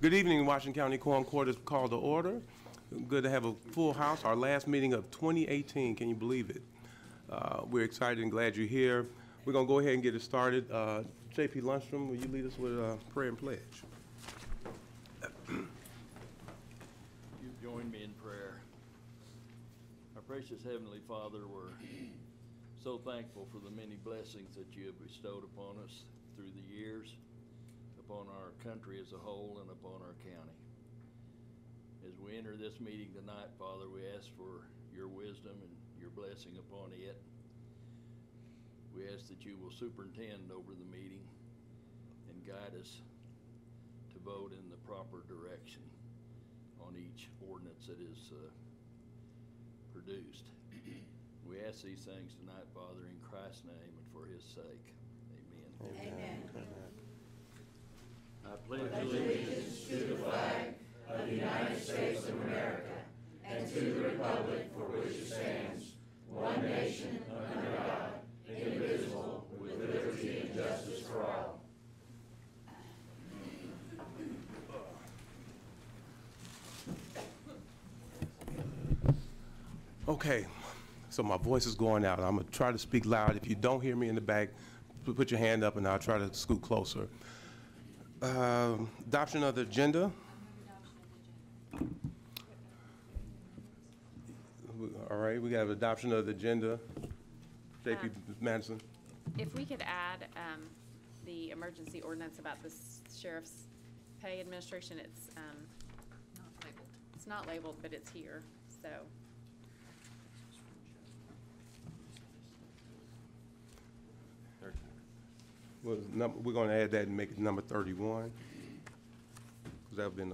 Good evening, Washington County Quorum Court is called to order. Good to have a full house. Our last meeting of 2018, can you believe it? We're excited and glad you're here. We're going to go ahead and get it started. J.P. Lundstrom, will you lead us with a prayer and pledge? You join me in prayer. Our precious Heavenly Father, we're so thankful for the many blessings that you have bestowed upon us through the years, upon our country as a whole and upon our county. As we enter this meeting tonight, Father, we ask for your wisdom and your blessing upon it. We ask that you will superintend over the meeting and guide us to vote in the proper direction on each ordinance that is produced. We ask these things tonight, Father, in Christ's name and for his sake. Amen. Amen. I pledge allegiance to the flag of the United States of America and to the republic for which it stands, one nation, under God, indivisible, with liberty and justice for all. Okay, so my voice is going out. I'm going to try to speak loud. If you don't hear me in the back, put your hand up and I'll try to scoot closer. Adoption of the agenda. All right, we have adoption of the agenda. J.P. Madison. If we could add the emergency ordinance about the sheriff's pay administration, it's not labeled. It's not labeled, but it's here. So. Well, we're going to add that and make it number 31. Because that would have been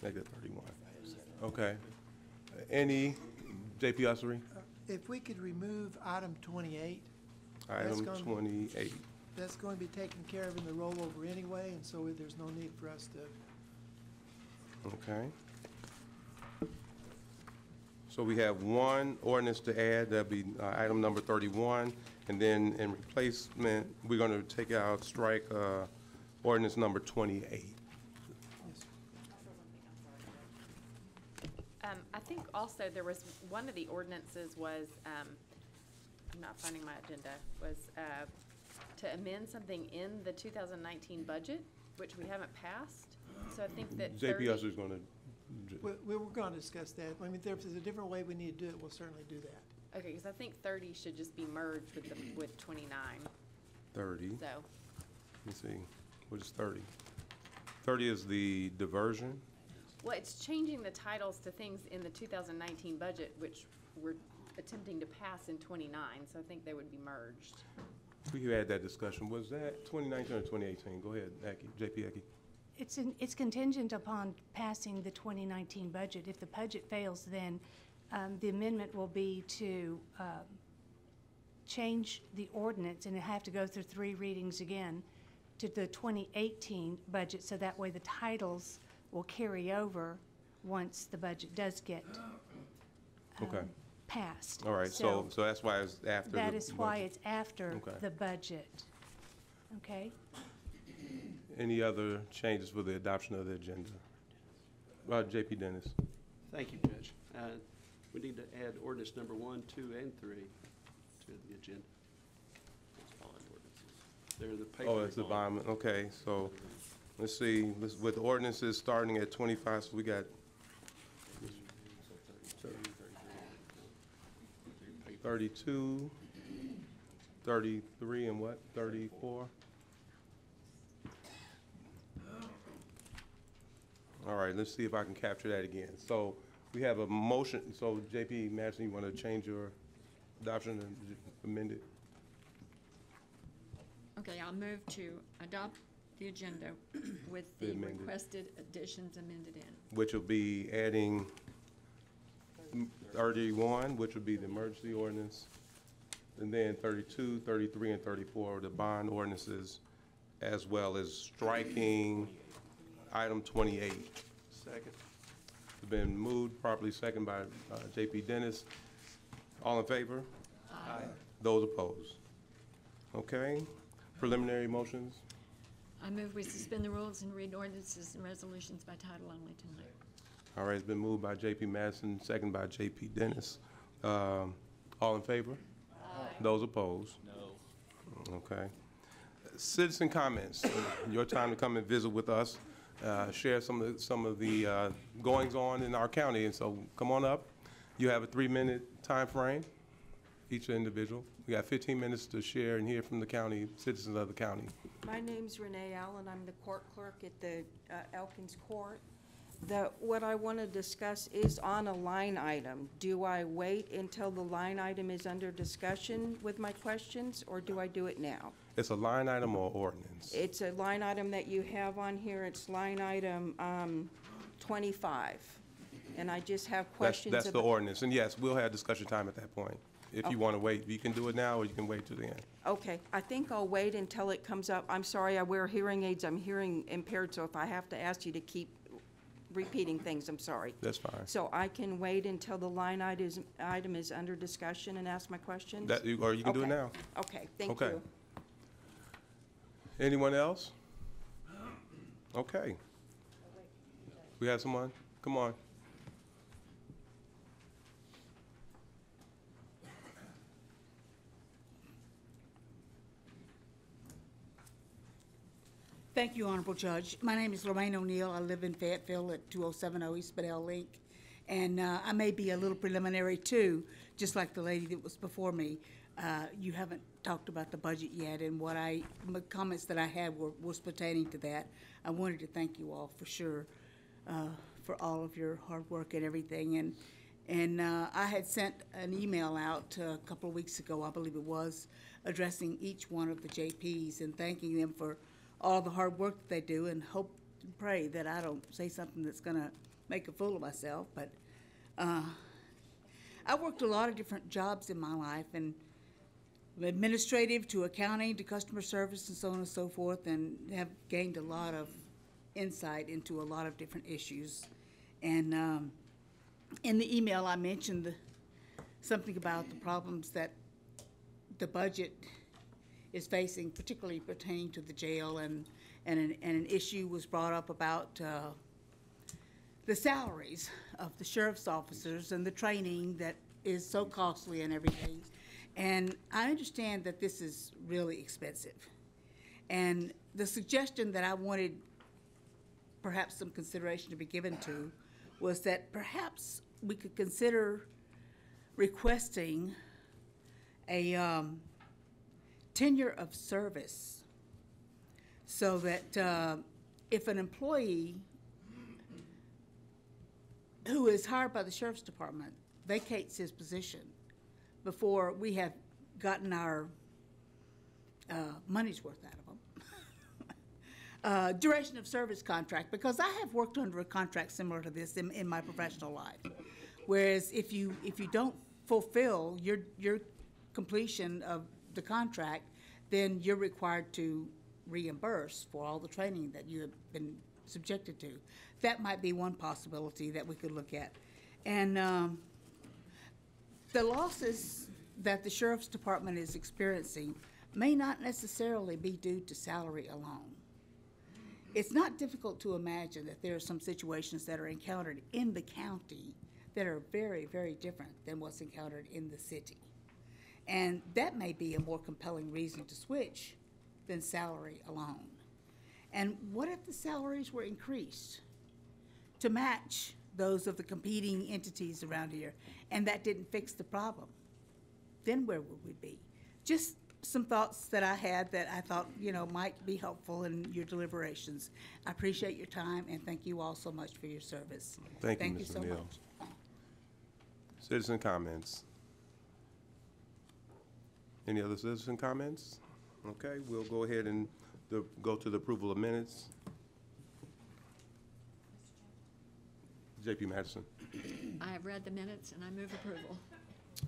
make it 31. Okay. Any, J.P. Ussery? If we could remove item 28. Item 28. That's going to be taken care of in the rollover anyway, and so there's no need for us to. Okay. So we have one ordinance to add, that'll be item number 31, and then in replacement, we're going to take out, strike ordinance number 28. Yes. I think also there was one of the ordinances was, I'm not finding my agenda, was to amend something in the 2019 budget, which we haven't passed. So I think that J.P. Ussery is going to. We were going to discuss that. I mean, if there's a different way we need to do it, we'll certainly do that. Okay, because I think 30 should just be merged with 29. 30. So. Let me see. What is 30? 30 is the diversion. Well, it's changing the titles to things in the 2019 budget, which we're attempting to pass in 29. So I think they would be merged. We had that discussion. Was that 2019 or 2018? Go ahead, Aki. J.P. Aki. It's contingent upon passing the 2019 budget. If the budget fails, then the amendment will be to change the ordinance, and it have to go through 3 readings again to the 2018 budget, so that way the titles will carry over once the budget does get passed. All right, so that's why it's after that the is why budget. it's after Okay. the budget. Okay? Any other changes for the adoption of the agenda? J.P. Dennis. Thank you, Judge. We need to add ordinance number 1, 2, and 3 to the agenda. They're the paper. Oh, it's the bond. Okay, so let's see. With the ordinances starting at 25, so we got 32, 33, and what? 34? All right, let's see if I can capture that again. So we have a motion. So J.P. Madison, you want to change your adoption and amend it? Okay, I'll move to adopt the agenda with the requested additions amended in. Which will be adding 31, which would be the emergency ordinance, and then 32, 33, and 34 are the bond ordinances, as well as striking item 28. Second. It's been moved, properly second by J.P. Dennis. All in favor? Aye. Those opposed? Okay. Preliminary motions? I move we suspend the rules and read ordinances and resolutions by title only tonight. All right, it's been moved by J.P. Madison, second by J.P. Dennis. All in favor? Aye. Those opposed? No. Okay. Citizen comments. Your time to come and visit with us, share some of the goings on in our county. And so come on up. You have a 3-minute time frame, each individual. We got 15 minutes to share and hear from the county, citizens of the county. My name's Renee Allen. I'm the court clerk at the Elkins Court. What I want to discuss is on a line item. Do I wait until the line item is under discussion with my questions, or do I do it now? It's a line item or ordinance? It's a line item that you have on here. It's line item 25. And I just have questions. That's the ordinance. And yes, we'll have discussion time at that point. If you want to wait, you can do it now or you can wait till the end. Okay, I think I'll wait until it comes up. I'm sorry, I wear hearing aids. I'm hearing impaired, so if I have to ask you to keep repeating things, I'm sorry. That's fine. So I can wait until the line item is under discussion and ask my questions? Or you can do it Okay. now. Okay, thank Okay. you. Anyone else? Okay. We have someone? Come on. Thank you, Honorable Judge. My name is Lorraine O'Neill. I live in Fayetteville at 2070 East Bedell Link. And I may be a little preliminary too, just like the lady that was before me. You haven't talked about the budget yet, and the comments that I had was pertaining to that. I wanted to thank you all for sure for all of your hard work and everything. And I had sent an email out a couple of weeks ago, I believe it was, addressing each one of the JPs and thanking them for all the hard work that they do, and hope and pray that I don't say something that's going to make a fool of myself. But I worked a lot of different jobs in my life, and administrative to accounting to customer service and so on and so forth, and have gained a lot of insight into a lot of different issues. And in the email, I mentioned something about the problems that the budget is facing, particularly pertaining to the jail, and an issue was brought up about the salaries of the sheriff's officers and the training that is so costly and everything. And I understand that this is really expensive. And the suggestion that I wanted perhaps some consideration to be given to was that perhaps we could consider requesting a tenure of service, so that if an employee who is hired by the Sheriff's Department vacates his position before we have gotten our money's worth out of them, duration of service contract, because I have worked under a contract similar to this in my professional life, whereas if you don't fulfill your completion of the contract, then you're required to reimburse for all the training that you have been subjected to. That might be one possibility that we could look at. And the losses that the Sheriff's Department is experiencing may not necessarily be due to salary alone. It's not difficult to imagine that there are some situations that are encountered in the county that are very, very different than what's encountered in the city. And that may be a more compelling reason to switch than salary alone. And what if the salaries were increased to match those of the competing entities around here, and that didn't fix the problem? Then where would we be? Just some thoughts that I had that I thought, might be helpful in your deliberations. I appreciate your time, and thank you all so much for your service. Thank you, so Ms. O'Neill. much. Citizen comments. Any other citizen comments? Okay, we'll go ahead and go to the approval of minutes. J.P. Madison. I have read the minutes and I move approval.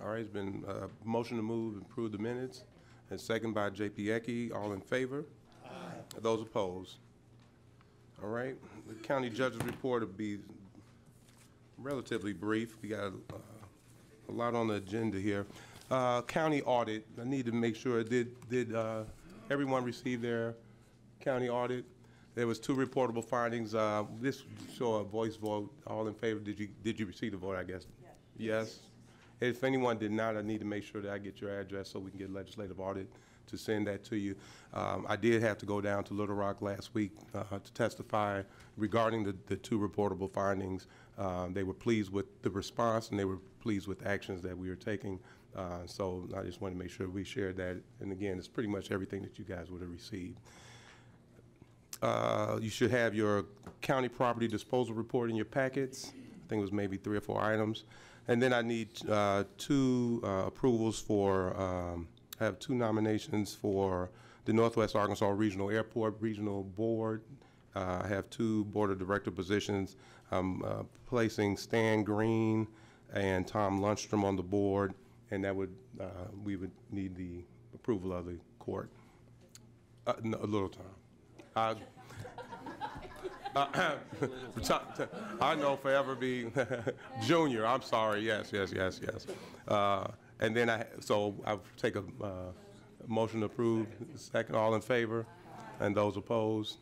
All right, it's been a motion to move and approve the minutes, and second by J.P. Ecke. All in favor? Aye. Those opposed? All right, the county judge's report will be relatively brief. We got a lot on the agenda here. County audit, I need to make sure, did everyone receive their county audit. There was 2 reportable findings. This show a voice vote. All in favor? Did you receive the vote, I guess? Yes. If anyone did not, I need to make sure that I get your address so we can get legislative audit to send that to you. I did have to go down to Little Rock last week to testify regarding the 2 reportable findings. They were pleased with the response and they were pleased with the actions that we were taking. So I just wanted to make sure we shared that. And again, it's pretty much everything that you guys would have received. You should have your county property disposal report in your packets. I think it was maybe 3 or 4 items. And then I need 2 approvals for, I have 2 nominations for the Northwest Arkansas Regional Airport Regional Board. I have 2 Board of Director positions. I'm placing Stan Green and Tom Lundstrom on the board, and that would, we would need the approval of the court. No, a little time. I know forever be junior. I'm sorry. Yes. And then so I'll take a motion to approve. Second, all in favor, and those opposed.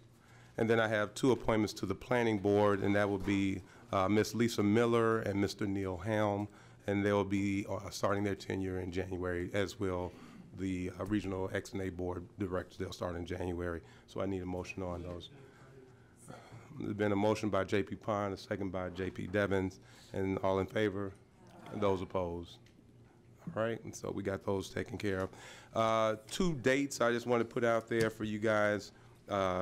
And then I have 2 appointments to the planning board, and that will be Ms. Lisa Miller and Mr. Neil Helm, and they will be starting their tenure in January, as will the regional X&A board directors. They'll start in January. So I need a motion on those. There's been a motion by J.P. Pond, a second by J.P. Devins, and all in favor, and those opposed. All right, and so we got those taken care of. 2 dates I just want to put out there for you guys.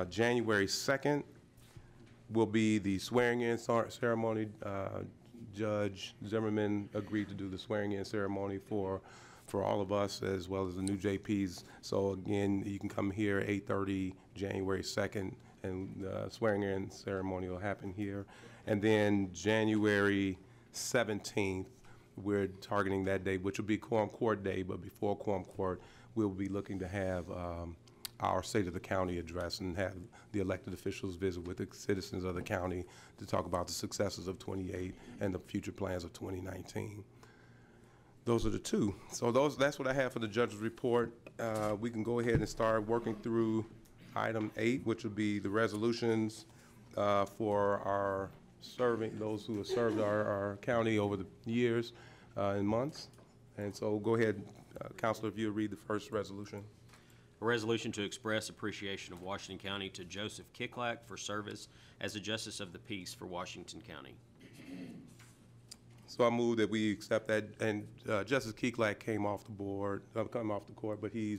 January 2nd will be the swearing-in ceremony. Judge Zimmerman agreed to do the swearing-in ceremony for all of us as well as the new JPs. So again, you can come here 8:30 January 2nd, and the swearing-in ceremony will happen here. And then January 17th, we're targeting that day, which will be Quorum Court Day, but before Quorum Court, we'll be looking to have our State of the County address and have the elected officials visit with the citizens of the county to talk about the successes of 28 and the future plans of 2019. Those are the 2. So that's what I have for the judge's report. We can go ahead and start working through item 8, which would be the resolutions for our those who have served our county over the years and months. And so go ahead, Counselor, if you'll read the first resolution. A resolution to express appreciation of Washington County to Joseph Kiklak for service as a Justice of the Peace for Washington County. So I move that we accept that. And Justice Kiklak came off the board, come off the court, but we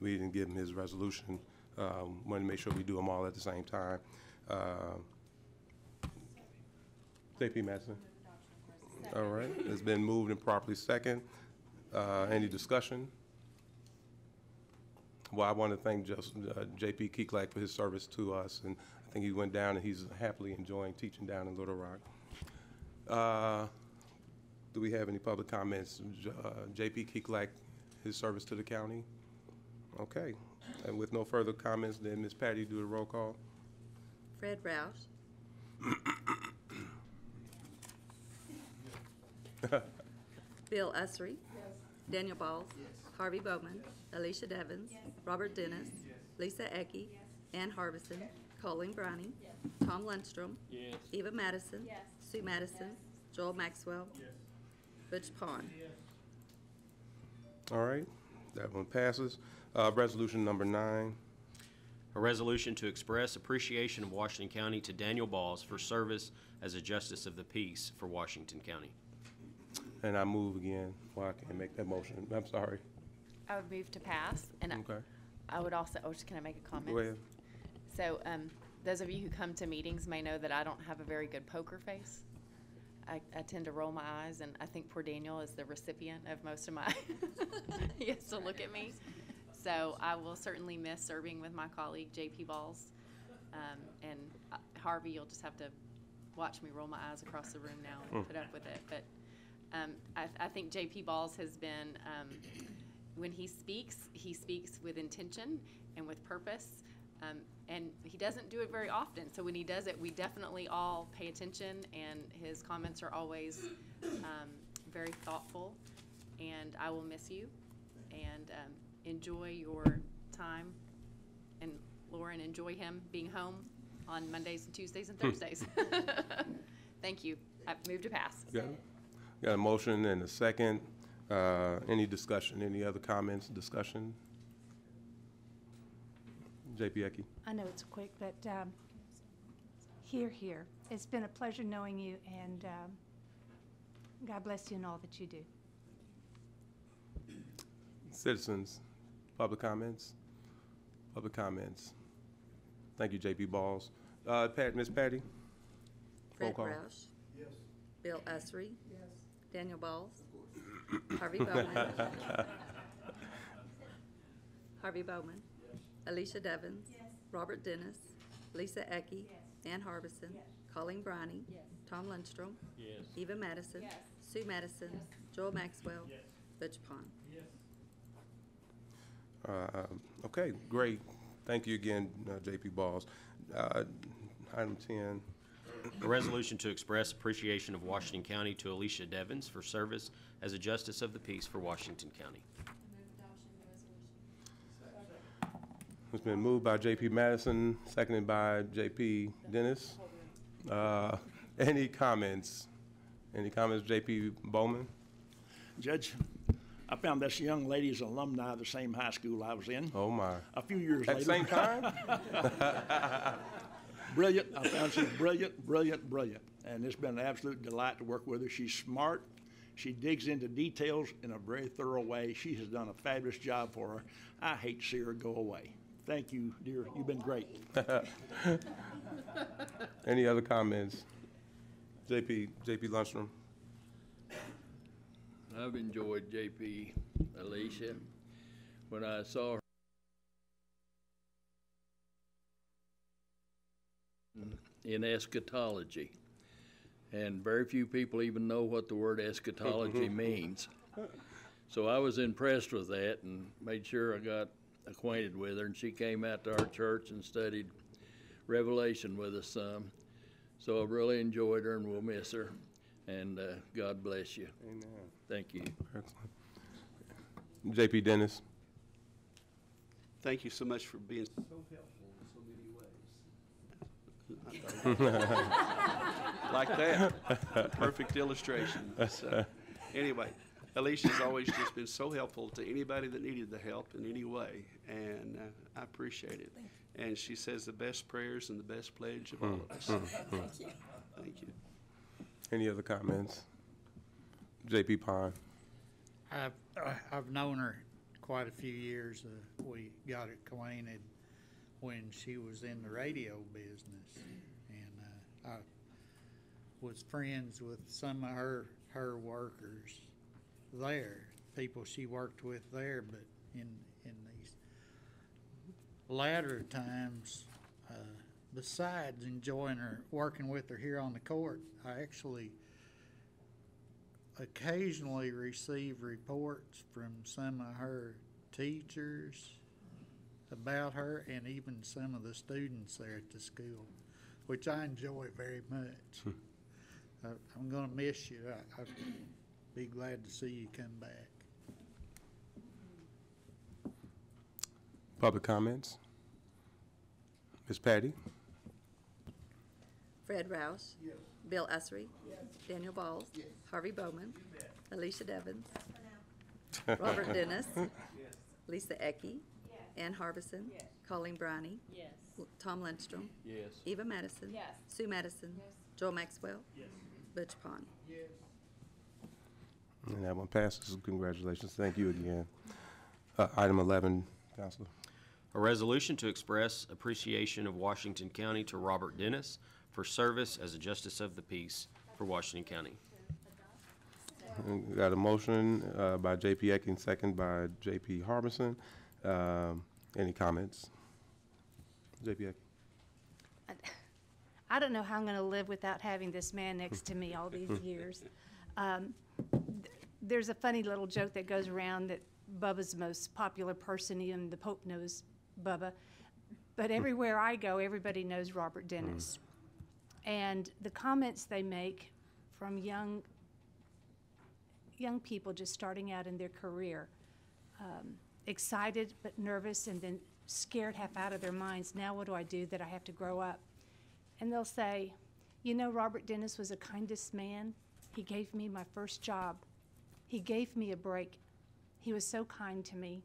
didn't give him his resolution. Wanted to make sure we do them all at the same time. J.P. Madison. All right. It's been moved and properly second. Any discussion? Well, I want to thank J.P. Kiklak for his service to us, and I think he went down and he's happily enjoying teaching down in Little Rock. Do we have any public comments? J.P. Kiklak, his service to the county? Okay. And with no further comments, then Ms. Patty, do the roll call. Fred Rouse. Bill Usry. Yes. Daniel Balls. Yes. Harvey Bowman. Alicia Devins. Yes. Robert Dennis. Yes. Lisa Ecke. Ann Harbison. Yes. Colleen Browning. Yes. Tom Lundstrom. Yes. Eva Madison. Yes. Sue Madison. Yes. Joel Maxwell. Yes. Butch Pond. Yes. All right, that one passes. Resolution number 9. A resolution to express appreciation of Washington County to Daniel Balls for service as a Justice of the Peace for Washington County. And I move again. Well, I can't make that motion. I'm sorry. I would move to pass, and Okay. I would also, can I make a comment? Go ahead. So those of you who come to meetings may know that I don't have a very good poker face. I tend to roll my eyes, and I think poor Daniel is the recipient of most of my, he has to look at me. So I will certainly miss serving with my colleague, J.P. Balls. And Harvey, you'll just have to watch me roll my eyes across the room now and put up with it. But I think J.P. Balls has been, when he speaks with intention and with purpose. And he doesn't do it very often. So when he does it, we definitely all pay attention, and his comments are always very thoughtful. And I will miss you, and enjoy your time. And floor and enjoy him being home on Mondays and Tuesdays and Thursdays. Thank you. I move to pass. Got a motion and a second. Any discussion? Any other comments, discussion? JP Ecke. I know it's quick, but here. It's been a pleasure knowing you, and God bless you in all that you do. Citizens, public comments? Public comments. Thank you, JP Balls. Ms. Patty? Roll Fred call. Roush. Yes. Bill Usry. Yes. Daniel Balls. Harvey Bowman. Harvey Bowman. Yes. Alicia Devins. Yes. Robert Dennis. Lisa Ecke. Yes. Ann Harbison. Yes. Colleen Briney. Yes. Tom Lundstrom. Yes. Eva Madison. Yes. Sue Madison. Yes. Joel Maxwell. Yes. Butch Pond. Okay, great. Thank you again, JP Balls. Item 10. A resolution to express appreciation of Washington County to Alicia Devins for service as a Justice of the Peace for Washington County. It's been moved by JP Madison, seconded by JP Dennis. Any comments? Any comments, JP Bowman? Judge, I found this young lady is an alumni of the same high school I was in. Oh, my. A few years At later. the same time? Brilliant. I found she's brilliant. And it's been an absolute delight to work with her. She's smart. She digs into details in a very thorough way. She has done a fabulous job for her. I hate to see her go away. Thank you, dear. You've been great. Any other comments? JP Lundstrom. I've enjoyed JP Alicia. When I saw her in eschatology, and very few people even know what the word eschatology means. So I was impressed with that and made sure I got acquainted with her, and she came out to our church and studied Revelation with us some. So I really enjoyed her, and we'll miss her. And God bless you. Amen. Thank you. Excellent. JP Dennis. Thank you so much for being so helpful in so many ways. Like that. Perfect illustration. So, anyway, Alicia's always just been so helpful to anybody that needed the help in any way, and I appreciate it. And she says the best prayers and the best pledge of all of us. Thank you. Thank you. Any other comments? JP Pond. I've known her quite a few years. We got acquainted when she was in the radio business, and I was friends with some of her workers there, people she worked with there. But in these latter times, besides enjoying her, working with her here on the court, I actually occasionally receive reports from some of her teachers about her, and even some of the students there at the school, which I enjoy very much. I'm going to miss you. I'd be glad to see you come back. Public comments? Ms. Patty? Fred Roush. Yes. Bill Usry. Yes. Daniel Balls. Yes. Harvey Bowman. Alicia Devins. Robert Dennis. Yes. Lisa Ecke. Yes. Ann Harbison. Yes. Colleen Briney. Yes. Tom Lundstrom. Yes. Eva Madison. Yes. Sue Madison. Yes. Joel Maxwell. Yes. Butch Pond. Yes. And that one passes. Congratulations. Thank you again. Item 11, Counselor. A resolution to express appreciation of Washington County to Robert Dennis for service as a Justice of the Peace for Washington County. We got a motion by JP Ecking, second by JP Harbison. Any comments? JP Ecking. I don't know how I'm going to live without having this man next to me all these years. There's a funny little joke that goes around that Bubba's the most popular person, even the Pope knows Bubba. But everywhere I go, everybody knows Robert Dennis. And the comments they make from young people just starting out in their career, excited but nervous, and then scared half out of their minds. Now what do I do that I have to grow up? And they'll say, you know, Robert Dennis was the kindest man. He gave me my first job. He gave me a break. He was so kind to me.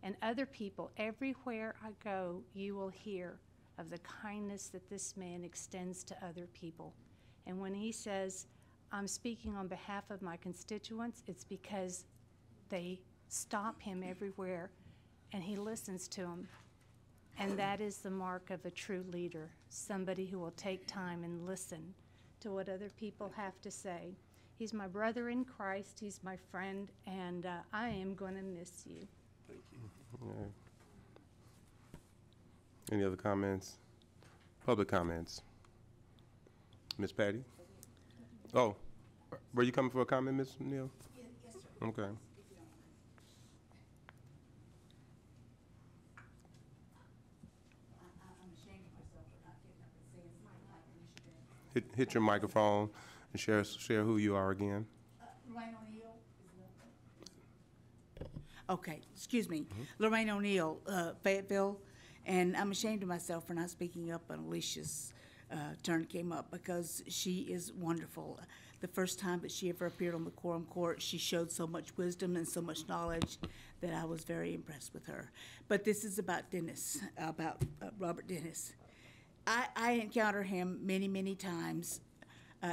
And other people, everywhere I go, you will hear of the kindness that this man extends to other people. And when he says, I'm speaking on behalf of my constituents, it's because they stop him everywhere and he listens to them. And that is the mark of a true leader, somebody who will take time and listen to what other people have to say. He's my brother in Christ, he's my friend, and I am going to miss you. Thank you. All right. Any other comments? Public comments? Ms. Patty? Oh, were you coming for a comment, Ms. Neal? Yes, sir. Okay. Hit your microphone and share who you are again. Lorraine O'Neill. Okay, excuse me. Lorraine O'Neill, Fayetteville, and I'm ashamed of myself for not speaking up when Alicia's turn came up because she is wonderful. The first time that she ever appeared on the Quorum Court, she showed so much wisdom and so much knowledge that I was very impressed with her. But this is about Dennis, about Robert Dennis. I encounter him many, many times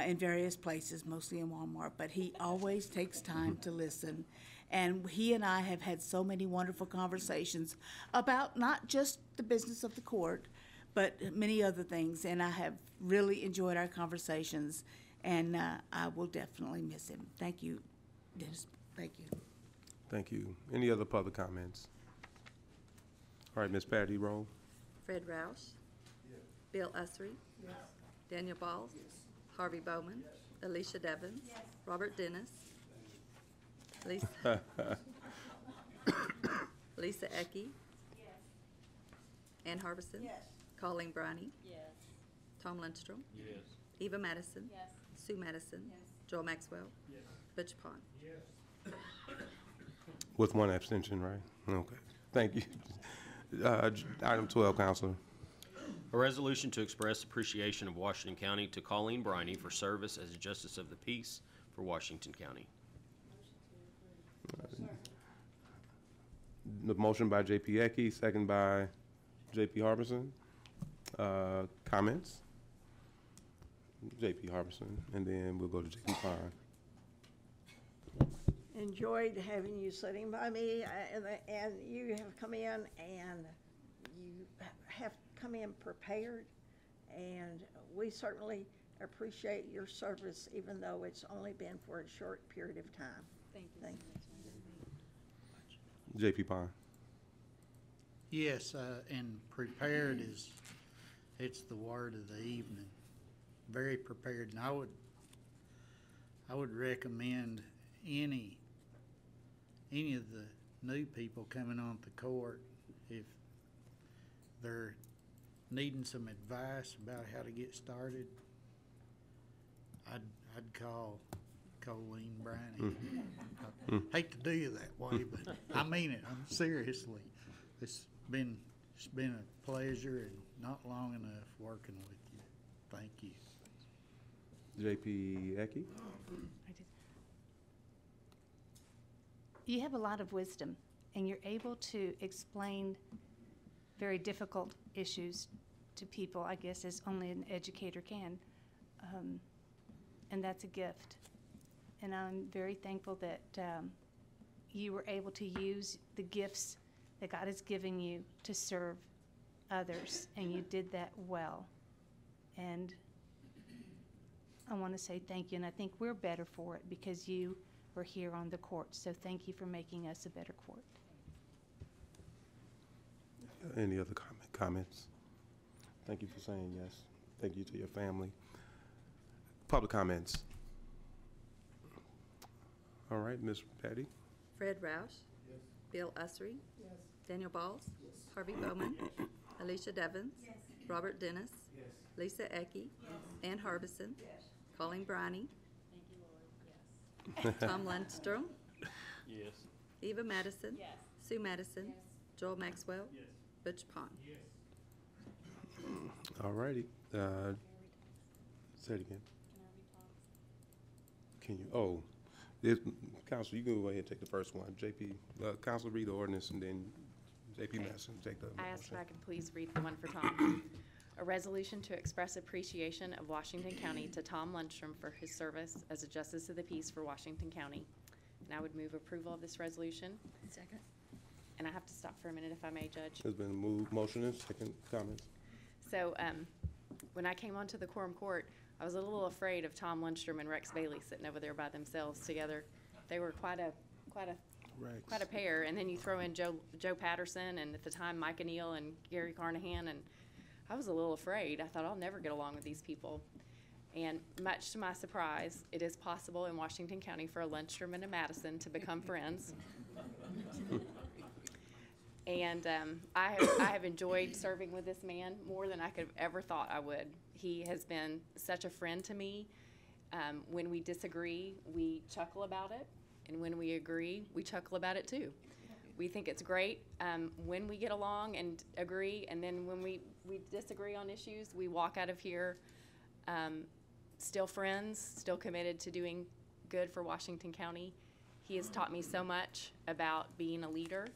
in various places, mostly in Walmart, but he always takes time to listen. And he and I have had so many wonderful conversations about not just the business of the court, but many other things. And I have really enjoyed our conversations, and I will definitely miss him. Thank you, Dennis. Thank you. Thank you. Any other public comments? All right, Ms. Patty, roll. Fred Roush. Bill Usry. Daniel Balls. Harvey Bowman. Alicia Devons. Robert Dennis. Lisa Ecke. Ann Harbison. Colleen Briney. Tom Lindstrom. Eva Madison. Sue Madison. Joel Maxwell. Butch Pond. With one abstention, right? Okay. Thank you. Item 12, Counselor. A resolution to express appreciation of Washington County to Colleen Briney for service as a Justice of the Peace for Washington County. The motion by J.P. Ecke, second by J.P. Harbison. Comments? J.P. Harbison, and then we'll go to J.P. Pond. Enjoyed having you sitting by me, and you have come in and you have come in prepared, and we certainly appreciate your service, even though it's only been for a short period of time. Thank you. Thank you. J.P. Pond. Yes, and prepared it's the word of the evening. Very prepared, and I would recommend any of the new people coming on the court, if they're needing some advice about how to get started, I'd call Colleen Briney. I hate to do you that way, but I mean it. Seriously. It's been a pleasure and not long enough working with you. Thank you. J.P. Ecke. You have a lot of wisdom, and you're able to explain very difficult issues to people, I guess, as only an educator can. And that's a gift. And I'm very thankful that you were able to use the gifts that God has given you to serve others, and you did that well. And I want to say thank you, and I think we're better for it because you were here on the court. So thank you for making us a better court. Any other comments? Thank you for saying yes. Thank you to your family. Public comments. All right, Ms. Patty. Fred Roush. Bill Usry. Daniel Balls. Harvey Bowman. Alicia Devons. Robert Dennis. Lisa Ecke. Ann Harbison. Colleen Briney. Tom Lindstrom. Eva Madison. Sue Madison. Joel Maxwell. Butch Pond. All righty. Say it again. Can you, Council, you can go ahead and take the first one. JP, Council, read the ordinance, and then JP Madison, take the I asked if motion. I could please read the one for Tom. A resolution to express appreciation of Washington County to Tom Lundstrom for his service as a Justice of the Peace for Washington County. And I would move approval of this resolution. Second. And I have to stop for a minute if I may, Judge. There's been a motion and second comments. So, when I came onto the Quorum Court, I was a little afraid of Tom Lundstrom and Rex Bailey sitting over there by themselves together. They were quite a pair. And then you throw in Joe Patterson, and at the time Mike Neal and Gary Carnahan, and I was a little afraid. I thought I'll never get along with these people. And much to my surprise, it is possible in Washington County for a Lundstrom and a Madison to become friends. And I have enjoyed serving with this man more than I could have ever thought I would. He has been such a friend to me. When we disagree, we chuckle about it. And when we agree, we chuckle about it too. We think it's great when we get along and agree. And then when we disagree on issues, we walk out of here still friends, still committed to doing good for Washington County. He has taught me so much about being a leader.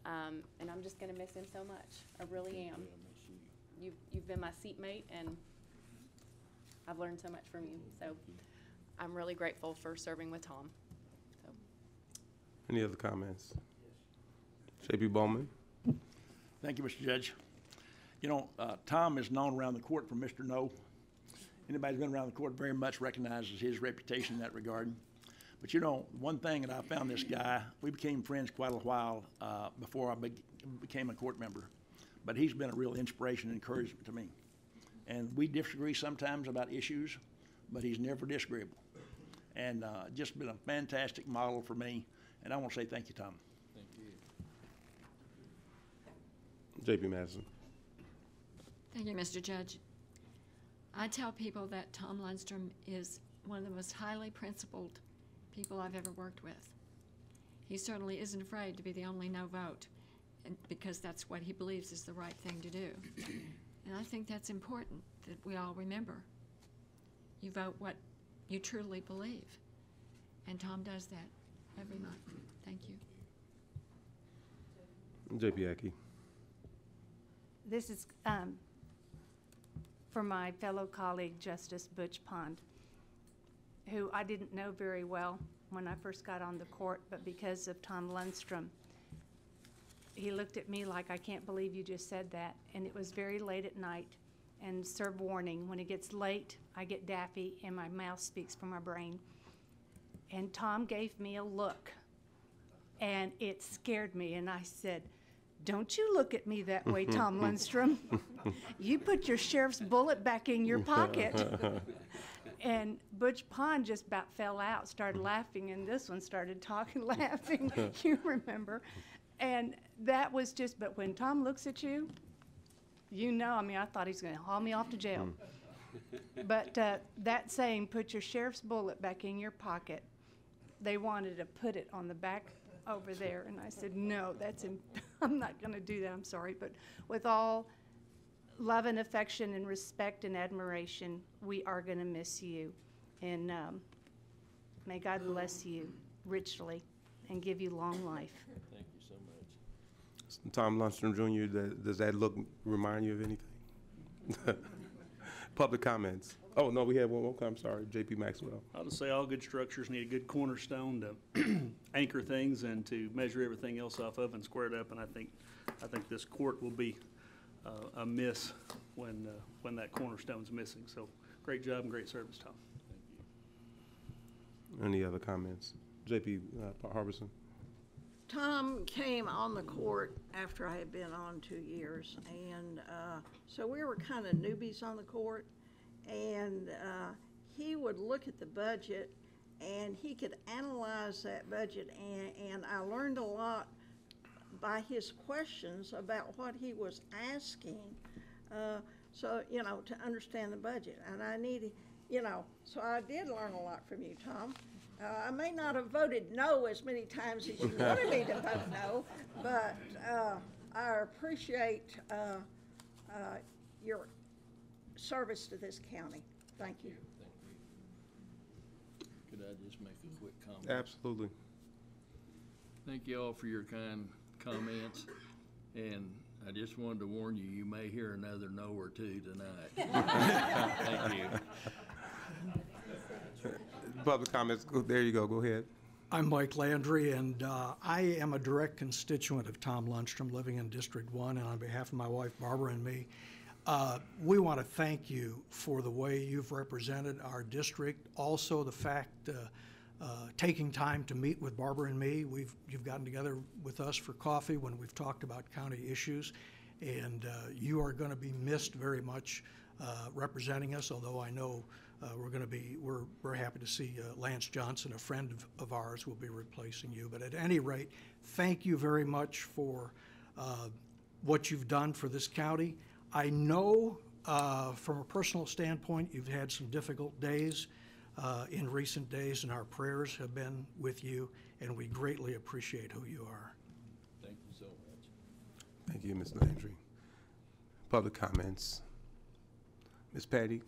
And I'm just going to miss him so much. I really am. You've been my seatmate, and I've learned so much from you. So I'm really grateful for serving with Tom. So. Any other comments? J.P. Bowman. Thank you, Mr. Judge. You know, Tom is known around the court for Mr. No. Anybody who's been around the court very much recognizes his reputation in that regard. But you know, one thing that I found this guy, we became friends quite a while before I became a court member. But he's been a real inspiration and encouragement to me. And we disagree sometimes about issues, but he's never disagreeable. And just been a fantastic model for me. And I want to say thank you, Tom. Thank you. J.P. Madison. Thank you, Mr. Judge. I tell people that Tom Lundstrom is one of the most highly principled people I've ever worked with. He certainly isn't afraid to be the only no vote, because that's what he believes is the right thing to do. And I think that's important, that we all remember. You vote what you truly believe. And Tom does that every month. Thank you. J.P. Aki. This is for my fellow colleague, Justice Butch Pond, who I didn't know very well when I first got on the court, but because of Tom Lundstrom, he looked at me like, I can't believe you just said that. And it was very late at night, and serve warning, when it gets late, I get daffy and my mouth speaks from my brain. And Tom gave me a look, and it scared me, and I said, don't you look at me that way, Tom Lundstrom. You put your sheriff's bullet back in your pocket. And Butch Pond just about fell out, started laughing, and this one started talking, laughing, you remember. And that was just, but when Tom looks at you, you know, I mean, I thought he was going to haul me off to jail. But that saying, put your sheriff's bullet back in your pocket, they wanted to put it on the back over there. And I said, no, I'm not going to do that, I'm sorry. But with all love and affection and respect and admiration, we are going to miss you. And may God bless you richly and give you long life. Thank you so much. Tom Lundstrom Jr., does that look remind you of anything? Public comments. Oh, no, we have one more comment. Sorry, J.P. Maxwell. I'll just say all good structures need a good cornerstone to anchor things and to measure everything else off of and square it up. And I think this court will be a miss when that cornerstone's missing. So great job and great service, Tom. Thank you. Any other comments? J.P. Harbison. Tom came on the court after I had been on 2 years, and so we were kind of newbies on the court, and he would look at the budget, and he could analyze that budget, and I learned a lot by his questions about what he was asking, so, you know, to understand the budget, and I needed, you know, so I did learn a lot from you, Tom. I may not have voted no as many times as you wanted me to vote no, but I appreciate your service to this county. Thank you. Could I just make a quick comment? Absolutely. Thank you all for your kind comments, and I just wanted to warn you, you may hear another no or two tonight. Thank you. Public comments, there you go, go ahead. I'm Mike Landry, and I am a direct constituent of Tom Lundstrom, living in District 1, and on behalf of my wife Barbara and me, we want to thank you for the way you've represented our district. Also, the fact taking time to meet with Barbara and me. You've gotten together with us for coffee when we've talked about county issues, and you are going to be missed very much representing us, although I know we're happy to see Lance Johnson, a friend of ours, will be replacing you. But at any rate, thank you very much for what you've done for this county. I know from a personal standpoint you've had some difficult days in recent days, and our prayers have been with you, and we greatly appreciate who you are. Thank you so much. Thank you, Ms. Landry. Public comments. Ms. Patty?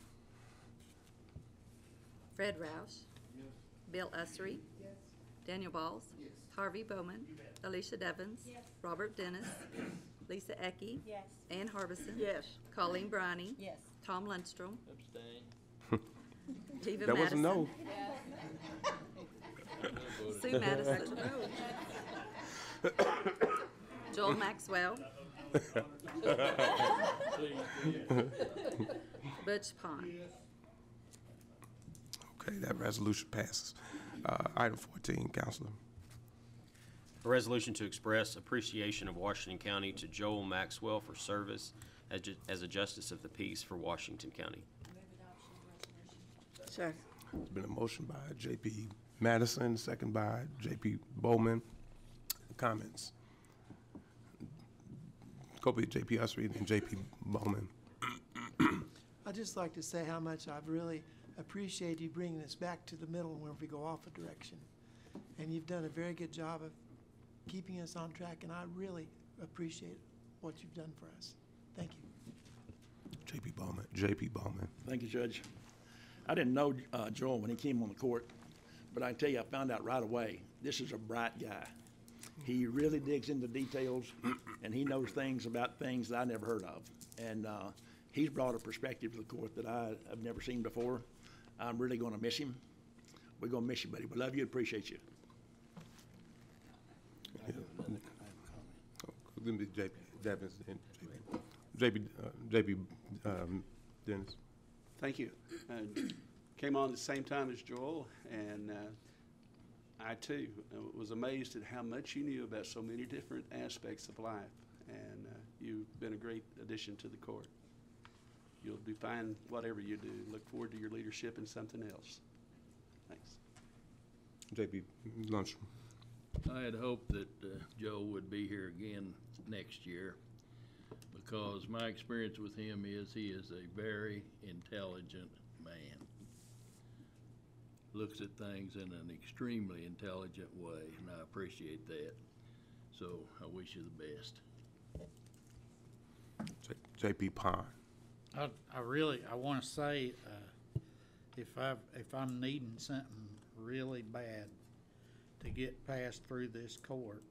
Fred Roush. Yes. Bill Usry. Yes. Daniel Balls. Yes. Harvey Bowman. Alicia Devens. Yes. Robert Dennis. Lisa Eckey. Yes. Ann Harbison. Yes. Colleen Briney. Yes. Tom Lundstrom. Abstain. Tiva That was a Madison. no. Sue Madison. Joel Maxwell. Butch Pond. Okay, that resolution passes. Item 14, Counselor. A resolution to express appreciation of Washington County to Joel Maxwell for service as a Justice of the Peace for Washington County. Sir. There's been a motion by J.P. Madison, second by J.P. Bowman. Comments? Go with J.P. Usry and J.P. Bowman. I'd just like to say how much I've really appreciated you bringing us back to the middle when we go off a direction. And you've done a very good job of keeping us on track, and I really appreciate what you've done for us. Thank you. J.P. Bowman. J.P. Bowman. Thank you, Judge. I didn't know Joel when he came on the court, but I can tell you I found out right away, this is a bright guy. He really digs into details, and he knows things about things that I never heard of. And he's brought a perspective to the court that I've never seen before. I'm really going to miss him. We're going to miss you, buddy. We love you, appreciate you. Let me J.P. Devins and J.P. Dennis. Thank you. Came on at the same time as Joel, and I too was amazed at how much you knew about so many different aspects of life, and you've been a great addition to the court. You'll do fine whatever you do. Look forward to your leadership in something else. Thanks. J.P. Lundstrom. I had hoped that Joe would be here again next year, because my experience with him is he is a very intelligent man. Looks at things in an extremely intelligent way, and I appreciate that. So I wish you the best. J.P. Pond. I want to say, if I'm needing something really bad to get passed through this court,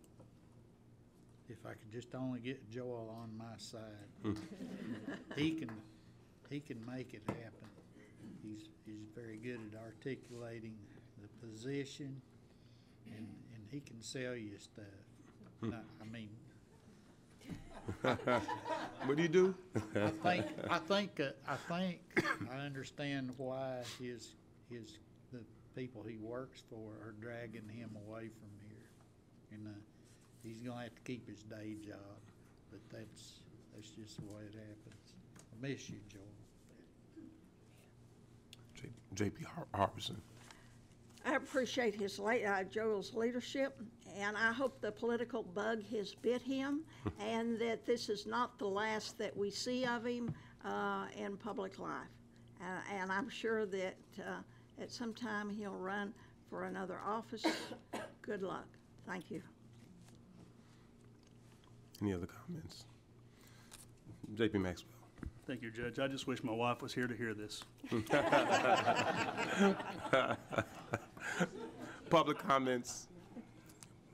if I could just only get Joel on my side, he can make it happen. He's very good at articulating the position, and he can sell you stuff. I mean, What do you do? I think I understand why the people he works for are dragging him away from here, and he's gonna have to keep his day job. But that's just the way it happens. I miss you, Joel. J.P. Harbison. I appreciate Joel's leadership, and I hope the political bug has bit him, and that this is not the last that we see of him in public life. And I'm sure that at some time he'll run for another office. Good luck. Thank you. Any other comments? J.P. Maxwell. Thank you, Judge. I just wish my wife was here to hear this. Public comments?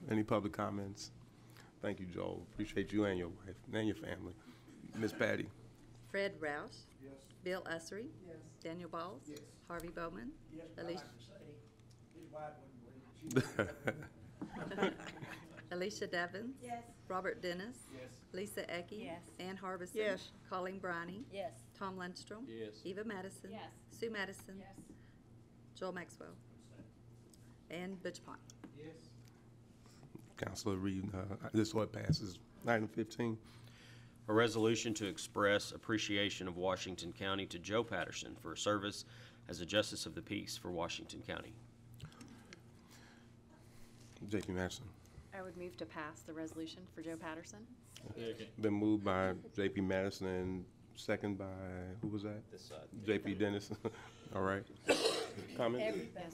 Any public comments? Thank you, Joel. Appreciate you and your wife and your family. Ms. Patty? Fred Rouse. Yes. Bill Usry. Yes. Daniel Balls. Yes. Harvey Bowman. Yes, Alicia, his wife wouldn't believe it. Alicia Devins. Yes. Robert Dennis. Yes. Lisa Ecke. Yes. Ann Harbison. Yes. Colleen Briney. Yes. Tom Lundstrom. Yes. Eva Madison. Yes. Sue Madison. Yes. Joel Maxwell. And Butch Pont. Yes. Counselor Reed, this order passes. Item 15. A resolution to express appreciation of Washington County to Joe Patterson for service as a Justice of the Peace for Washington County. J.P. Madison. I would move to pass the resolution for Joe Patterson. Been moved by J.P. Madison and second by, who was that? This side. J.P. Dennis. All right. Comment? Yes.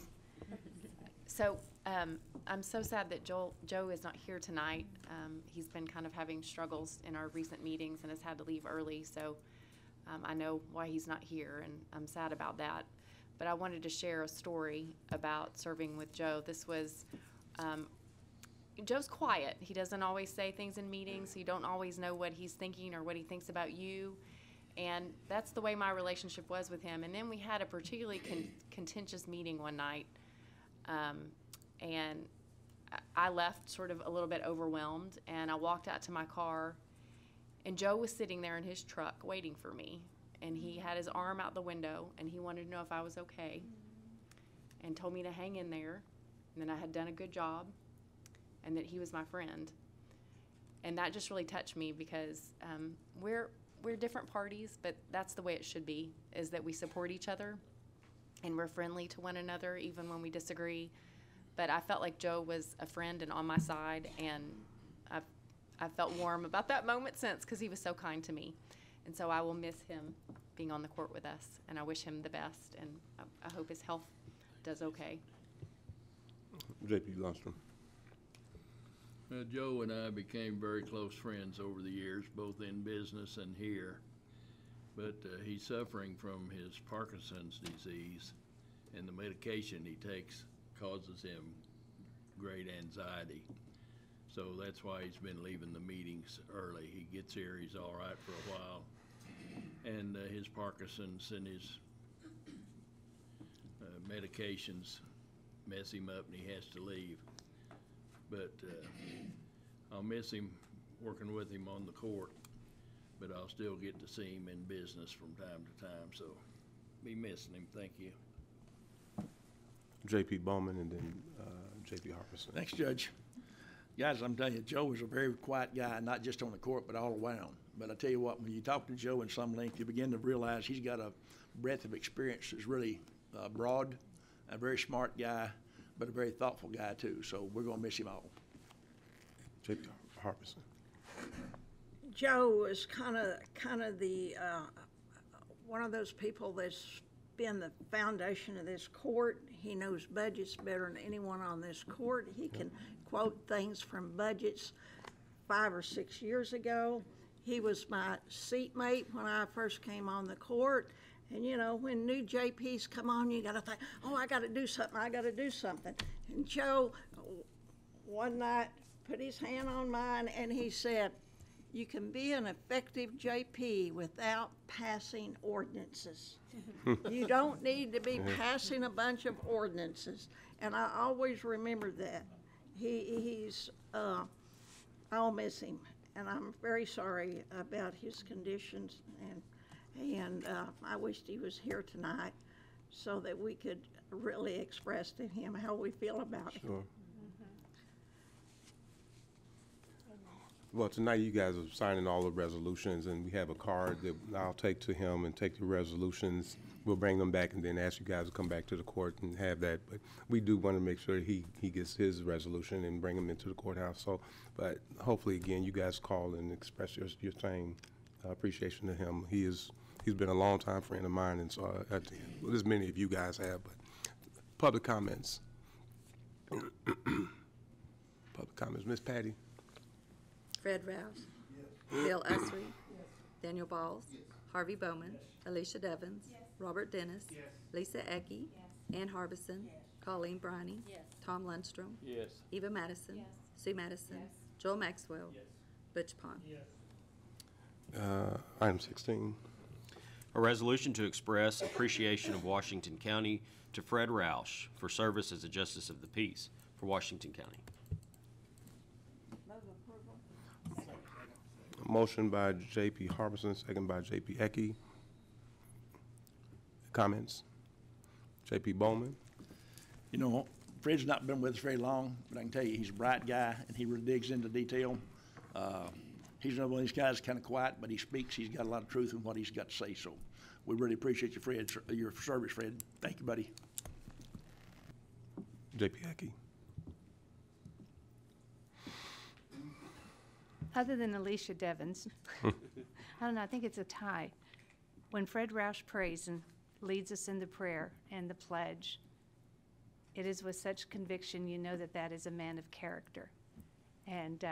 So, I'm so sad that Joe is not here tonight. He's been kind of having struggles in our recent meetings and has had to leave early, so I know why he's not here, and I'm sad about that. But I wanted to share a story about serving with Joe. This was, Joe's quiet. He doesn't always say things in meetings. You don't always know what he's thinking or what he thinks about you. And that's the way my relationship was with him. And then we had a particularly contentious meeting one night. And I left sort of a little bit overwhelmed, and I walked out to my car, and Joe was sitting there in his truck waiting for me, and he had his arm out the window, and he wanted to know if I was okay, and told me to hang in there, and that I had done a good job, and that he was my friend. And that just really touched me because we're different parties, but that's the way it should be, is that we support each other, and we're friendly to one another even when we disagree. But I felt like Joe was a friend and on my side, and I've felt warm about that moment since because he was so kind to me. And so I will miss him being on the court with us, and I wish him the best, and I hope his health does okay. J.P. Lundstrom. Joe and I became very close friends over the years, both in business and here. But he's suffering from his Parkinson's disease, and the medication he takes causes him great anxiety. So that's why he's been leaving the meetings early. He gets here, he's all right for a while. And his Parkinson's and his medications mess him up, and he has to leave. But I'll miss him working with him on the court, but I'll still get to see him in business from time to time, so be missing him. Thank you. J.P. Bowman and then J.P. Harbison. Thanks, Judge. Guys, I'm telling you, Joe was a very quiet guy, not just on the court, but all around. But I tell you what, when you talk to Joe in some length, you begin to realize he's got a breadth of experience that's really broad, a very smart guy, but a very thoughtful guy, too. So we're going to miss him all. J.P. Harbison. Joe is kind of the one of those people that's been the foundation of this court. He knows budgets better than anyone on this court. He can quote things from budgets 5 or 6 years ago. He was my seatmate when I first came on the court. And you know, when new JPs come on, you gotta think, oh, I gotta do something. And Joe, one night, put his hand on mine and he said, you can be an effective JP without passing ordinances. You don't need to be passing a bunch of ordinances. And I always remember that. I'll miss him. And I'm very sorry about his conditions. And I wished he was here tonight so that we could really express to him how we feel about him. Sure. Well, tonight you guys are signing all the resolutions, and we have a card that I'll take to him and take the resolutions. We'll bring them back and then ask you guys to come back to the court and have that. But we do want to make sure he gets his resolution and bring him into the courthouse. So, but hopefully, again, you guys call and express your same appreciation to him. He's been a long-time friend of mine, and so as many of you guys have. But public comments. Public comments. Ms. Patty. Fred Rouse. Bill Usry. Daniel Balls. Harvey Bowman. Alicia Devons. Robert Dennis. Lisa Ecke. Ann Harbison. Colleen Briney. Tom Lundstrom. Yes. Eva Madison. Sue Madison. Joel Maxwell. Butch Pond. Item 16. A resolution to express appreciation of Washington County to Fred Roush for service as a Justice of the Peace for Washington County. Motion by J.P. Harbison, second by J.P. Ecke. Comments? J.P. Bowman? You know, Fred's not been with us very long, but I can tell you, he's a bright guy, and he really digs into detail. He's another one of these guys kind of quiet, but he speaks. He's got a lot of truth in what he's got to say, so we really appreciate you, Fred, your service, Fred. Thank you, buddy. J.P. Ecke? Other than Alicia Devons, I don't know, I think it's a tie. When Fred Roush prays and leads us in the prayer and the pledge, it is with such conviction you know that that is a man of character. And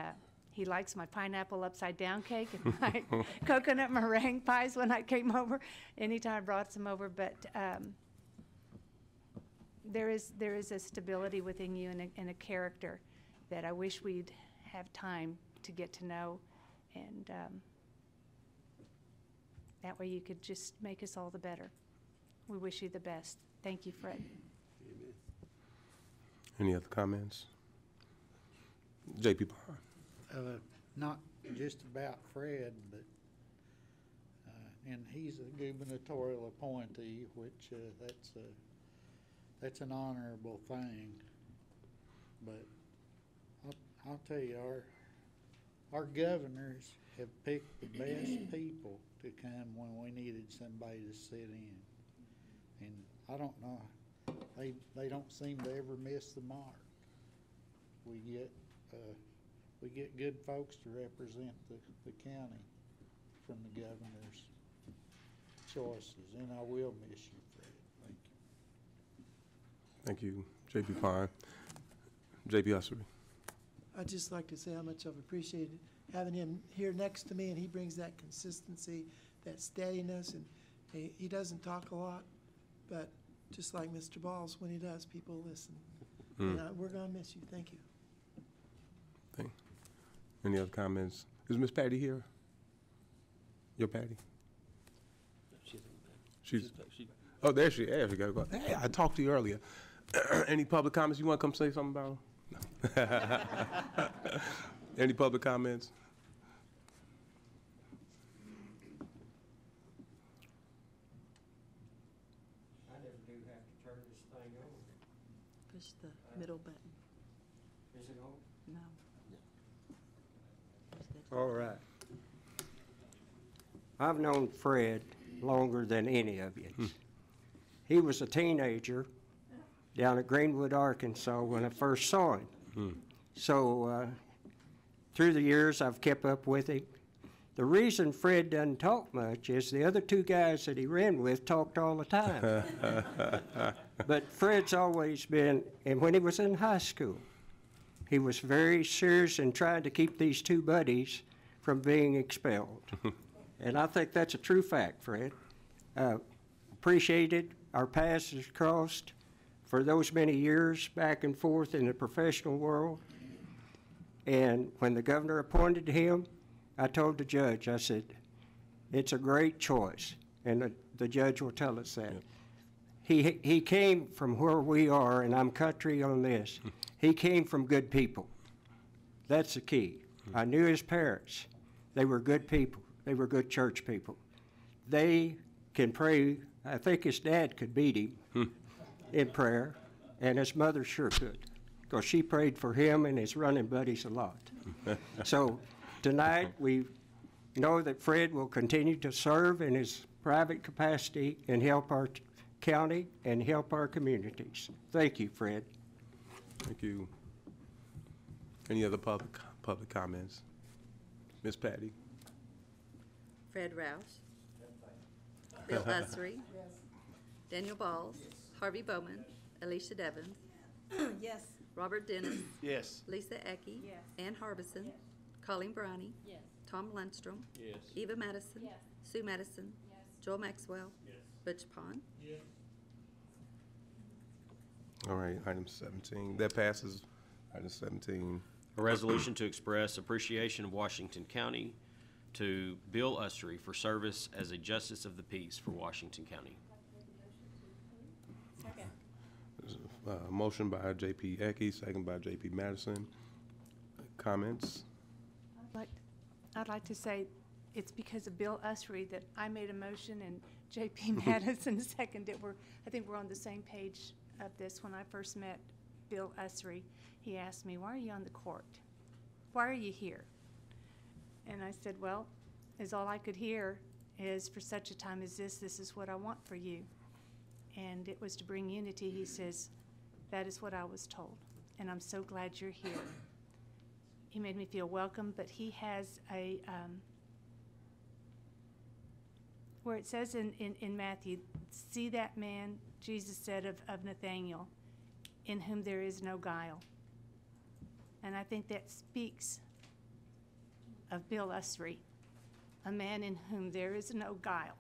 he likes my pineapple upside down cake and my coconut meringue pies when I came over, anytime I brought some over. But there is a stability within you and a character that I wish we'd have time to get to know, and that way you could just make us all the better. We wish you the best. Thank you, Fred. Amen. Any other comments? J.P. Bond? Not just about Fred, but, and he's a gubernatorial appointee, which that's an honorable thing. But I'll tell you, our governors have picked the best people to come when we needed somebody to sit in. And I don't know, they don't seem to ever miss the mark. We get good folks to represent the county from the governor's choices, and I will miss you, Fred. Thank you. Thank you, J.P. Pine. J.P. Ussery? I'd just like to say how much I've appreciated having him here next to me, and he brings that consistency, that steadiness, and he doesn't talk a lot, but just like Mr. Balls, when he does, people listen. And we're going to miss you. Thank you. Any other comments? Is Miss Patty here? Your Patty? Oh, there she is. Hey, I talked to you earlier. Any public comments? You want to come say something about her? No. Any public comments? I never do have to turn this thing on. Push the middle button. Is it on? No. All right. I've known Fred longer than any of you. He was a teenager down at Greenwood, Arkansas when I first saw him. So through the years, I've kept up with him. The reason Fred doesn't talk much is the other two guys that he ran with talked all the time. But Fred's always been, and when he was in high school, he was very serious in trying to keep these two buddies from being expelled. And I think that's a true fact, Fred. Appreciated our paths has crossed for those many years back and forth in the professional world. And when the governor appointed him, I told the judge, I said, it's a great choice. And the judge will tell us that. He came from where we are, and I'm country on this. He came from good people. That's the key. I knew his parents. They were good people. They were good church people. They can pray. I think his dad could beat him in prayer, and his mother sure could, because she prayed for him and his running buddies a lot. So tonight we know that Fred will continue to serve in his private capacity and help our county and help our communities. Thank you, Fred. Thank you. Any other public comments? Miss Patty? Fred Roush. Bill Ussery. Daniel Balls. Harvey Bowman. Alicia Devons. Yes. Robert Dennis. Yes. Lisa Ecke. Ann Harbison. Colleen Briney. Tom Lundstrom. Yes. Eva Madison. Yes. Sue Madison. Yes. Joel Maxwell. Yes. Butch Pond. Yes. All right, item 17. That passes. Item 17. A resolution to express appreciation of Washington County to Bill Usry for service as a Justice of the Peace for Washington County. Second. There's a motion by J.P. Ecke, second by J.P. Madison. Comments? I'd like to say it's because of Bill Usry that I made a motion and J.P. Madison seconded it. I think we're on the same page of this. When I first met Bill Usry, he asked me, "Why are you on the court? Why are you here?" And I said, "Well, as all I could hear is for such a time as this is what I want for you." And it was to bring unity. He says, "That is what I was told, and I'm so glad you're here." He made me feel welcome, but he has a, where it says in Matthew, "See that man," Jesus said of Nathanael, "in whom there is no guile." And I think that speaks of Bill Usry, a man in whom there is no guile.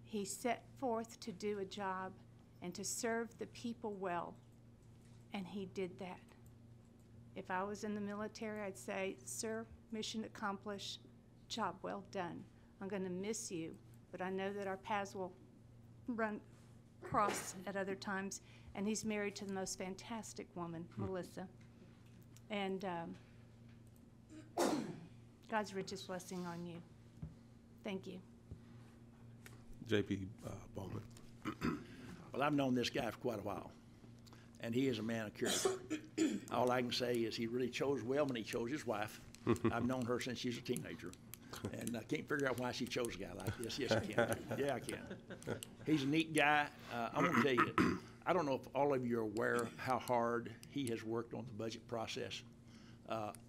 He set forth to do a job and to serve the people well, and he did that. If I was in the military, I'd say, "Sir, mission accomplished, job well done. I'm going to miss you, but I know that our paths will cross at other times." And he's married to the most fantastic woman, Melissa. And God's richest blessing on you. Thank you. J.P. Bowman. Well, I've known this guy for quite a while, and he is a man of character. All I can say is he really chose well when he chose his wife. I've known her since she was a teenager, and I can't figure out why she chose a guy like this. Yes, I can. Yeah, I can. He's a neat guy. I'm going to tell you, I don't know if all of you are aware how hard he has worked on the budget process.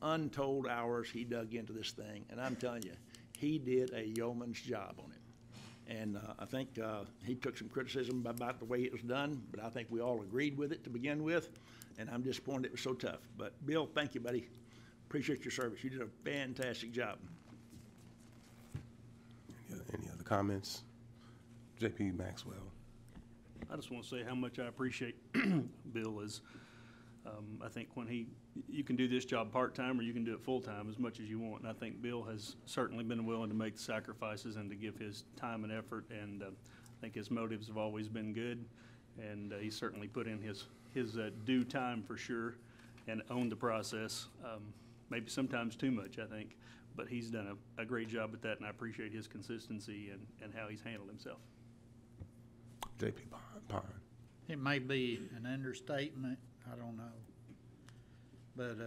Untold hours he dug into this thing, and I'm telling you, he did a yeoman's job on it. And I think he took some criticism about the way it was done, but I think we all agreed with it to begin with, and I'm disappointed it was so tough. But Bill, thank you, buddy. Appreciate your service. You did a fantastic job. Any other comments? J.P. Maxwell. I just want to say how much I appreciate Bill is, I think when you can do this job part-time or you can do it full-time as much as you want. And I think Bill has certainly been willing to make the sacrifices and to give his time and effort. And I think his motives have always been good. And he certainly put in his due time for sure and owned the process. Maybe sometimes too much, I think. But he's done a great job at that, and I appreciate his consistency and how he's handled himself. J.P. Pond. It may be an understatement, I don't know. But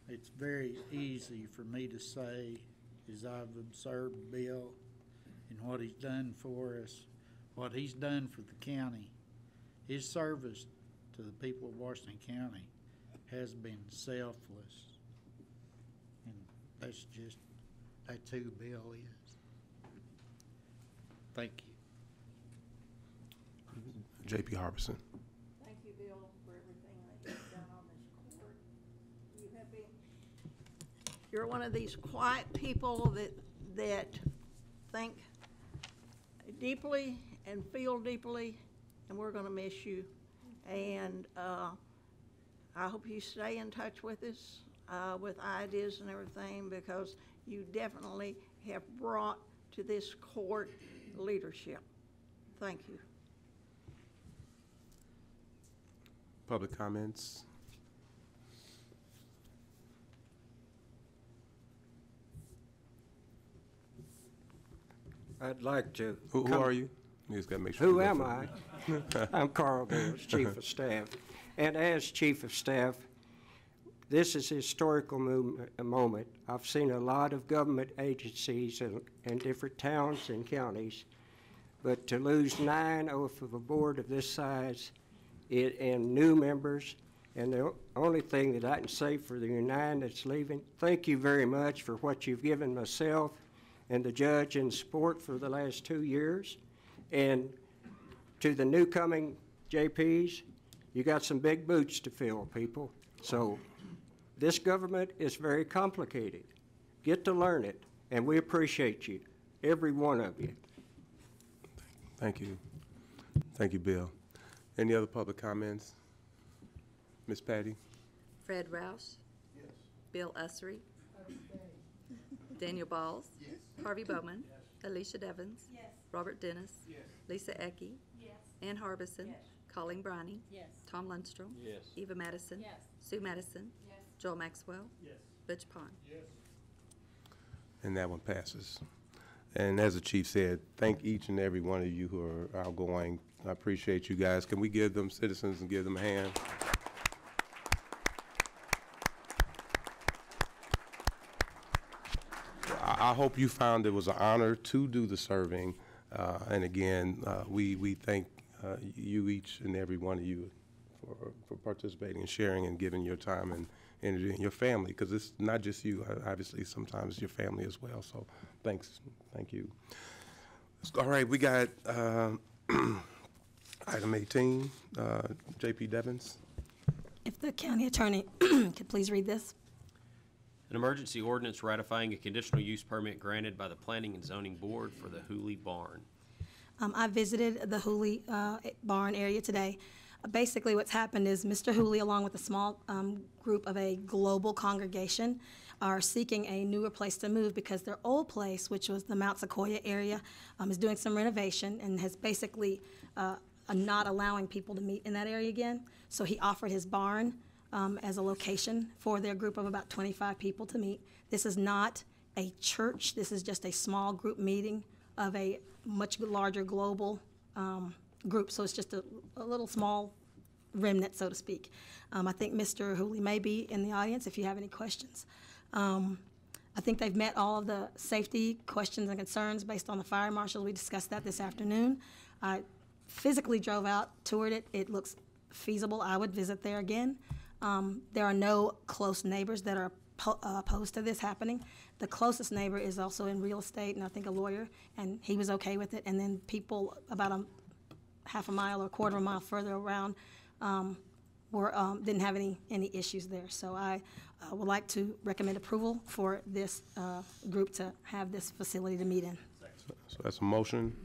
it's very easy for me to say, as I've observed Bill and what he's done for us, what he's done for the county. His service to the people of Washington County has been selfless. And that's who Bill is. Thank you. J.P. Harbison. Thank you, Bill, for everything that you've done on this court. You're one of these quiet people that think deeply and feel deeply, and we're gonna miss you. And I hope you stay in touch with us with ideas and everything, because you definitely have brought to this court leadership. Thank you. Public comments. I'd like to. Who are you? You just gotta make sure. Who am I? I'm Carl Bills, Chief of Staff. And as Chief of Staff, this is a historical moment. I've seen a lot of government agencies in different towns and counties, but to lose 9 off of a board of this size and new members, and the only thing that I can say for the 9 that's leaving, thank you very much for what you've given myself and the judge in support for the last 2 years. And to the new coming JPs, you got some big boots to fill, people. So this government is very complicated. get to learn it, and we appreciate you, every one of you. Thank you. Thank you, Bill. Any other public comments? Ms. Patty? Fred Roush. Bill Usry. Daniel Balls. Harvey Bowman. Alicia Devons. Robert Dennis. Lisa Ecke. Ann Harbison. Colleen Briney. Tom Lundstrom. Eva Madison. Sue Madison. Joel Maxwell. Butch Pond. And that one passes. And as the chief said, thank each and every one of you who are outgoing. I appreciate you guys. Can we give them citizens and give them a hand? I hope you found it was an honor to do the serving. And again, we thank you, each and every one of you, for participating and sharing and giving your time and energy and your family, because it's not just you, obviously sometimes your family as well. So thanks, thank you. All right, we got item 18, J.P. Devins. If the county attorney could please read this. An emergency ordinance ratifying a conditional use permit granted by the Planning and Zoning Board for the Hooley Barn. I visited the Hooley barn area today. Basically what's happened is Mr. Hooley, along with a small group of a global congregation, are seeking a newer place to move because their old place, which was the Mount Sequoia area, is doing some renovation and has basically not allowing people to meet in that area again. So he offered his barn as a location for their group of about 25 people to meet. This is not a church. This is just a small group meeting of a much larger global group. So it's just a little small remnant, so to speak. I think Mr. Hooley may be in the audience if you have any questions. I think they've met all of the safety questions and concerns based on the fire marshal. We discussed that this afternoon. I physically drove out, toured it. It looks feasible. I would visit there again. There are no close neighbors that are opposed to this happening. The closest neighbor is also in real estate, and I think a lawyer, and he was okay with it. And then people about a half a mile or a quarter of a mile further around didn't have any issues there. So I would like to recommend approval for this group to have this facility to meet in. So that's a motion.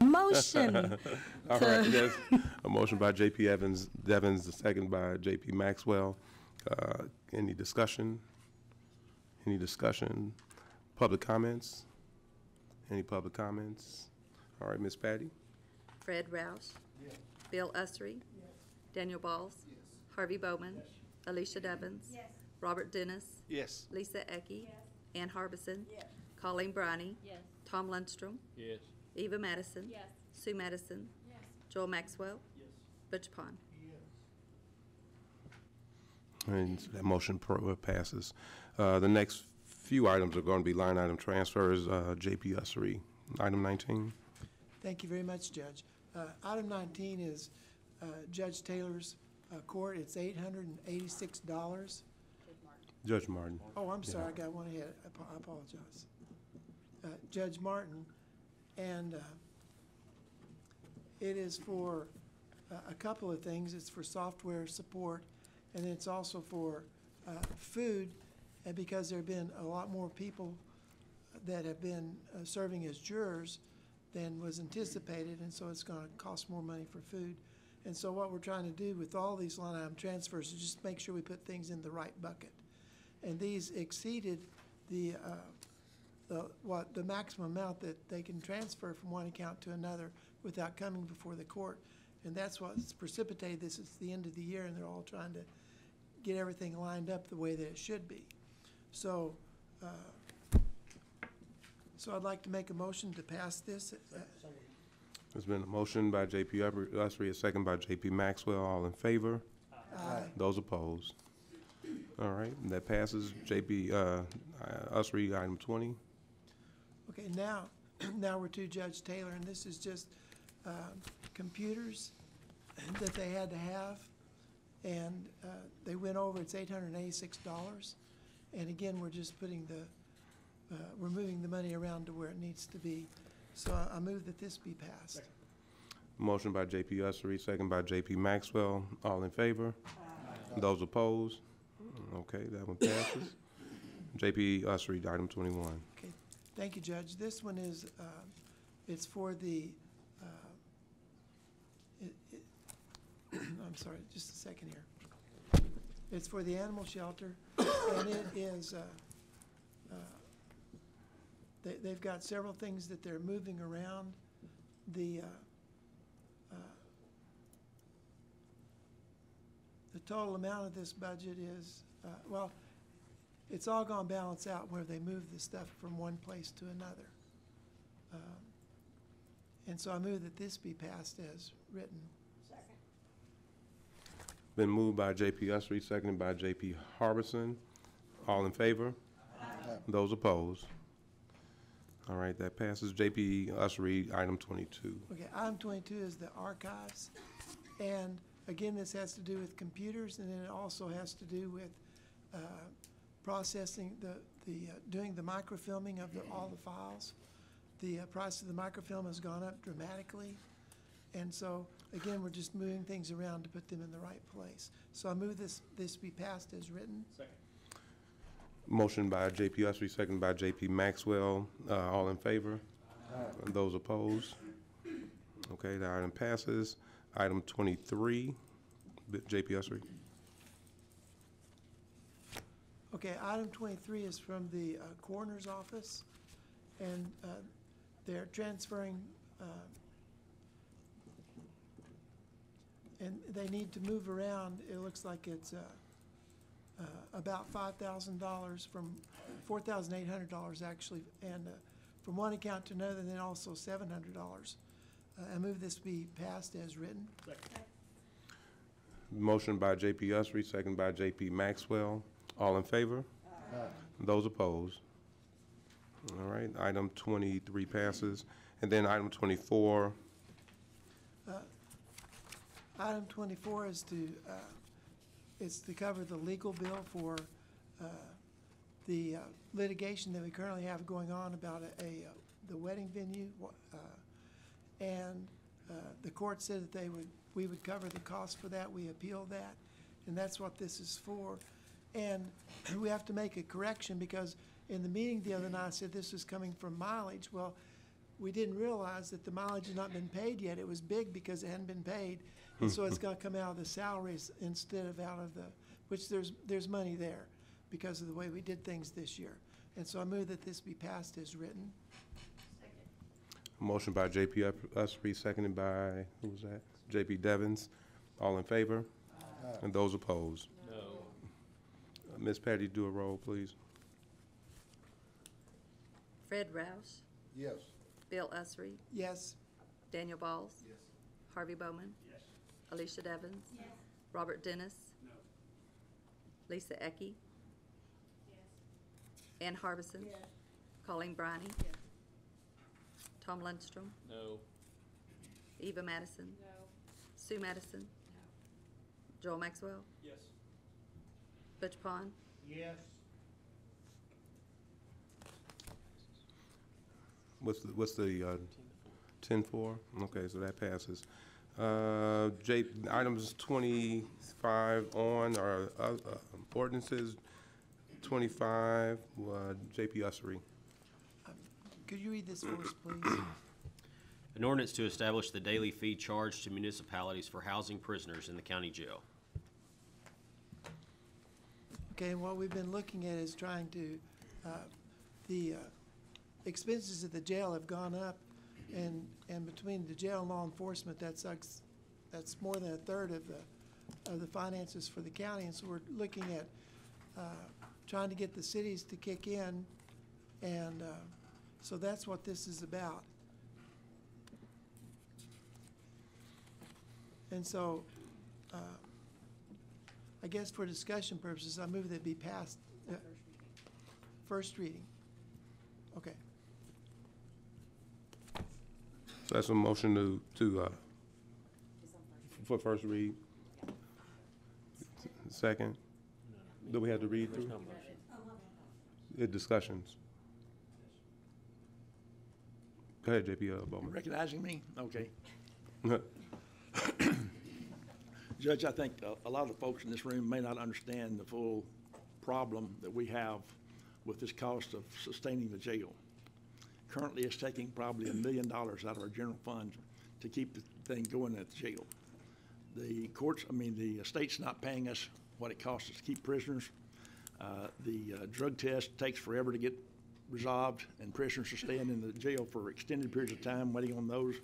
Motion. All right, there's a motion by J.P. Devins, the second by J.P. Maxwell. Any discussion? Any discussion? Public comments? Any public comments? All right, Ms. Patty? Fred Roush. Bill Usry. Daniel Balls. Harvey Bowman. Alicia Devins. Robert Dennis. Yes. Lisa Ecke. Ann Harbison. Colleen Briney. Tom Lundstrom. Eva Madison. Sue Madison. Joel Maxwell. Butch Pond. And so that motion passes. The next few items are going to be line item transfers. J.P. Usry, item 19. Thank you very much, Judge. Item 19 is Judge Taylor's court. It's $886. Judge Martin. Oh, I'm sorry, I got one ahead. I apologize. Judge Martin, and it is for a couple of things. It's for software support, and it's also for food, and because there have been a lot more people that have been serving as jurors than was anticipated, and so it's going to cost more money for food. And so what we're trying to do with all these line item transfers is just make sure we put things in the right bucket. And these exceeded the maximum amount that they can transfer from one account to another without coming before the court. And that's what's precipitated this. It's the end of the year, and they're all trying to get everything lined up the way that it should be. So, I'd like to make a motion to pass this. There's been a motion by J.P. Usry, a second by J.P. Maxwell. All in favor? Aye. Those opposed? All right, and that passes. J.P. Usry, item 20. Okay, now we're to Judge Taylor, and this is just computers that they had to have, and they went over. It's $886, and again, we're just putting we're moving the money around to where it needs to be. So I move that this be passed. Motion by J.P. Usry, second by J.P. Maxwell. All in favor? Those opposed? Okay, that one passes. JP Usry, item 21. Okay, thank you, Judge. This one is, it's for the, I'm sorry, just a second here. It's for the animal shelter, and it is, they've got several things that they're moving around. The total amount of this budget is, well, it's all gonna balance out where they move the stuff from one place to another. And so I move that this be passed as written. Second. Been moved by JP Usry, seconded by JP Harbison. All in favor? Those opposed? All right, that passes. JP Usry, item 22. Okay, item 22 is the archives. And again, this has to do with computers, and then it also has to do with processing doing the microfilming of all the files. The price of the microfilm has gone up dramatically. And so, again, we're just moving things around to put them in the right place. So I move this be passed as written. Second. Motion by JP Usry, seconded by JP Maxwell. All in favor? Those opposed? Okay, the item passes. Item 23, JP Usry. Okay, item 23 is from the coroner's office, and they're transferring, and they need to move around. It looks like it's about $5,000 from $4,800 actually, and from one account to another, and then also $700. I move this be passed as written. Second. Motion by JP Usry, seconded by JP Maxwell. All in favor? Those opposed? All right, item 23 passes. And then item 24. Item 24 is it's to cover the legal bill for the litigation that we currently have going on about the wedding venue. And the court said that we would cover the cost for that. We appealed that, and that's what this is for. And we have to make a correction, because in the meeting the other night I said this was coming from mileage. Well, we didn't realize that the mileage had not been paid yet. It was big because it hadn't been paid. And so it's gonna come out of the salaries instead of out of which there's money there because of the way we did things this year. And so I move that this be passed as written. Motion by JP Usry, seconded by, who was that? JP Devins. All in favor? And those opposed? No. Ms. Patty, do a roll, please. Fred Rouse, Yes. Bill Usry, Yes. Daniel Balls, Yes. Harvey Bowman, Yes. Alicia Devins, Robert Dennis, No. Lisa Ecke, Ann Harbison, Colleen Briney, Tom Lundstrom, No. Eva Madison, Sue Madison, Joel Maxwell, Yes. Butch Pond, Yes. What's the 10-4? Okay, so that passes. Items 25 on are ordinances. 25, JP Usry. Could you read this for us, please? An ordinance to establish the daily fee charged to municipalities for housing prisoners in the county jail. Okay, and what we've been looking at is trying to, the expenses at the jail have gone up, and between the jail and law enforcement, that's more than a third of the finances for the county. And so we're looking at trying to get the cities to kick in, and so that's what this is about. And so, I guess for discussion purposes, I move that it be passed. First reading. Okay. So that's a motion for first read. Second. Do we have to read through? Discussions. Go ahead, JP Bowman. Recognizing me? Okay. Judge, I think a lot of the folks in this room may not understand the full problem that we have with this cost of sustaining the jail. Currently, it's taking probably $1 million out of our general fund to keep the thing going at the jail. The state's not paying us what it costs us to keep prisoners. The drug test takes forever to get resolved, and prisoners are staying in the jail for extended periods of time waiting on those.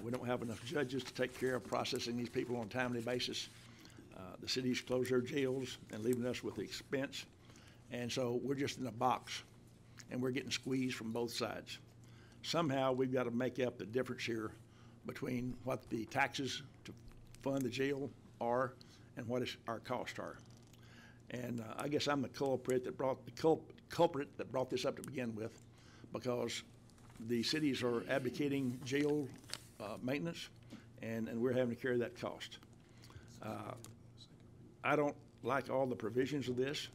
We don't have enough judges to take care of processing these people on a timely basis. The cities close their jails and leaving us with the expense. And so we're just in a box, and we're getting squeezed from both sides. Somehow we've got to make up the difference here between what the taxes to fund the jail are and what our costs are. And I guess I'm the culprit that brought this up to begin with, because the cities are advocating jail maintenance, and we're having to carry that cost. I don't like all the provisions of this.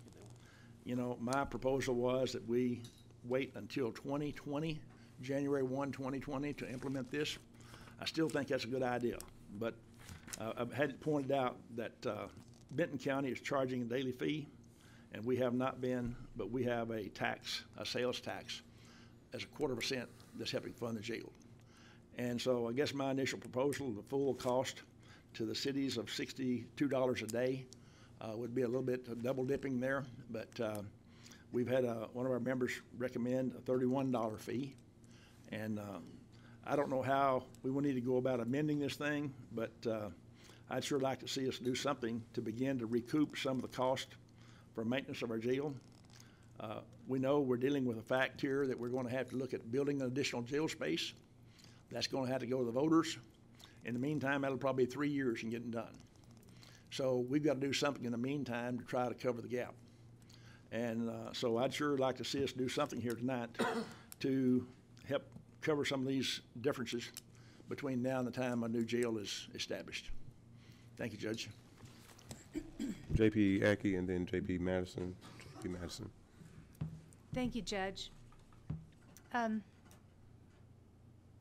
You know, my proposal was that we wait until 2020, January 1, 2020, to implement this. I still think that's a good idea, but I've had it pointed out that Benton County is charging a daily fee, and we have not been, but we have a tax, a sales tax, as a 1/4% that's helping fund the jail. And so I guess my initial proposal, the full cost to the cities of $62 a day would be a little bit double dipping there, but we've had one of our members recommend a $31 fee, and I don't know how we will need to go about amending this thing, but I'd sure like to see us do something to begin to recoup some of the cost for maintenance of our jail. We know we're dealing with a fact here that we're going to have to look at building an additional jail space. That's going to have to go to the voters. In the meantime, that'll probably be 3 years in getting done. So we've got to do something in the meantime to try to cover the gap. And so I'd sure like to see us do something here tonight to help cover some of these differences between now and the time a new jail is established. Thank you, Judge. J.P. Ackey and then J.P. Madison. J.P. Madison. Thank you, Judge.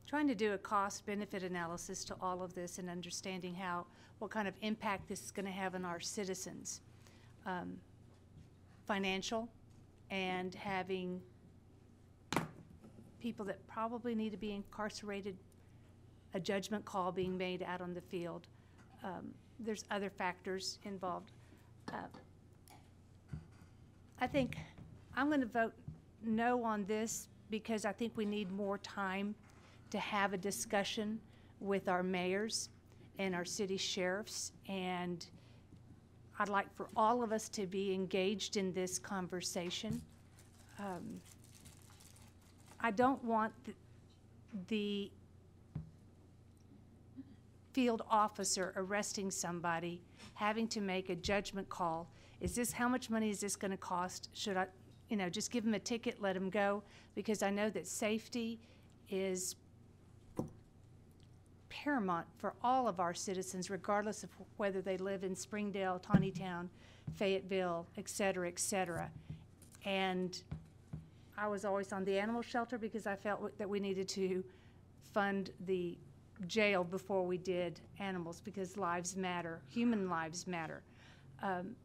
Trying to do a cost-benefit analysis to all of this and understanding what kind of impact this is going to have on our citizens. Financial, and having people that probably need to be incarcerated, a judgment call being made out on the field. There's other factors involved. I think I'm going to vote no on this because I think we need more time to have a discussion with our mayors and our city sheriffs, and I'd like for all of us to be engaged in this conversation. I don't want the field officer arresting somebody having to make a judgment call. How much money is this going to cost? Should I, just give them a ticket, let them go? Because I know that safety is paramount for all of our citizens, regardless of whether they live in Springdale, Taneytown, Fayetteville, et cetera, et cetera. And I was always on the animal shelter because I felt that we needed to fund the jail before we did animals, because lives matter, human lives matter. I'm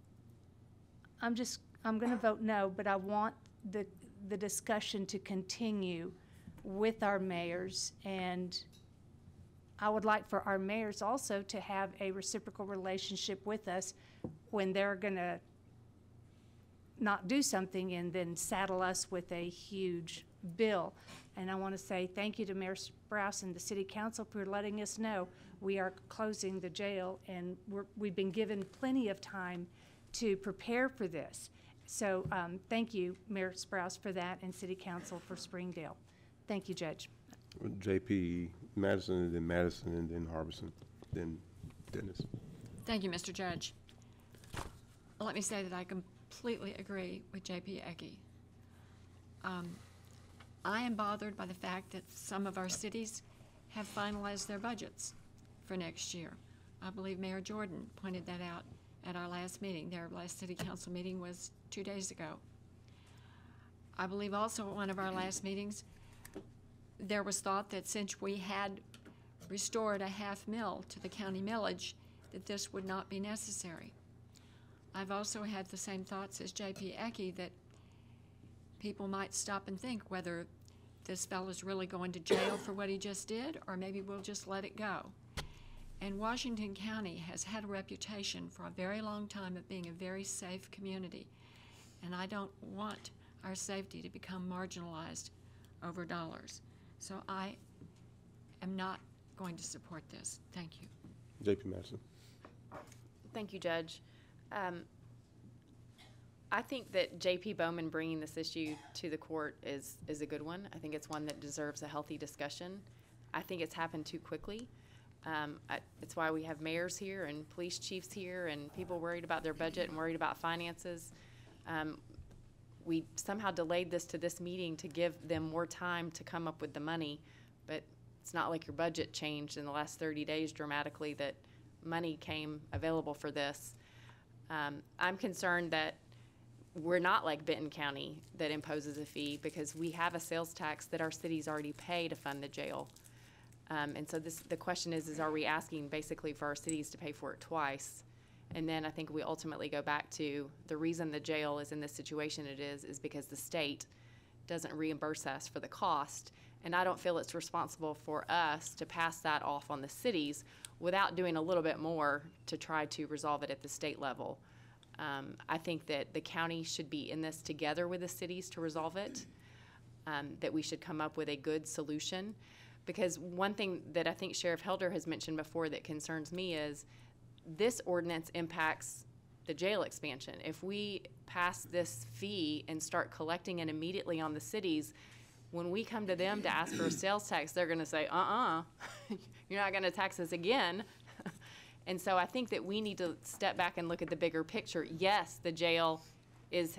going to vote no, but I want the discussion to continue with our mayors, and I would like for our mayors also to have a reciprocal relationship with us when they're going to not do something and then saddle us with a huge bill. And I want to say thank you to Mayor Sprouse and the City Council for letting us know we are closing the jail, and we've been given plenty of time to prepare for this. So thank you, Mayor Sprouse, for that, and City Council for Springdale. Thank you, Judge. J.P. Madison, and then Harbison, then Dennis. Thank you, Mr. Judge. Let me say that I completely agree with J.P. Ackey. I am bothered by the fact that some of our cities have finalized their budgets for next year. I believe Mayor Jordan pointed that out at our last meeting. Their last City Council meeting was 2 days ago. I believe also at one of our last meetings, there was thought that since we had restored a $0.5 mil to the county millage, that this would not be necessary. I've also had the same thoughts as J.P. Ackey, that people might stop and think whether this fellow's really going to jail for what he just did, or maybe we'll just let it go. And Washington County has had a reputation for a very long time of being a very safe community. And I don't want our safety to become marginalized over dollars. So I am not going to support this. Thank you. J.P. Madison. Thank you, Judge. I think that J.P. Bowman bringing this issue to the court is a good one. I think it's one that deserves a healthy discussion. I think it's happened too quickly. It's why we have mayors here and police chiefs here and people worried about their budget and worried about finances. We somehow delayed this to this meeting to give them more time to come up with the money, but it's not like your budget changed in the last 30 days dramatically that money came available for this. I'm concerned that we're not like Benton County that imposes a fee, because we have a sales tax that our cities already pay to fund the jail. And so the question is are we asking basically for our cities to pay for it twice? And then I think we ultimately go back to the reason the jail is in this situation it is because the state doesn't reimburse us for the cost. And I don't feel it's responsible for us to pass that off on the cities without doing a little bit more to try to resolve it at the state level. I think that the county should be in this together with the cities to resolve it, that we should come up with a good solution. Because one thing that I think Sheriff Helder has mentioned before that concerns me is this ordinance impacts the jail expansion. If we pass this fee and start collecting it immediately on the cities, when we come to them to ask for a sales tax, they're going to say, you're not going to tax us again. And so I think that we need to step back and look at the bigger picture. Yes, the jail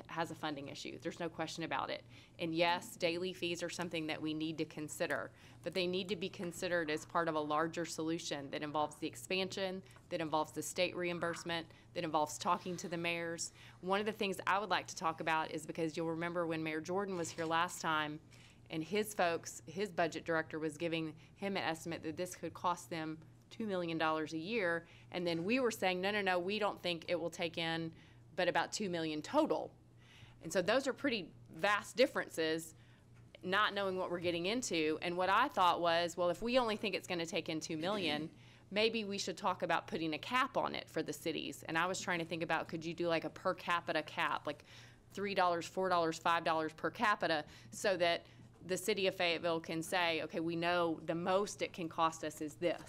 has a funding issue. There's no question about it. And yes, daily fees are something that we need to consider, but they need to be considered as part of a larger solution that involves the expansion, that involves the state reimbursement, that involves talking to the mayors. One of the things I would like to talk about is because you'll remember when Mayor Jordan was here last time and his folks, his budget director was giving him an estimate that this could cost them $2 million a year. And then we were saying, no, we don't think it will take in but about $2 million total. And so those are pretty vast differences, not knowing what we're getting into. And what I thought was, well, if we only think it's going to take in $2 million, maybe we should talk about putting a cap on it for the cities. And I was trying to think about, could you do like a per capita cap, like $3, $4, $5 per capita, so that the city of Fayetteville can say, okay, we know the most it can cost us is this.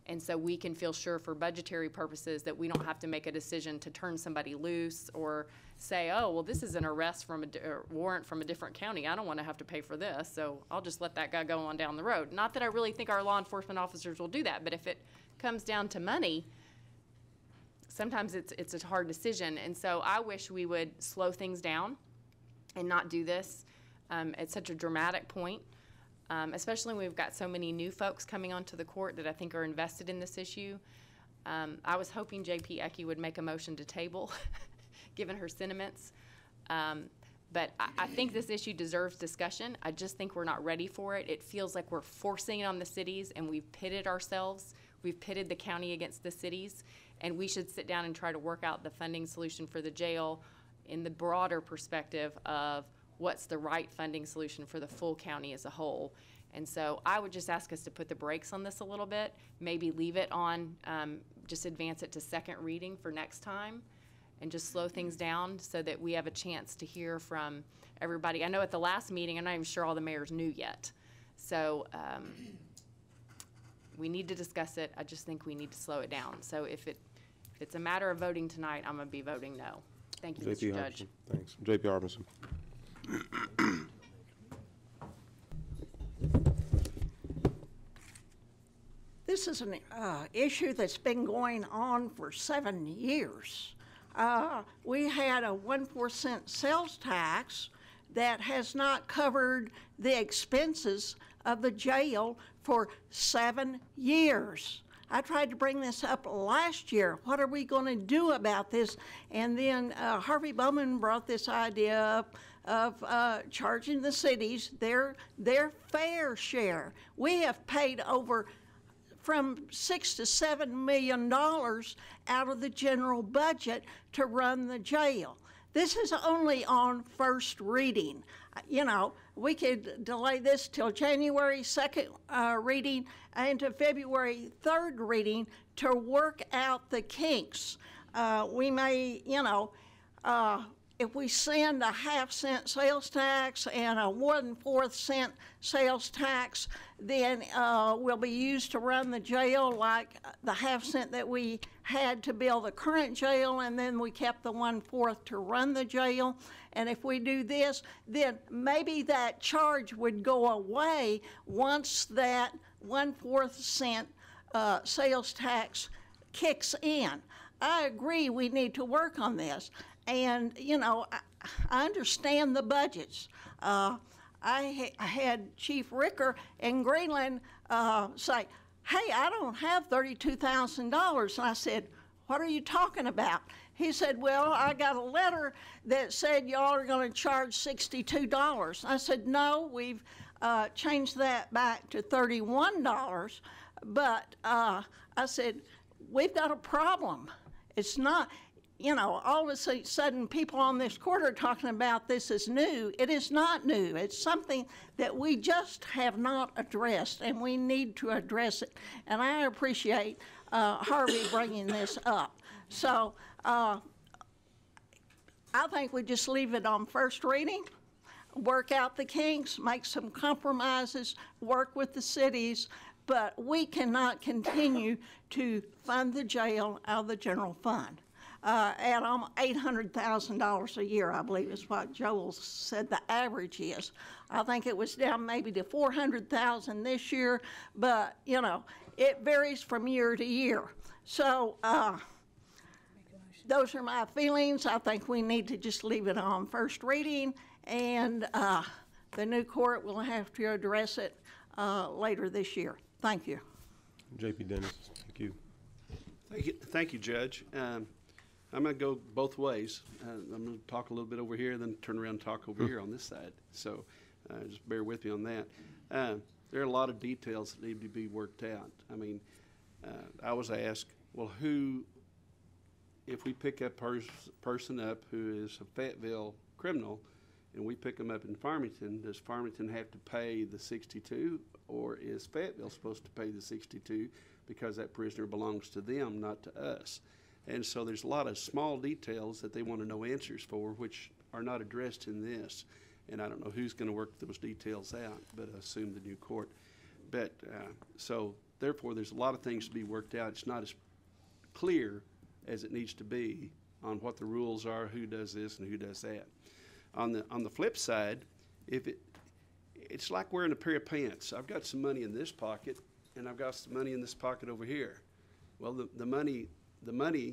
And so we can feel sure for budgetary purposes that we don't have to make a decision to turn somebody loose or say, oh, well, this is an arrest from a warrant from a different county. I don't want to have to pay for this, so I'll just let that guy go on down the road. Not that I really think our law enforcement officers will do that, but if it comes down to money, sometimes it's a hard decision. And so I wish we would slow things down and not do this at such a dramatic point. Especially when we've got so many new folks coming onto the court that I think are invested in this issue. I was hoping J.P. Ecke would make a motion to table, given her sentiments. But I think this issue deserves discussion. I just think we're not ready for it. It feels like we're forcing it on the cities, and we've pitted ourselves. We've pitted the county against the cities, and we should sit down and try to work out the funding solution for the jail in the broader perspective of what's the right funding solution for the full county as a whole. And so I would just ask us to put the brakes on this a little bit, maybe leave it on, just advance it to second reading for next time, and just slow things down so that we have a chance to hear from everybody. I know at the last meeting, I'm not even sure all the mayors knew yet. So we need to discuss it. I just think we need to slow it down. So if it's a matter of voting tonight, I'm going to be voting no. Thank you, Mr. Judge. Thanks. J.P. Harbison. This is an issue that's been going on for 7 years. We had a 1% sales tax that has not covered the expenses of the jail for 7 years. I tried to bring this up last year. What are we going to do about this? And then Harvey Bowman brought this idea up of charging the cities their fair share. We have paid over from $6 to $7 million out of the general budget to run the jail. This is only on first reading. You know, we could delay this till January 2nd reading and to February 3rd reading to work out the kinks. We may, you know, if we send a 1/2 cent sales tax and a 1/4 cent sales tax, then will be used to run the jail like the 1/2 cent that we had to build the current jail, and then we kept the 1/4 to run the jail. And if we do this, then maybe that charge would go away once that 1/4 cent sales tax kicks in. I agree we need to work on this. And, you know, I understand the budgets. I had Chief Ricker in Greenland say, hey, I don't have $32,000. And I said, what are you talking about? He said, well, I got a letter that said y'all are going to charge $62. I said, no, we've changed that back to $31. But I said, we've got a problem. It's not, you know, all of a sudden people on this court are talking about this as new. It is not new. It's something that we just have not addressed, and we need to address it. And I appreciate Harvey bringing this up. So I think we just leave it on first reading, work out the kinks, make some compromises, work with the cities, but we cannot continue to fund the jail out of the general fund. At $800,000 a year, I believe is what Joel said the average is. I think it was down maybe to $400,000 this year, but you know, it varies from year to year. So those are my feelings. I think we need to just leave it on first reading, and the new court will have to address it later this year. Thank you. J.P. Dennis, thank you. Thank you, Judge. I'm going to go both ways. I'm going to talk a little bit over here, then turn around and talk over here on this side. So just bear with me on that. There are a lot of details that need to be worked out. I mean, I was asked, well, who, if we pick a person up who is a Fayetteville criminal and we pick them up in Farmington, does Farmington have to pay the $62, or is Fayetteville supposed to pay the $62 because that prisoner belongs to them, not to us? And so there's a lot of small details that they want to know answers for, which are not addressed in this. And I don't know who's going to work those details out, but I assume the new court. But so therefore, there's a lot of things to be worked out. It's not as clear as it needs to be on what the rules are, who does this and who does that. On the flip side, it's like wearing a pair of pants. I've got some money in this pocket, and I've got some money in this pocket over here. Well, the money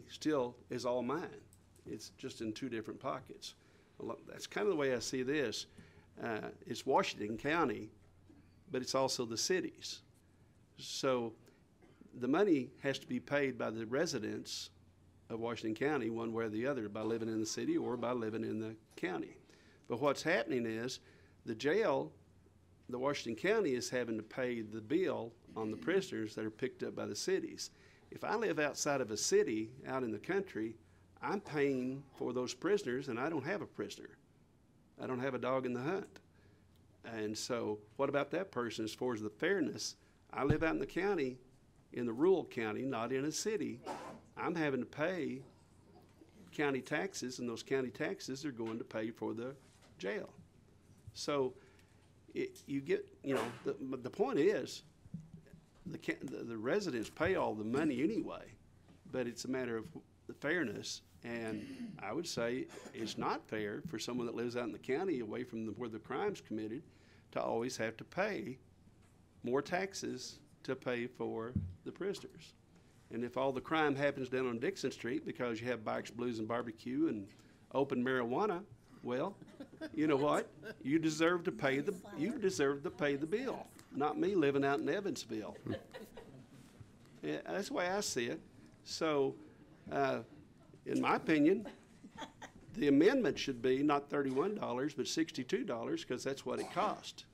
still is all mine. It's just in two different pockets. Well, that's kind of the way I see this. It's Washington County, but it's also the cities. So the money has to be paid by the residents of Washington County one way or the other, by living in the city or by living in the county. But what's happening is the jail, the Washington County is having to pay the bill on the prisoners that are picked up by the cities. If I live outside of a city, out in the country, I'm paying for those prisoners, and I don't have a prisoner. I don't have a dog in the hunt. And so what about that person as far as the fairness? I live out in the county, in the rural county, not in a city. I'm having to pay county taxes, and those county taxes are going to pay for the jail. So you get, you know, the point is, the residents pay all the money anyway, but it's a matter of the fairness. And I would say it's not fair for someone that lives out in the county away from where the crime's committed to always have to pay more taxes to pay for the prisoners. And if all the crime happens down on Dixon Street because you have bikes, blues, and barbecue and open marijuana, well, you know what? You deserve to pay the bill, not me living out in Evansville. Yeah, that's the way I see it. So, in my opinion, the amendment should be not $31, but $62, because that's what it cost.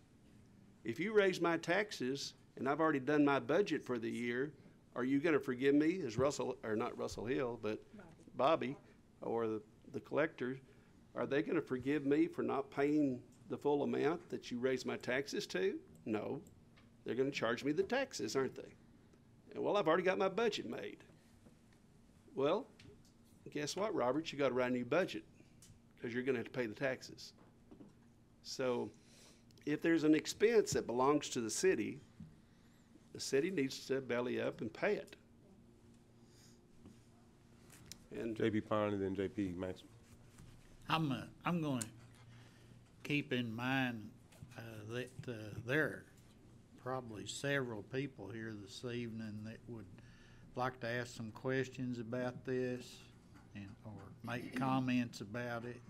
If you raise my taxes, and I've already done my budget for the year, are you going to forgive me, as Russell, or not Russell Hill, but Bobby, or the collector, Are they going to forgive me for not paying the full amount that you raised my taxes to? No. They're going to charge me the taxes, aren't they? And, well, I've already got my budget made. Well, guess what, Robert? You got to write a new budget because you're going to have to pay the taxes. So if there's an expense that belongs to the city needs to belly up and pay it. And J.B. Pond and then J.P. Maxwell. I'm going to keep in mind that there are probably several people here this evening that would like to ask some questions about this or make comments about it.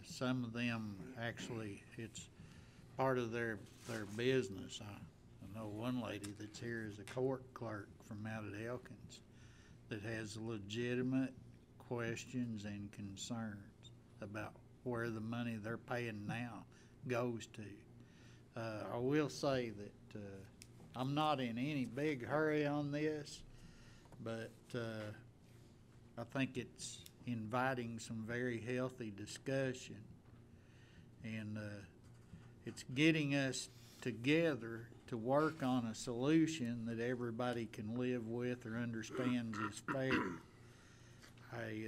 Some of them actually, it's part of their business. I know one lady that's here is a court clerk from out at Elkins that has legitimate questions and concerns about where the money they're paying now goes to. I will say that I'm not in any big hurry on this, but I think it's inviting some very healthy discussion, and it's getting us together to work on a solution that everybody can live with or understands is fair. I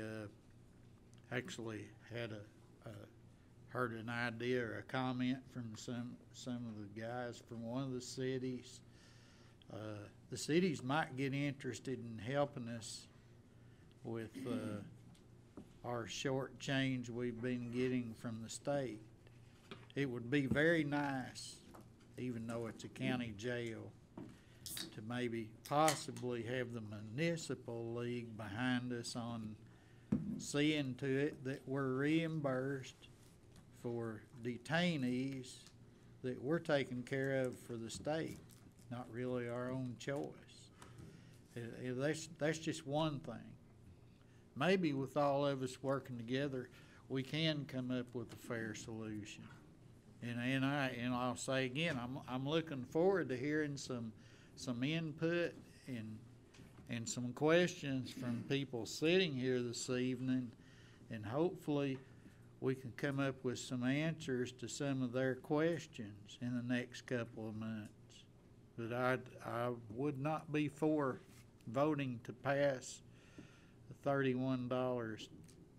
actually had heard an idea or a comment from some of the guys from one of the cities. The cities might get interested in helping us with our short change we've been getting from the state. It would be very nice, even though it's a county jail, to maybe possibly have the municipal league behind us on seeing to it that we're reimbursed for detainees that we're taking care of for the state, not really our own choice. That's just one thing. Maybe with all of us working together, we can come up with a fair solution. And I'll say again, I'm looking forward to hearing some input and some questions from people sitting here this evening, and hopefully we can come up with some answers to some of their questions in the next couple of months. But I would not be for voting to pass the $31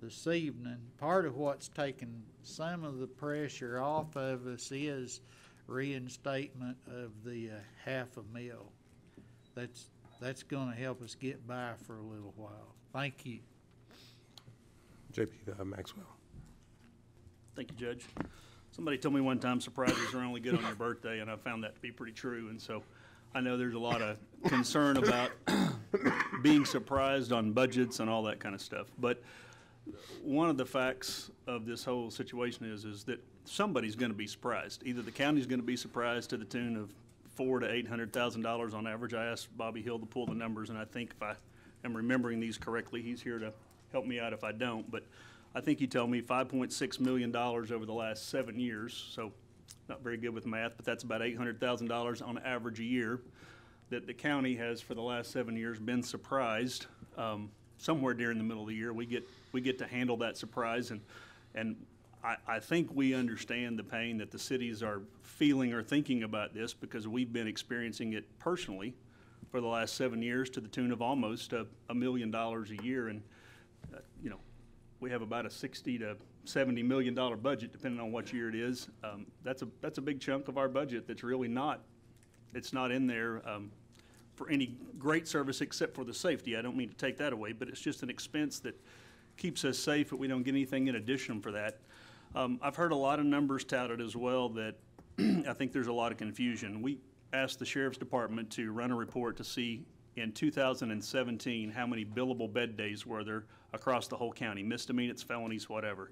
this evening. Part of what's taken some of the pressure off of us is reinstatement of the $500,000. That's going to help us get by for a little while. Thank you. J.P. Maxwell. Thank you, Judge. Somebody told me one time surprises are only good on your birthday, and I found that to be pretty true. And so I know there's a lot of concern about being surprised on budgets and all that kind of stuff. But one of the facts of this whole situation is that somebody's going to be surprised. Either the county's going to be surprised to the tune of $400,000 to $800,000 on average. I asked Bobby Hill to pull the numbers, and I think if I am remembering these correctly, he's here to help me out if I don't. But I think he told me $5.6 million over the last 7 years, so not very good with math, but that's about $800,000 on average a year that the county has for the last 7 years been surprised. Somewhere during the middle of the year, we get to handle that surprise, and I think we understand the pain that the cities are feeling or thinking about this, because we've been experiencing it personally for the last 7 years to the tune of almost $1 million a year, and we have about a $60 to $70 million budget, depending on what year it is. That's a big chunk of our budget that's really not in there for any great service except for the safety. I don't mean to take that away, but it's just an expense that keeps us safe, but we don't get anything in addition for that. I've heard a lot of numbers touted as well that I think there's a lot of confusion. We asked the Sheriff's Department to run a report to see in 2017 how many billable bed days were there across the whole county, misdemeanors, felonies, whatever.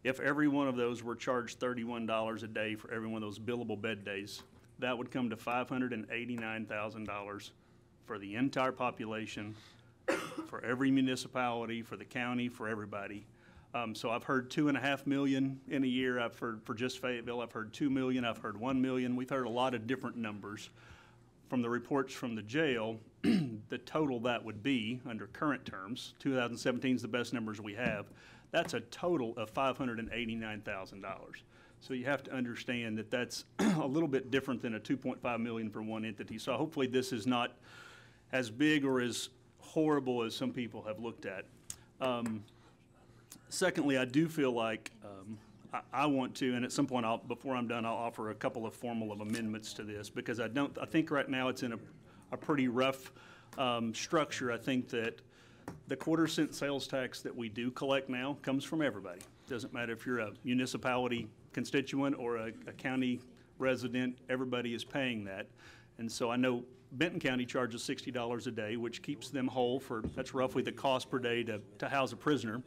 If every one of those were charged $31 a day for every one of those billable bed days, that would come to $589,000 for the entire population, for every municipality, for the county, for everybody. So I've heard $2.5 million in a year. I've heard for just Fayetteville, I've heard $2 million, I've heard $1 million. We've heard a lot of different numbers. From the reports from the jail, the total that would be under current terms, 2017 is the best numbers we have, that's a total of $589,000. So you have to understand that that's a little bit different than a $2.5 million for one entity. So hopefully this is not as big or as horrible as some people have looked at. Secondly, I do feel like I want to, and at some point, before I'm done, I'll offer a couple of formal amendments to this, because I think right now it's in a pretty rough structure. I think that the quarter-cent sales tax that we do collect now comes from everybody. Doesn't matter if you're a municipality constituent or a county resident, everybody is paying that. And so I know Benton County charges $60 a day, which keeps them whole that's roughly the cost per day to house a prisoner.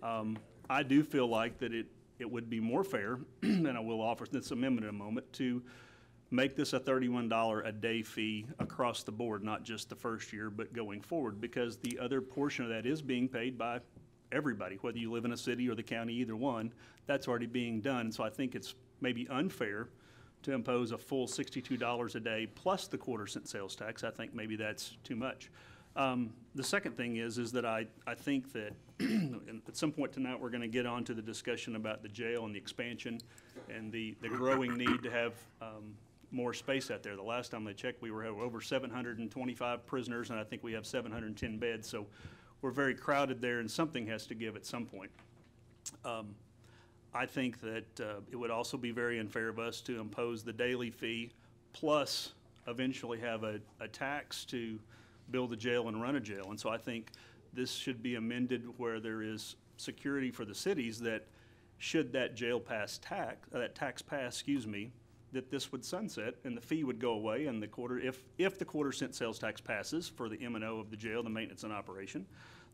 I do feel like that it would be more fair, and I will offer this amendment in a moment, to make this a $31 a day fee across the board, not just the first year, but going forward, because the other portion of that is being paid by everybody, whether you live in a city or the county, either one, that's already being done. And so I think it's maybe unfair to impose a full $62 a day plus the quarter-cent sales tax. I think maybe that's too much. The second thing is that I think that at some point tonight we're going to get on to the discussion about the jail and the expansion and the growing need to have more space out there. The last time they checked, we were over 725 prisoners, and I think we have 710 beds. So we're very crowded there, and something has to give at some point. I think that it would also be very unfair of us to impose the daily fee plus eventually have a tax to build a jail and run a jail. And so I think this should be amended where there is security for the cities that should that jail pass that tax pass, that this would sunset and the fee would go away, and if the quarter-cent sales tax passes for the M&O of the jail, the maintenance and operation,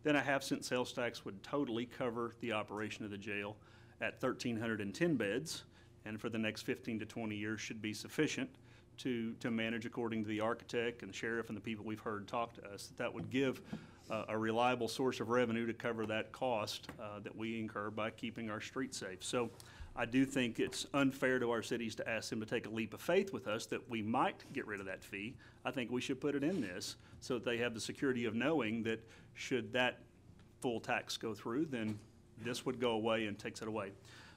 then a half-cent sales tax would totally cover the operation of the jail at 1,310 beds, and for the next 15 to 20 years should be sufficient to manage according to the architect and the sheriff and the people we've heard talk to us. That would give a reliable source of revenue to cover that cost that we incur by keeping our streets safe. So I do think it's unfair to our cities to ask them to take a leap of faith with us that we might get rid of that fee. I think we should put it in this so that they have the security of knowing that should that full tax go through, then this would go away and takes it away.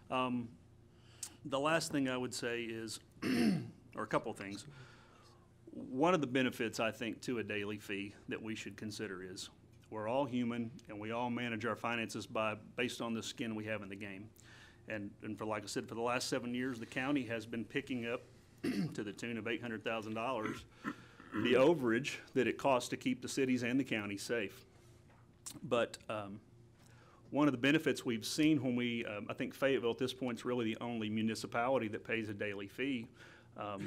The last thing I would say is, or a couple of things. One of the benefits, I think, to a daily fee that we should consider is we're all human and we all manage our finances based on the skin we have in the game. And for, like I said, for the last 7 years, the county has been picking up to the tune of $800,000 the overage that it costs to keep the cities and the county safe. But one of the benefits we've seen when I think Fayetteville at this point is really the only municipality that pays a daily fee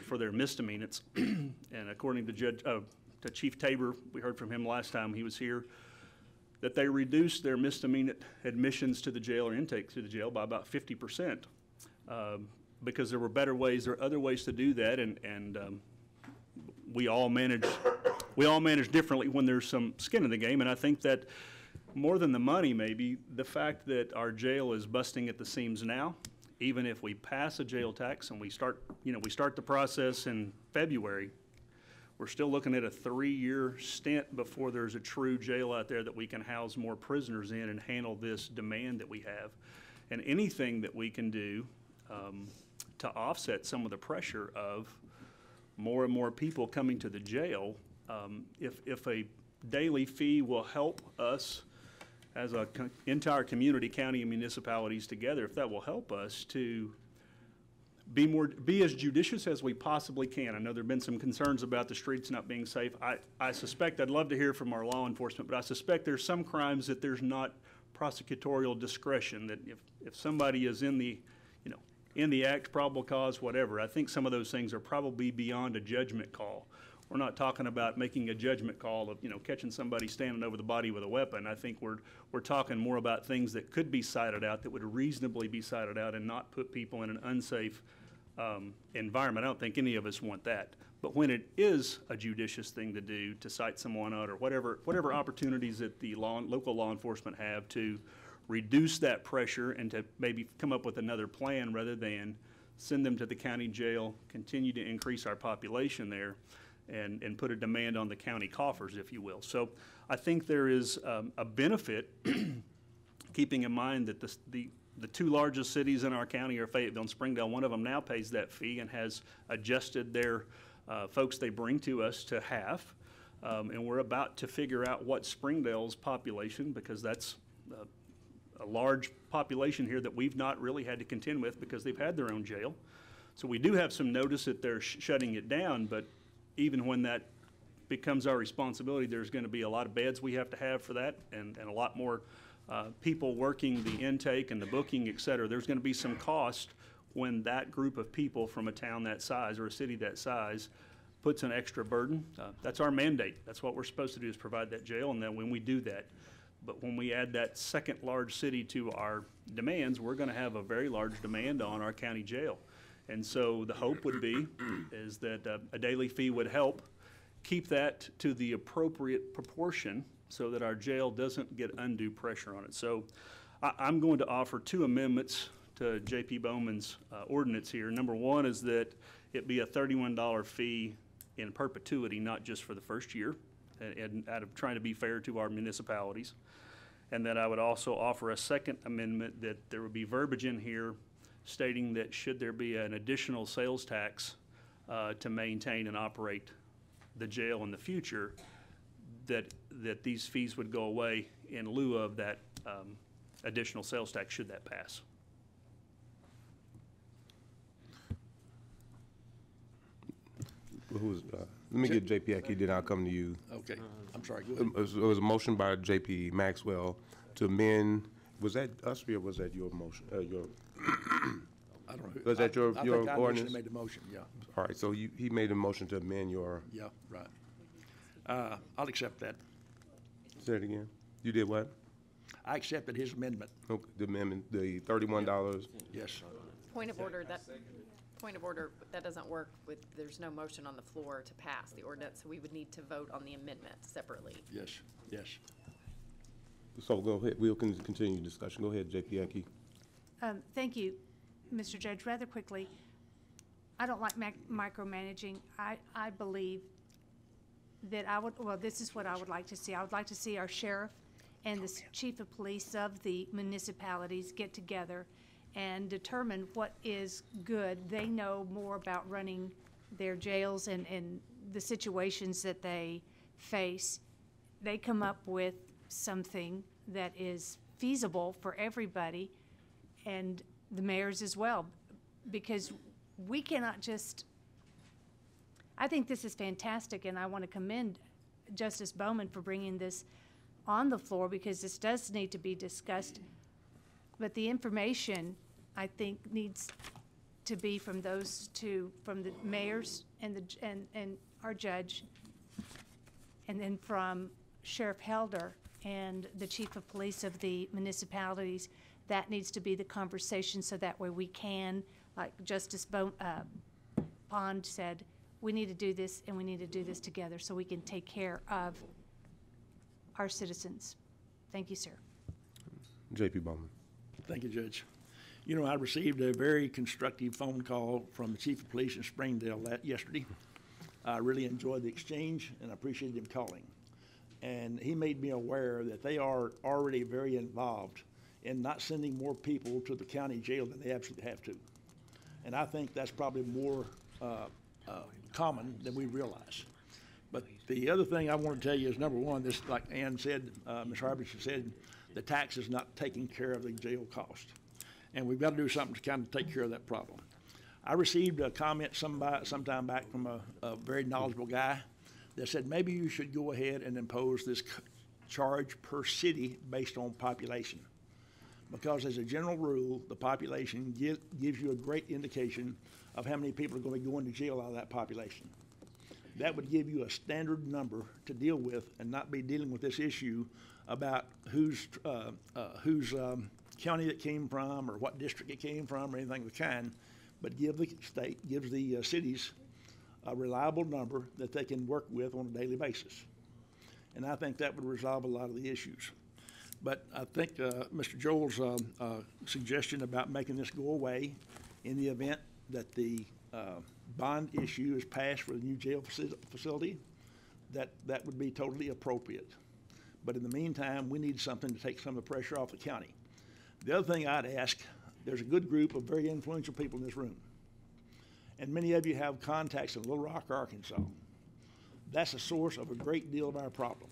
for their misdemeanors. And according to Chief Tabor, we heard from him last time he was here, that they reduced their misdemeanor admissions to the jail or intake to the jail by about 50%, because there were better ways, there are other ways to do that, and we all manage differently when there's some skin in the game. And I think that more than the money, maybe the fact that our jail is busting at the seams now, even if we pass a jail tax and we start the process in February, we're still looking at a 3-year stint before there's a true jail out there that we can house more prisoners in and handle this demand that we have. And anything that we can do to offset some of the pressure of more and more people coming to the jail, if a daily fee will help us as an entire community, county and municipalities together, if that will help us to be as judicious as we possibly can. I know there have been some concerns about the streets not being safe. I suspect, I'd love to hear from our law enforcement, but I suspect there's some crimes that there's not prosecutorial discretion, that if somebody is in the act, probable cause, whatever, I think some of those things are probably beyond a judgment call. We're not talking about making a judgment call of, catching somebody standing over the body with a weapon. I think we're talking more about things that could be cited out, that would reasonably be cited out and not put people in an unsafe environment. I don't think any of us want that. But when it is a judicious thing to do, to cite someone out or whatever opportunities that the local law enforcement have to reduce that pressure and to maybe come up with another plan rather than send them to the county jail, continue to increase our population there, and put a demand on the county coffers, if you will. So I think there is a benefit, keeping in mind that the two largest cities in our county are Fayetteville and Springdale. One of them now pays that fee and has adjusted their folks they bring to us to half. And we're about to figure out what Springdale's population, because that's a large population here that we've not really had to contend with because they've had their own jail. So we do have some notice that they're shutting it down, but even when that becomes our responsibility, there's going to be a lot of beds we have to have for that, and a lot more people working the intake and the booking, et cetera. There's going to be some cost when that group of people from a town that size or a city that size puts an extra burden. That's our mandate. That's what we're supposed to do, is provide that jail, and then when we do that. But when we add that second large city to our demands, we're going to have a very large demand on our county jail. And so the hope would be is that a daily fee would help keep that to the appropriate proportion so that our jail doesn't get undue pressure on it. So I'm going to offer 2 amendments to J.P. Bowman's ordinance here. Number one is that it be a $31 fee in perpetuity, not just for the first year, and out of trying to be fair to our municipalities. And then I would also offer a second amendment that there would be verbiage in here stating that should there be an additional sales tax to maintain and operate the jail in the future, that these fees would go away in lieu of that additional sales tax should that pass. Let me get J.P. Aki, then I'll come to you. Okay, I'm sorry, go ahead. It was a motion by J.P. Maxwell to amend, was that us or was that your motion? I don't know. Was that your I think I ordinance? actually made the motion, yeah. All right, so he made a motion to amend your, Yeah, right. I'll accept that. say it again? You did what? I accepted his amendment. Okay, the amendment, the $31? Yes. Point of order, that doesn't work with, there's no motion on the floor to pass the ordinance, so we would need to vote on the amendment separately. Yes, yes. So go ahead, we'll continue discussion. Go ahead, J.P. Aki. Thank you, Mr. Judge. Rather quickly, I don't like micromanaging. I believe that this is what I would like to see. I would like to see our sheriff and the chief of police of the municipalities get together and determine what is good. They know more about running their jails and the situations that they face. They come up with something that is feasible for everybody and the mayors as well, because we cannot just, I think this is fantastic, and I want to commend Justice Bowman for bringing this on the floor, because this does need to be discussed. But the information, I think, needs to be from those two, from the mayors and our judge, and then from Sheriff Helder and the chief of police of the municipalities. That needs to be the conversation, so that way we can, like Justice Pond said, we need to do this, and we need to do this together so we can take care of our citizens. Thank you, sir. J.P. Bowman. Thank you, Judge. You know, I received a very constructive phone call from the chief of police in Springdale yesterday. I really enjoyed the exchange, and I appreciated him calling. And he made me aware that they are already very involved in not sending more people to the county jail than they absolutely have to. And I think that's probably more common than we realize. But the other thing I want to tell you is, number one, this, like Ann said, Ms. Harbison said, the tax is not taking care of the jail cost. And we've got to do something to kind of take care of that problem. I received a comment sometime back from a very knowledgeable guy that said maybe you should go ahead and impose this charge per city based on population. Because as a general rule, the population gives you a great indication of how many people are going to be going to jail out of that population. That would give you a standard number to deal with and not be dealing with this issue about whose county it came from or what district it came from or anything of the kind, but gives the cities a reliable number that they can work with on a daily basis. And I think that would resolve a lot of the issues. But I think Mr. Joel's suggestion about making this go away in the event that the bond issue is passed for the new jail facility, that would be totally appropriate. But in the meantime, we need something to take some of the pressure off the county. The other thing I'd ask, there's a good group of very influential people in this room. And many of you have contacts in Little Rock, Arkansas. That's the source of a great deal of our problem.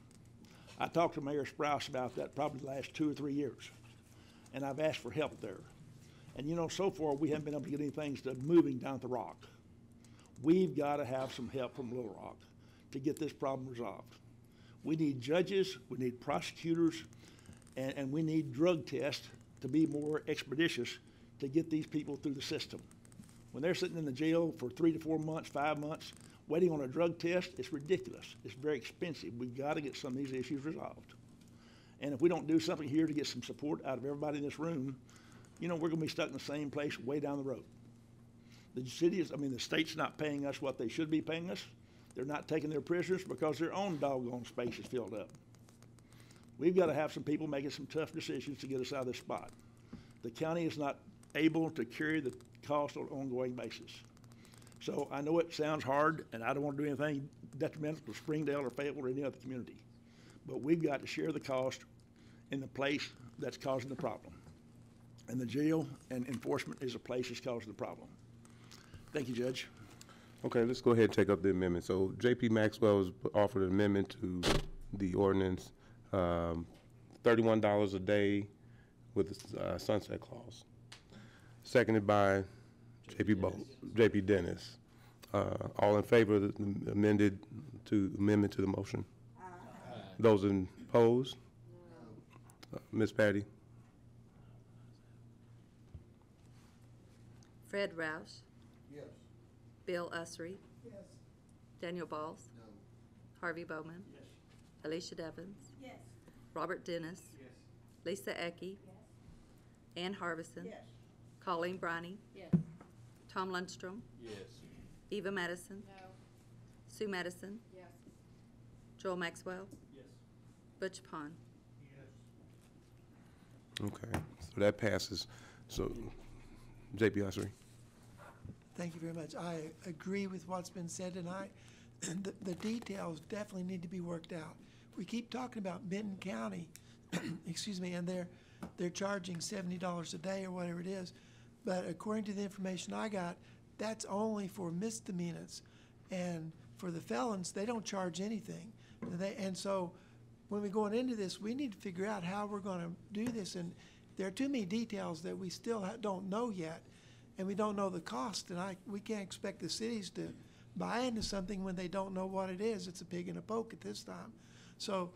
I talked to Mayor Sprouse about that probably the last 2 or 3 years. And I've asked for help there. And you know, so far, we haven't been able to get anything moving down at the Rock. We've got to have some help from Little Rock to get this problem resolved. We need judges, we need prosecutors, and we need drug tests to be more expeditious to get these people through the system. When they're sitting in the jail for 3 to 4 months, 5 months, waiting on a drug test, it's ridiculous. It's very expensive. We've got to get some of these issues resolved. And if we don't do something here to get some support out of everybody in this room, you know, we're going to be stuck in the same place way down the road. The state's not paying us what they should be paying us. They're not taking their prisoners because their own doggone space is filled up. We've got to have some people making some tough decisions to get us out of this spot. The county is not able to carry the cost on an ongoing basis. So I know it sounds hard, and I don't want to do anything detrimental to Springdale or Fayetteville or any other community. But we've got to share the cost in the place that's causing the problem. And the jail and enforcement is a place that's causing the problem. Thank you, Judge. Okay, let's go ahead and take up the amendment. So J.P. Maxwell has offered an amendment to the ordinance, $31 a day with a sunset clause. Seconded by J.P. Dennis. All in favor of the amendment to the motion? Aye. Those opposed? No. Ms. Patty? Fred Roush. Yes. Bill Usry. Yes. Daniel Balls. No. Harvey Bowman. Yes. Alicia Devons. Yes. Robert Dennis. Yes. Lisa Ecke. Yes. Ann Harbison. Yes. Colleen Briney. Yes. Tom Lundstrom. Yes. Eva Madison. No. Sue Madison. Yes. Joel Maxwell. Yes. Butch Pond. Okay, so that passes. So, J.P. Usry. Thank you very much. I agree with what's been said tonight. The details definitely need to be worked out. We keep talking about Benton County, excuse me, and they're charging $70 a day or whatever it is. But according to the information I got, that's only for misdemeanors. And for the felons, they don't charge anything. And so when we're going into this, we need to figure out how we're going to do this. And there are too many details that we still don't know yet. And we don't know the cost. And we can't expect the cities to buy into something when they don't know what it is. It's a pig in a poke at this time. So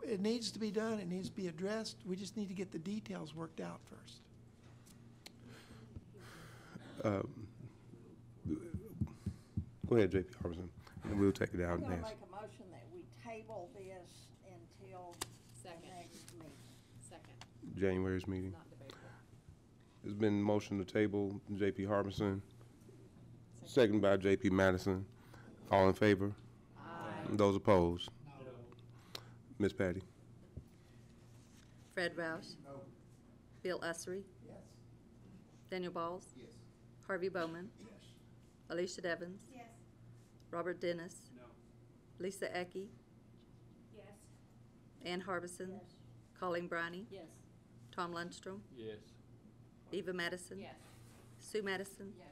it needs to be done. It needs to be addressed. We just need to get the details worked out first. Go ahead, J.P. Harbison, and we'll take it out I'm going to next. make a motion that we table this until the Second. next meeting. Second. January's meeting. Not debatable. There's been a motion to table, J.P. Harbison, second by J.P. Madison. All in favor? Aye. Those opposed? No. Ms. Patty? Fred Roush. No. Bill Usry. Yes. Daniel Balls. Yes. Harvey Bowman. Yes. Alicia Devons. Yes. Robert Dennis. No. Lisa Ecke. Yes. Ann Harbison. Yes. Colleen Briney. Yes. Tom Lundstrom. Yes. Eva Madison. Yes. Sue Madison. Yes.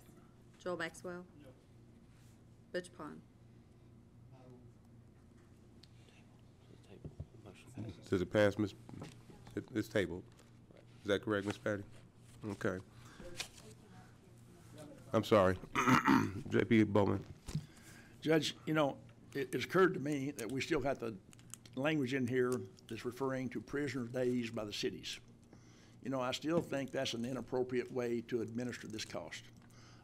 Joel Maxwell. No. Butch Pond. Does it pass, Ms.? It's tabled. Is that correct, Ms. Patty? Okay. I'm sorry. J.P. Bowman. Judge, you know, it's occurred to me that we still got the language in here that's referring to prisoner days by the cities. You know, I still think that's an inappropriate way to administer this cost.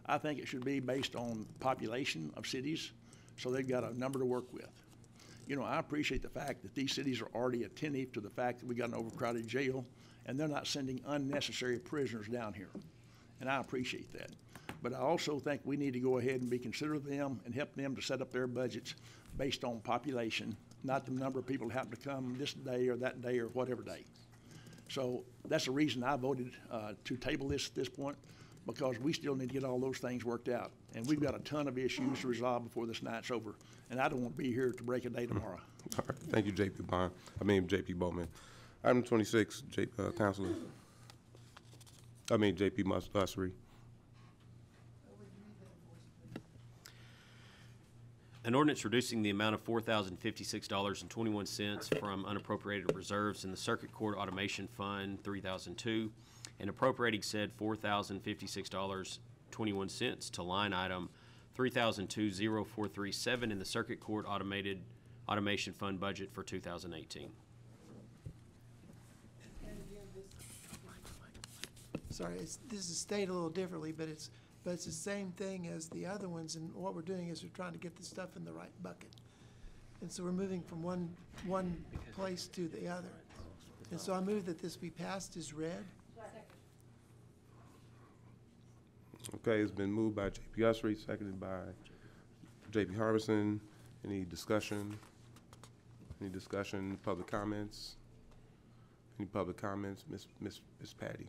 I think it should be based on population of cities, so they've got a number to work with. You know, I appreciate the fact that these cities are already attentive to the fact that we got an overcrowded jail, and they're not sending unnecessary prisoners down here. And I appreciate that. But I also think we need to go ahead and be considerate of them and help them to set up their budgets based on population, not the number of people who happen to come this day or that day or whatever day. So that's the reason I voted to table this at this point. because we still need to get all those things worked out. And we've got a ton of issues to resolve before this night's over. And I don't want to be here to break a day tomorrow. All right, thank you, JP Bowman. Item 26, Councilor. JP Usry. An ordinance reducing the amount of $4,056.21 from unappropriated reserves in the Circuit Court Automation Fund 3002 and appropriating said $4,056.21 to line item 3002-0437 in the Circuit Court Automation Fund budget for 2018. Sorry, this is stated a little differently, but it's the same thing as the other ones, and what we're doing is we're trying to get the stuff in the right bucket. And so we're moving from one place to the other. And so I move that this be passed as read. Okay, it's been moved by JP Usry, seconded by JP Harbison. Any discussion? Any discussion, public comments? Any public comments? Miss Patty?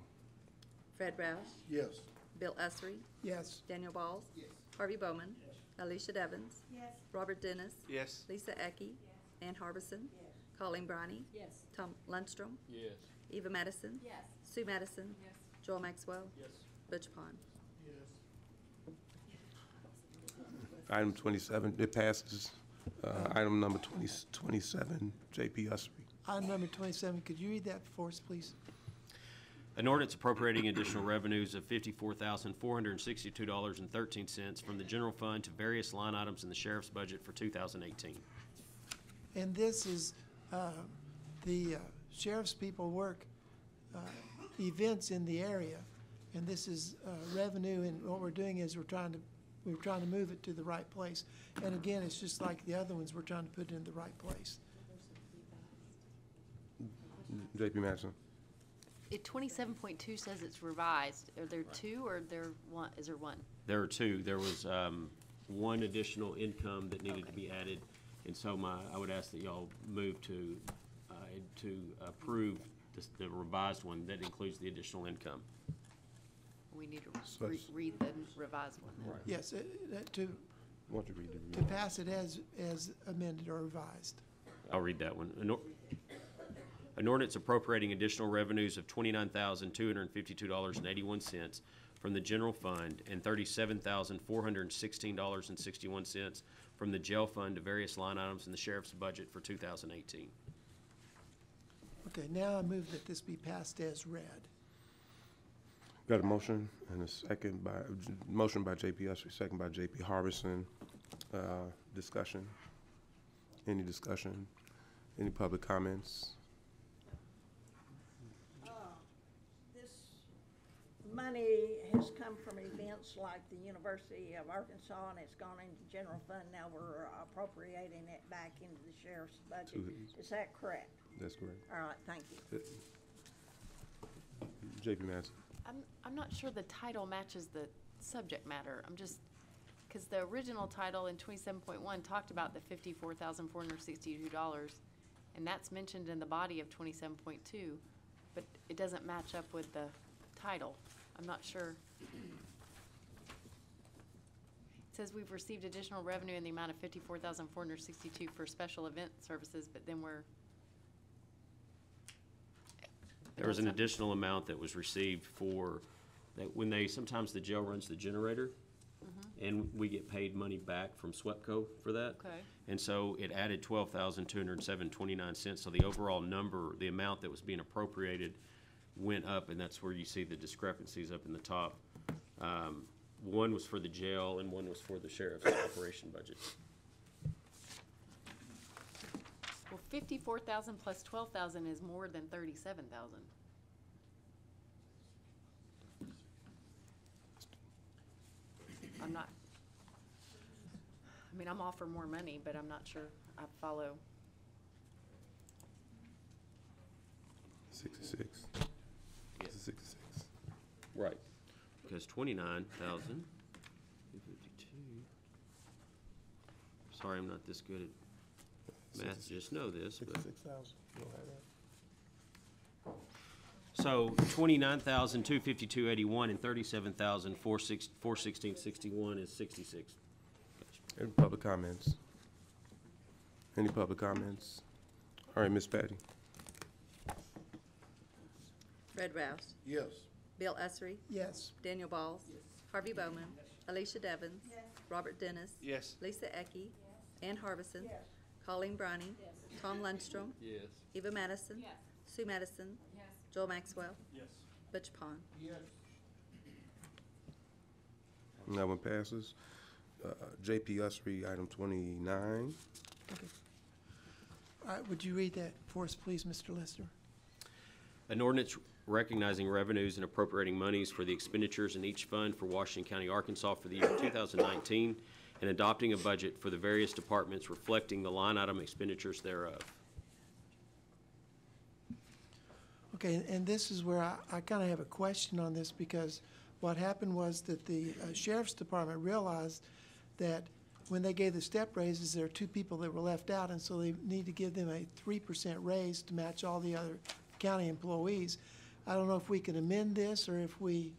Fred Rouse. Yes. Bill Usry. Yes. Daniel Balls. Harvey Bowman. Alicia Devons. Yes. Robert Dennis. Yes. Lisa Ecke. Ann Harbison. Colleen Briney. Yes. Tom Lundstrom. Yes. Eva Madison. Yes. Sue Madison. Yes. Joel Maxwell. Yes. Butch Pond. Item 27, it passes. Item number 27, JP Usry. Item number 27, could you read that for us, please? An ordinance appropriating additional revenues of $54,462.13 from the general fund to various line items in the sheriff's budget for 2018. And this is the sheriff's people work events in the area, and this is revenue. And what we're doing is we're trying to move it to the right place. And again, it's just like the other ones. We're trying to put it in the right place. JP Madison. 27.2 says it's revised. Are there two or is there one? There are two. There was one additional income that needed to be added, and so I would ask that y'all move to approve the revised one that includes the additional income. We need to read the revised one then. Right. Yes, to pass it as amended or revised. I'll read that one. An ordinance appropriating additional revenues of $29,252.81 from the general fund and $37,416.61 from the jail fund to various line items in the sheriff's budget for 2018. Okay, now I move that this be passed as read. Got a motion and a second motion by JP Usry, second by JP Harbison. Discussion? Any discussion? Any public comments? Money has come from events like the University of Arkansas, and it's gone into general fund. Now we're appropriating it back into the sheriff's budget. Is that correct? That's correct. All right, thank you. JP Madison. I'm not sure the title matches the subject matter. I'm just, because the original title in 27.1 talked about the $54,462, and that's mentioned in the body of 27.2, but it doesn't match up with the title. I'm not sure. It says we've received additional revenue in the amount of $54,462 for special event services, but then there was an additional amount that was received for that when sometimes the jail runs the generator, and we get paid money back from SWEPCO for that. Okay. And so it added $12,207.29. So the overall number, the amount that was being appropriated, went up, and that's where you see the discrepancies up in the top. One was for the jail and one was for the sheriff's operation budget. Well, 54,000 plus 12,000 is more than 37,000. I'm all for more money, but I'm not sure I follow. 66. Yes. 66. Right, because 29,252. Sorry, I'm not this good at math, just know this, but. 66,000. So 29,252.81 and 37,416.61 is 66. Any public comments? Any public comments? All right, Ms. Patty. Fred Rouse. Yes. Bill Essery. Yes. Daniel Balls. Harvey Bowman. Alicia Devons. Robert Dennis. Yes. Lisa Ecke. Ann Harbison. Colleen Browning. Tom Lundstrom. Yes. Eva Madison. Sue Madison. Joel Maxwell. Yes. Butch Pond. And that one passes. JP Usry, item 29. All right, would you read that for us, please, Mr. Lester? An ordinance recognizing revenues and appropriating monies for the expenditures in each fund for Washington County, Arkansas for the year 2019, and adopting a budget for the various departments reflecting the line item expenditures thereof. Okay, and this is where I kind of have a question on this, because what happened was that the Sheriff's Department realized that when they gave the step raises, there are two people that were left out, and so they need to give them a 3% raise to match all the other county employees. I don't know if we can amend this, or if we...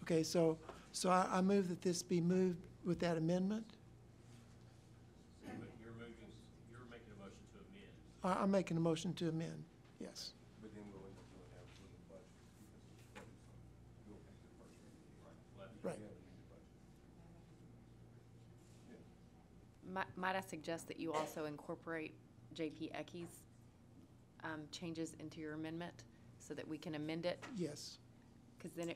Okay, so I move that this be moved with that amendment. You're making a motion to amend. I'm making a motion to amend, yes. Right. Might I suggest that you also incorporate JP Ecke's changes into your amendment so that we can amend it? Yes. Because then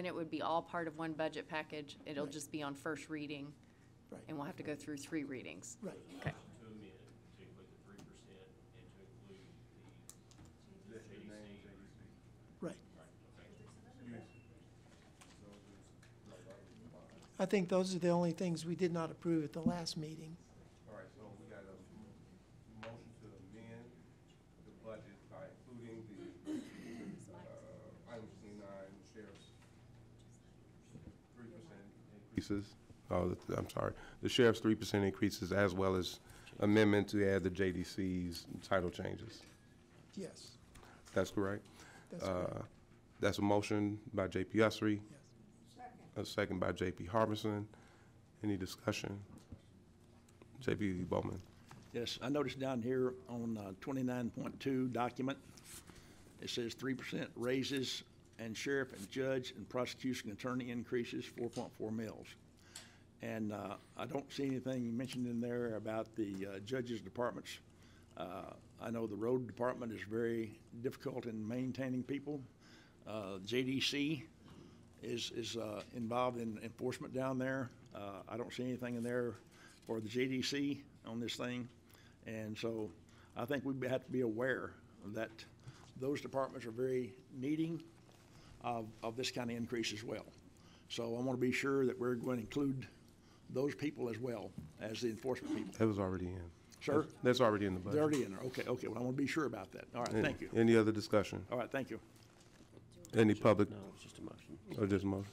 it would be all part of one budget package. It'll Right. just be on first reading. Right. And we'll have to go through 3 readings. Right. Okay. To amend, to include the 3% and to include the JDC. Right. I think those are the only things we did not approve at the last meeting. All right, so we got a motion to amend the budget by including the, item 29, sheriff's 3% increases. Oh, I'm sorry, the sheriff's 3% increases, as well as amendment to add the JDC's title changes. Yes. That's correct? That's correct. That's a motion by JP Usry. Yes. A second by JP Harbison. Any discussion? JP Bowman. Yes, I noticed down here on 29.2 document, it says 3% raises and sheriff and judge and prosecution attorney increases 4.4 mils. And I don't see anything mentioned in there about the judges' departments. I know the road department is very difficult in maintaining people. JDC is involved in enforcement down there. I don't see anything in there for the JDC on this thing. And so I think we have to be aware that those departments are very needing of this kind of increase as well. So I want to be sure that we're going to include those people as well as the enforcement people. That was already in. Sir? That's already in the budget. They're already in there. Okay, okay. Well, I want to be sure about that. All right, thank you. Any other discussion? All right, thank you. Any public, No, it's just a motion. or just a motion?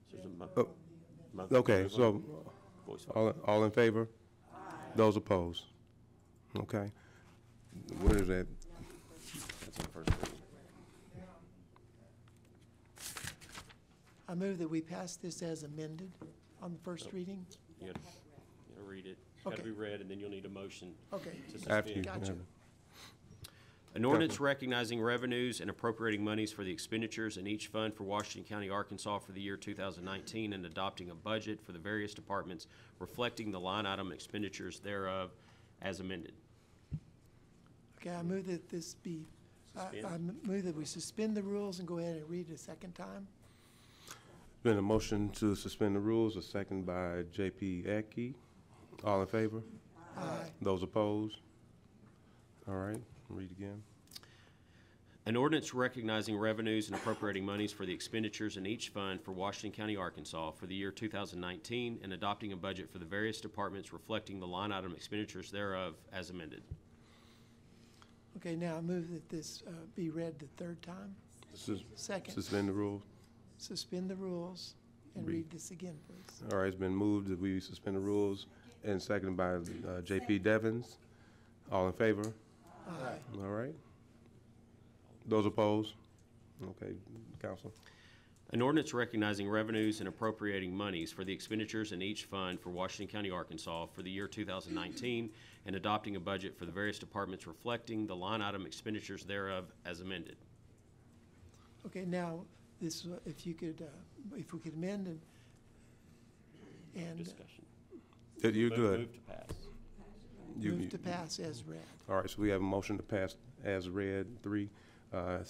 It's just a mo- Oh, motion. okay, so, Voice vote. all in favor? Those opposed? Okay. Where is that? That's on first reading. I move that we pass this as amended on the first reading. You gotta read it. It's gotta Okay. be read, and then you'll need a motion Okay. to After you. suspend. Gotcha. An ordinance recognizing revenues and appropriating monies for the expenditures in each fund for Washington County, Arkansas for the year 2019, and adopting a budget for the various departments reflecting the line item expenditures thereof as amended. Okay, I move that this be, I Suspend. move that we suspend the rules and go ahead and read it a second time. Been a motion to suspend the rules, a second by JP Ecke. All in favor? Aye. Those opposed? All right, read again. An ordinance recognizing revenues and appropriating monies for the expenditures in each fund for Washington County, Arkansas for the year 2019, and adopting a budget for the various departments reflecting the line item expenditures thereof as amended. Okay, now I move that this be read the third time. Second. Suspend the rules. Suspend the rules and Read. read this again, please. All right, it's been moved that we suspend the rules And seconded by J.P. Devins. All in favor? Aye. All right. Those opposed? Okay, Council. An ordinance recognizing revenues and appropriating monies for the expenditures in each fund for Washington County, Arkansas for the year 2019 and adopting a budget for the various departments reflecting the line item expenditures thereof as amended. Okay, now, this, if we could amend and Discussion. You're good. Move to pass. move to pass as read. All right, so we have a motion to pass as read, 3. A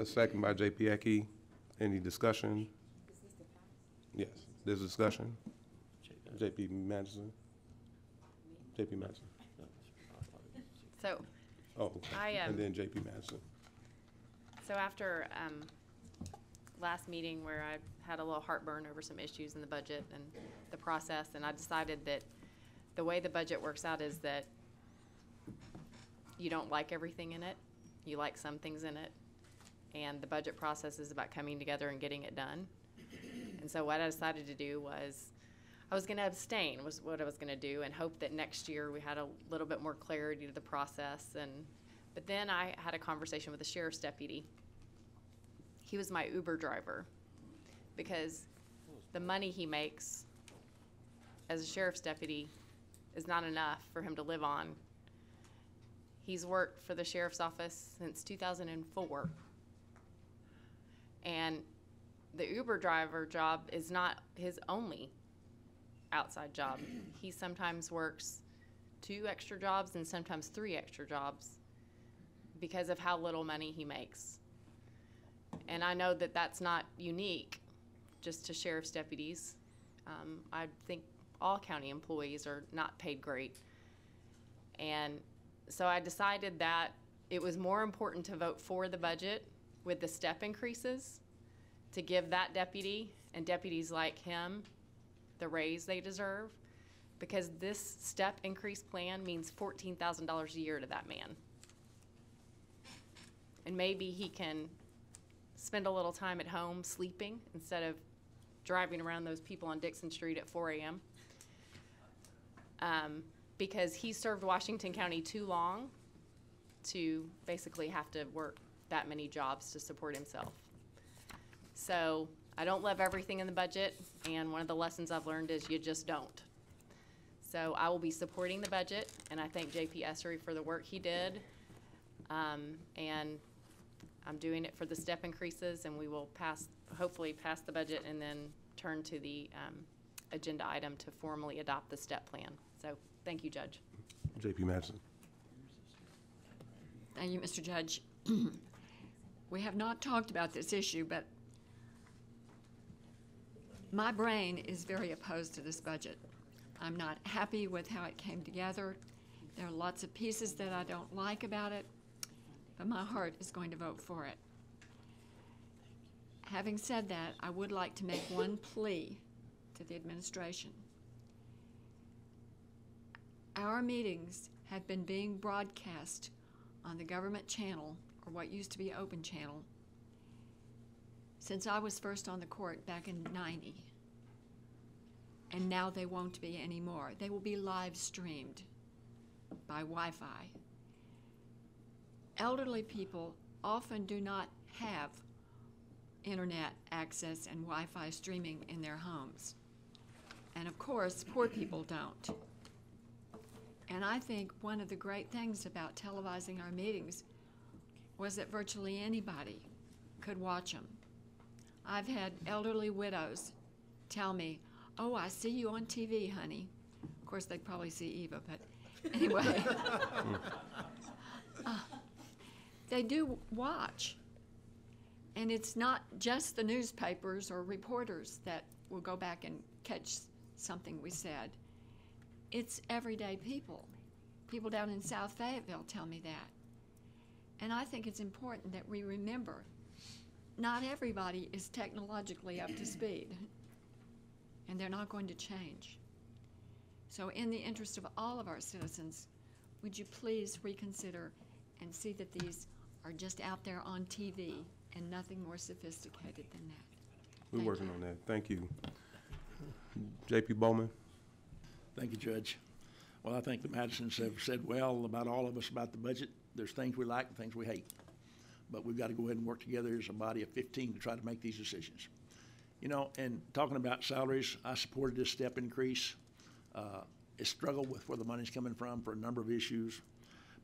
second by J.P. Ecke. Any discussion? Yes, there's discussion. J.P. Madison. J.P. Madison. So, Oh, I, and then J.P. Madison. so after last meeting where I had a little heartburn over some issues in the budget and the process, and I decided that the way the budget works out is that you don't like everything in it. You like some things in it. And the budget process is about coming together and getting it done. And so what I decided to do was I was going to abstain was what I was going to do and hope that next year we had a little bit more clarity to the process. But then I had a conversation with the sheriff's deputy. He was my Uber driver because the money he makes as a sheriff's deputy is not enough for him to live on. He's worked for the sheriff's office since 2004. And the Uber driver job is not his only outside job. He sometimes works 2 extra jobs and sometimes 3 extra jobs because of how little money he makes. And I know that that's not unique just to sheriff's deputies. I think all county employees are not paid great. And so I decided that it was more important to vote for the budget with the step increases to give that deputy and deputies like him the raise they deserve, because this step increase plan means $14,000 a year to that man. And maybe he can spend a little time at home sleeping instead of driving around those people on Dixon Street at 4 a.m. Because he served Washington County too long to basically have to work that many jobs to support himself. So I don't love everything in the budget, and one of the lessons I've learned is you just don't. So I will be supporting the budget, and I thank J.P. Essery for the work he did. And I'm doing it for the step increases, and we will hopefully pass the budget and then turn to the agenda item to formally adopt the step plan. So thank you, Judge. J.P. Madison. Thank you, Mr. Judge. We have not talked about this issue, but my brain is very opposed to this budget. I'm not happy with how it came together. There are lots of pieces that I don't like about it, but my heart is going to vote for it. Having said that, I would like to make one plea to the administration. Our meetings have been being broadcast on the government channel, or what used to be Open Channel, since I was first on the court back in '90. And now they won't be anymore. They will be live streamed by Wi-Fi. Elderly people often do not have internet access and Wi-Fi streaming in their homes. And of course, poor people don't. And I think one of the great things about televising our meetings was that virtually anybody could watch them. I've had elderly widows tell me, "Oh, I see you on TV, honey." Of course, they'd probably see Eva, but anyway. They do watch. And it's not just the newspapers or reporters that will go back and catch something we said. It's everyday people. People down in South Fayetteville tell me that. And I think it's important that we remember not everybody is technologically up to speed, and they're not going to change. So in the interest of all of our citizens, would you please reconsider and see that these are just out there on TV and nothing more sophisticated than that? We're working on that. Thank you. J.P. Bowman. Thank you, Judge. Well, I think the Madisons have said well about all of us about the budget. There's things we like and things we hate. But we've got to go ahead and work together as a body of 15 to try to make these decisions. You know, and talking about salaries, I supported this step increase. It struggled with where the money's coming from for a number of issues.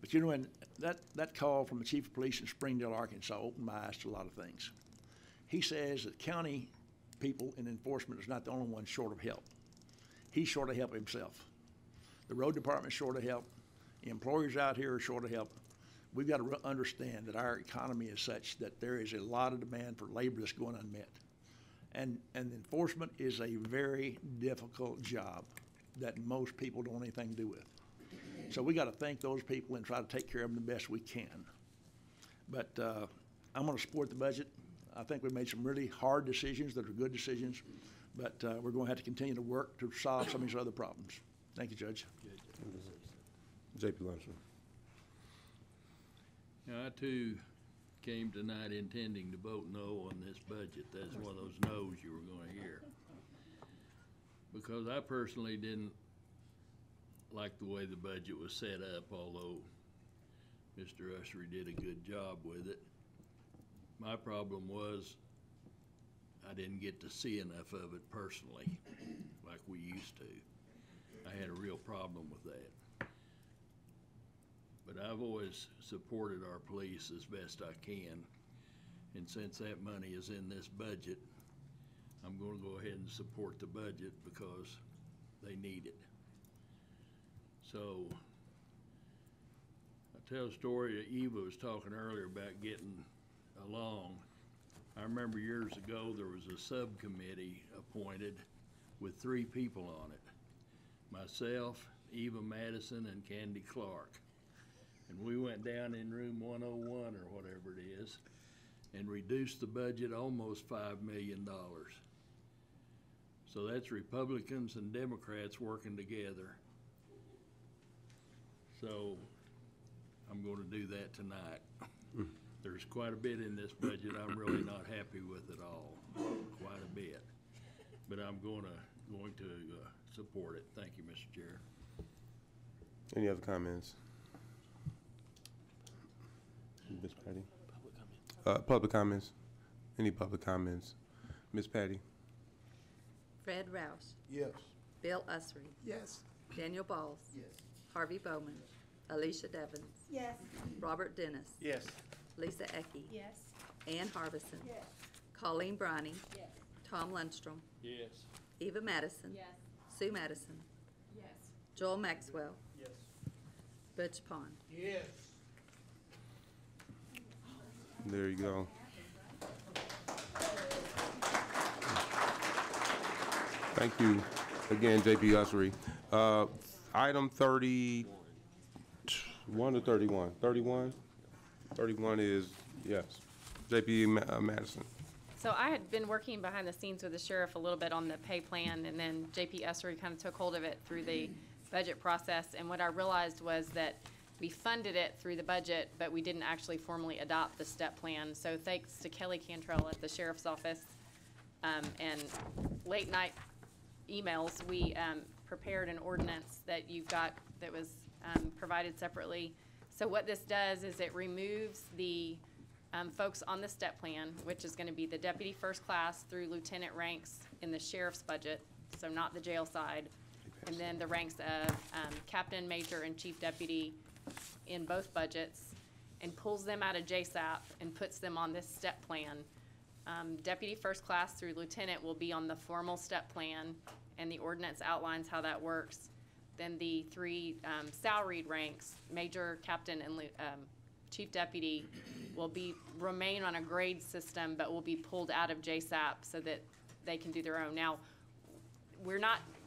But you know, and that call from the chief of police in Springdale, Arkansas opened my eyes to a lot of things. He says that county people in enforcement is not the only one short of help. He's short of help himself. The road department's short of help. The employers out here are short of help. We've got to understand that our economy is such that there is a lot of demand for labor that's going unmet. And enforcement is a very difficult job that most people don't have anything to do with. So we got to thank those people and try to take care of them the best we can. But I'm going to support the budget. I think we made some really hard decisions that are good decisions, but we're going to have to continue to work to solve some of these other problems. Thank you, Judge. J.P. Lunchman. Now, I too came tonight intending to vote no on this budget. That's one of those no's you were going to hear. Because I personally didn't like the way the budget was set up, although Mr. Ussery did a good job with it. My problem was I didn't get to see enough of it personally, like we used to. I had a real problem with that. But I've always supported our police as best I can. And since that money is in this budget, I'm going to go ahead and support the budget because they need it. So I tell a story that Eva was talking earlier about getting along. I remember years ago there was a subcommittee appointed with 3 people on it. Myself, Eva Madison, and Candy Clark. And we went down in room 101 or whatever it is and reduced the budget almost $5 million. So that's Republicans and Democrats working together. So I'm going to do that tonight. There's quite a bit in this budget I'm really not happy with at all, quite a bit. But I'm going to support it. Thank you, Mr. Chair. Any other comments? Ms. Patty? Public comments? Any public comments? Ms. Patty? Fred Rouse. Yes. Bill Ussery. Yes. Daniel Balls. Yes. Harvey Bowman. Alicia Devons. Yes. Robert Dennis. Yes. Lisa Ecke. Yes. Ann Harbison. Yes. Colleen Briney. Yes. Tom Lundstrom. Yes. Eva Madison. Yes. Sue Madison. Yes. Joel Maxwell. Yes. Butch Pond. Yes. There you go. Thank you again, J.P. Ussery. Item 31 or 31? 31? 31 is, yes, J.P. Madison. So I had been working behind the scenes with the sheriff a little bit on the pay plan, and then J.P. Ussery kind of took hold of it through the budget process. And what I realized was that we funded it through the budget, but we didn't actually formally adopt the step plan. So thanks to Kelly Cantrell at the sheriff's office and late night emails, we prepared an ordinance that you've got that was provided separately. So what this does is it removes the folks on the step plan, which is going to be the deputy first class through lieutenant ranks in the sheriff's budget, so not the jail side, and then the ranks of captain, major, and chief deputy in both budgets, and pulls them out of JSAP and puts them on this step plan. Deputy first class through lieutenant will be on the formal step plan, and the ordinance outlines how that works. Then the 3 salaried ranks, major, captain, and chief deputy, will remain on a grade system, but will be pulled out of JSAP so that they can do their own. Now,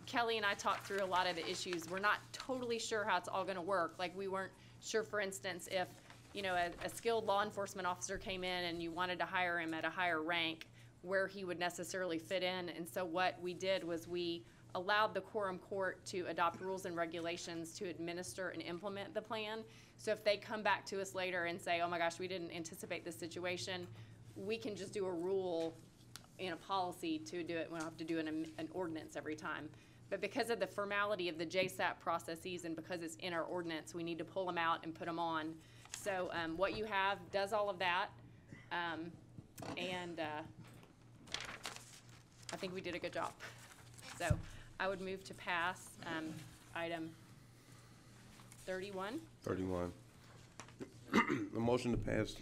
Kelly and I talked through a lot of the issues. We're not totally sure how it's all gonna work. Like, we weren't sure, for instance, if, you know, a skilled law enforcement officer came in and you wanted to hire him at a higher rank, where he would necessarily fit in. And so what we did was we allowed the Quorum Court to adopt rules and regulations to administer and implement the plan. So if they come back to us later and say, oh my gosh, we didn't anticipate this situation, we can just do a rule in a policy to do it. We don't have to do an ordinance every time. But because of the formality of the JSAP processes and because it's in our ordinance, we need to pull them out and put them on. So what you have does all of that. And I think we did a good job. So I would move to pass item 31. 31. A motion to pass,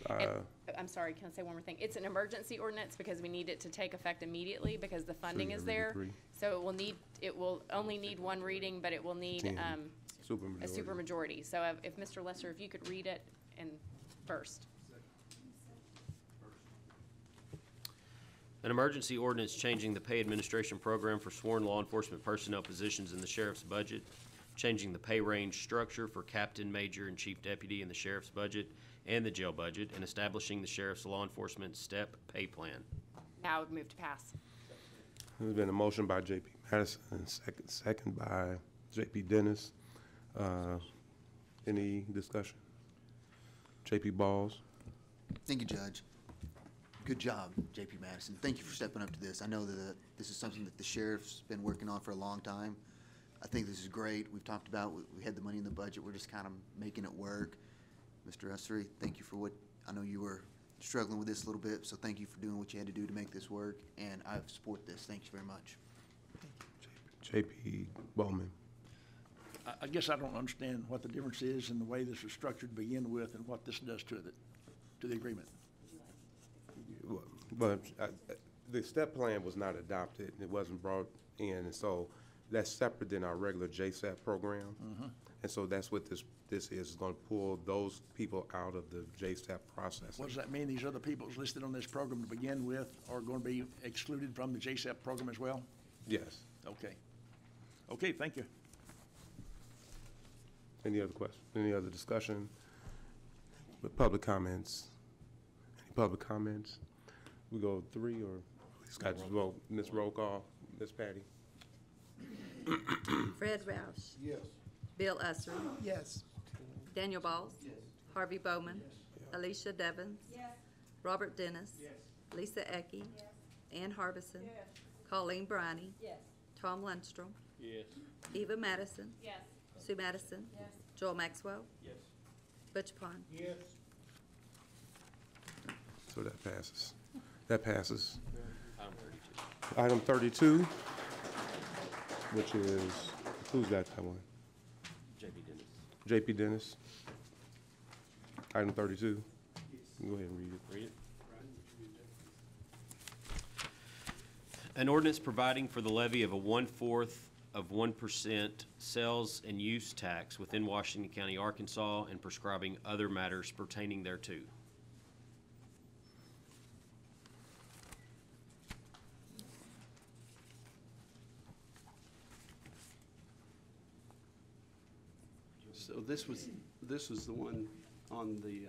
I'm sorry, can I say one more thing? It's an emergency ordinance because we need it to take effect immediately because the funding is there. So it will only need one reading, but it will need a supermajority. So if Mr. Lesser, if you could read it and first. An emergency ordinance changing the pay administration program for sworn law enforcement personnel positions in the sheriff's budget, changing the pay range structure for captain, major, and chief deputy in the sheriff's budget and the jail budget, and establishing the sheriff's law enforcement step pay plan. Now I would move to pass. There's been a motion by J.P. Madison and second by J.P. Dennis. Any discussion? J.P. Balls? Thank you, Judge. Good job, J.P. Madison. Thank you for stepping up to this. I know that this is something that the sheriff's been working on for a long time. I think this is great. We've talked about, we had the money in the budget. We're just kind of making it work. Mr. Essery, thank you for what, I know you were struggling with this a little bit, so thank you for doing what you had to do to make this work, and I support this. Thank you very much. J.P. Bowman. I guess I don't understand what the difference is in the way this was structured to begin with and what this does to the agreement. But the step plan was not adopted. It wasn't brought in, and so that's separate than our regular JSAP program. And so that's what this is. It's going to pull those people out of the JSAP process. What does that mean? These other people listed on this program to begin with are going to be excluded from the JSAP program as well? Yes. Okay. Okay, thank you. Any other questions? Any other discussion? With public comments? Any public comments? We go 3 or Scott just vote. Ms. Roll call. Ms. Patty? Fred Roush. Yes. Bill Ussery. Yes. Daniel Balls. Yes. Harvey Bowman. Yes. Alicia Devons. Yes. Robert Dennis. Yes. Lisa Ecke. Yes. Ann Harbison. Yes. Colleen Briney. Yes. Tom Lundstrom. Yes. Eva Madison. Yes. Sue Madison. Yes. Joel Maxwell. Yes. Butch Pond. Yes. So that passes. That passes. Item 32. Item 32, which is, who's got that one? J.P. Dennis. J.P. Dennis. Item 32. Go ahead and read it. Read it. An ordinance providing for the levy of a 1/4 of 1% sales and use tax within Washington County, Arkansas, and prescribing other matters pertaining thereto. So this was the one on the,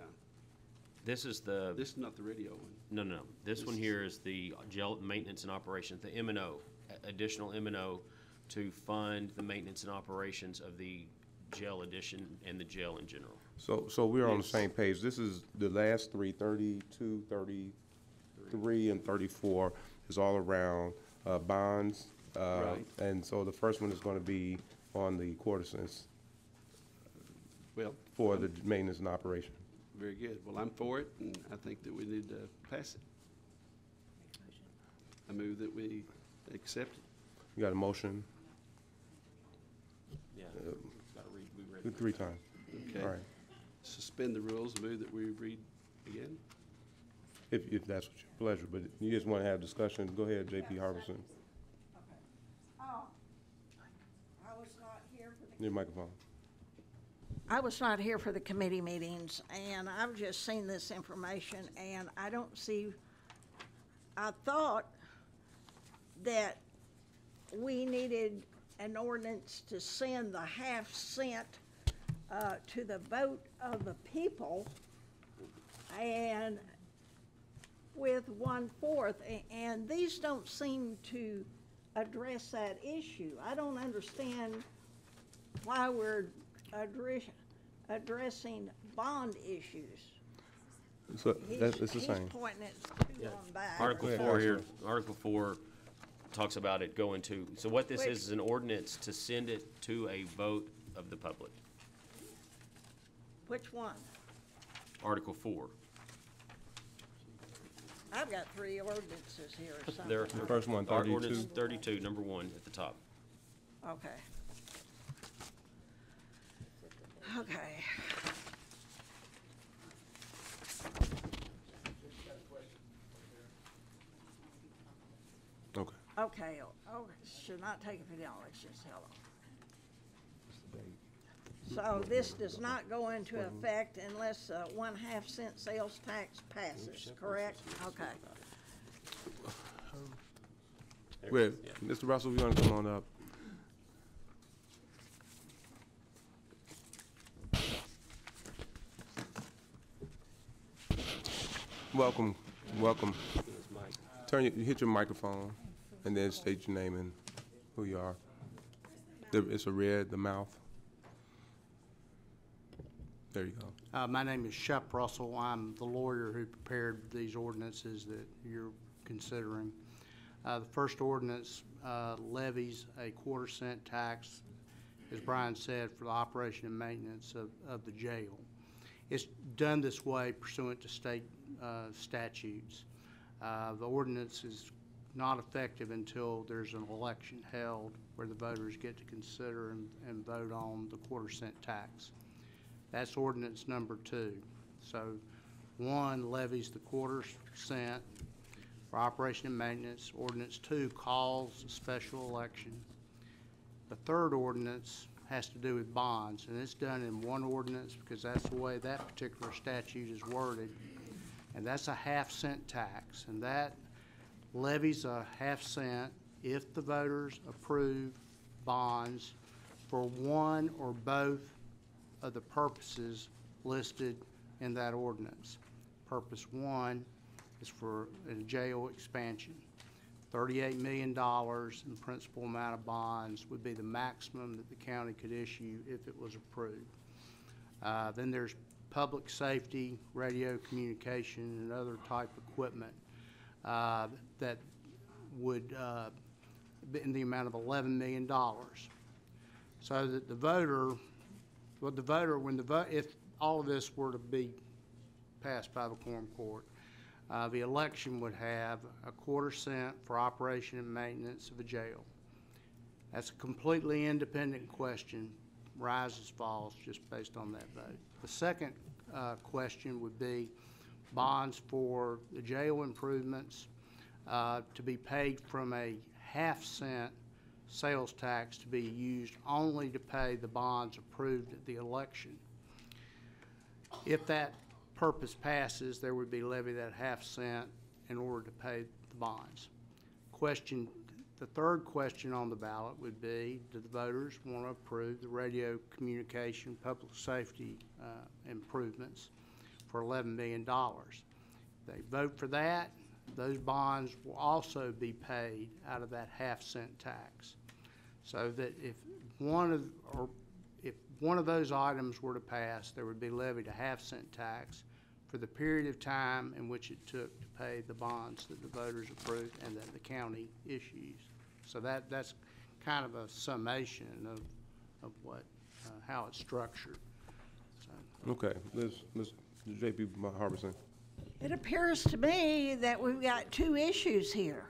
This is the, this is not the radio one. no. This one here is the jail maintenance and operations, the M&O, additional M&O to fund the maintenance and operations of the jail addition and the jail in general. So we're on the same page. This is the last three, 32, 33, and 34 is all around bonds. Right. And so the first one is going to be on the quarter cents Well, for the maintenance and operation. very good. Well, I'm for it, and I think that we need to pass it. I move that we accept it. You got a motion? Yeah. Gotta read, we read 3 times. Okay. All right. Suspend the rules, move that we read again. If that's what your pleasure, but you just want to have discussion, go ahead, J.P. Harbison. Oh, I was not here for the. Your microphone. I was not here for the committee meetings, and I've just seen this information, and I don't see, I thought that we needed an ordinance to send the 1/2 cent to the vote of the people, and with 1/4, and these don't seem to address that issue. I don't understand why we're addressing bond issues. So it's the same. He's pointing it to on back. Article 4 here, Article 4 talks about it going to, so what this Which- is an ordinance to send it to a vote of the public. Which one? Article 4. I've got 3 ordinances here or something. There, The first one, Ordinance 32. 32, number 1 at the top. Okay. Okay. Okay. Okay, oh, should not take a video, let's just hold on. So this does not go into effect unless 1/2 cent sales tax passes, correct? Okay. Wait, Mr. Russell, you want to come on up? Welcome, welcome. You hit your microphone, and then state your name and who you are. It's a red, the mouth. There you go. My name is Shep Russell. I'm the lawyer who prepared these ordinances that you're considering. The first ordinance levies a 1/4 cent tax, as Brian said, for the operation and maintenance of the jail. It's done this way pursuant to state statutes. The ordinance is not effective until there's an election held where the voters get to consider and vote on the 1/4 cent tax. That's ordinance number 2. So 1 levies the 1/4 cent for operation and maintenance. Ordinance 2 calls a special election. The third ordinance has to do with bonds, and it's done in one ordinance because that's the way that particular statute is worded. And that's a 1/2 cent tax, and that levies a 1/2 cent if the voters approve bonds for one or both of the purposes listed in that ordinance. Purpose 1 is for a jail expansion. $38 million in principal amount of bonds would be the maximum that the county could issue if it was approved. Then there's public safety, radio communication, and other type equipment that would be in the amount of $11 million. So that the voter, if all of this were to be passed by the Quorum Court, the election would have a 1/4 cent for operation and maintenance of a jail. That's a completely independent question, rises, falls, just based on that vote. The second question would be bonds for the jail improvements to be paid from a 1/2 cent sales tax to be used only to pay the bonds approved at the election. If that purpose passes, there would be levied that 1/2 cent in order to pay the bonds. The third question on the ballot would be, do the voters want to approve the radio communication public safety improvements for $11 million? They vote for that, those bonds will also be paid out of that 1/2 cent tax. So that if one of those items were to pass, there would be levied a 1/2 cent tax for the period of time in which it took to pay the bonds that the voters approved and that the county issues. So that's kind of a summation of what, how it's structured. So. Okay, Ms. J.P. Harbison. It appears to me that we've got 2 issues here.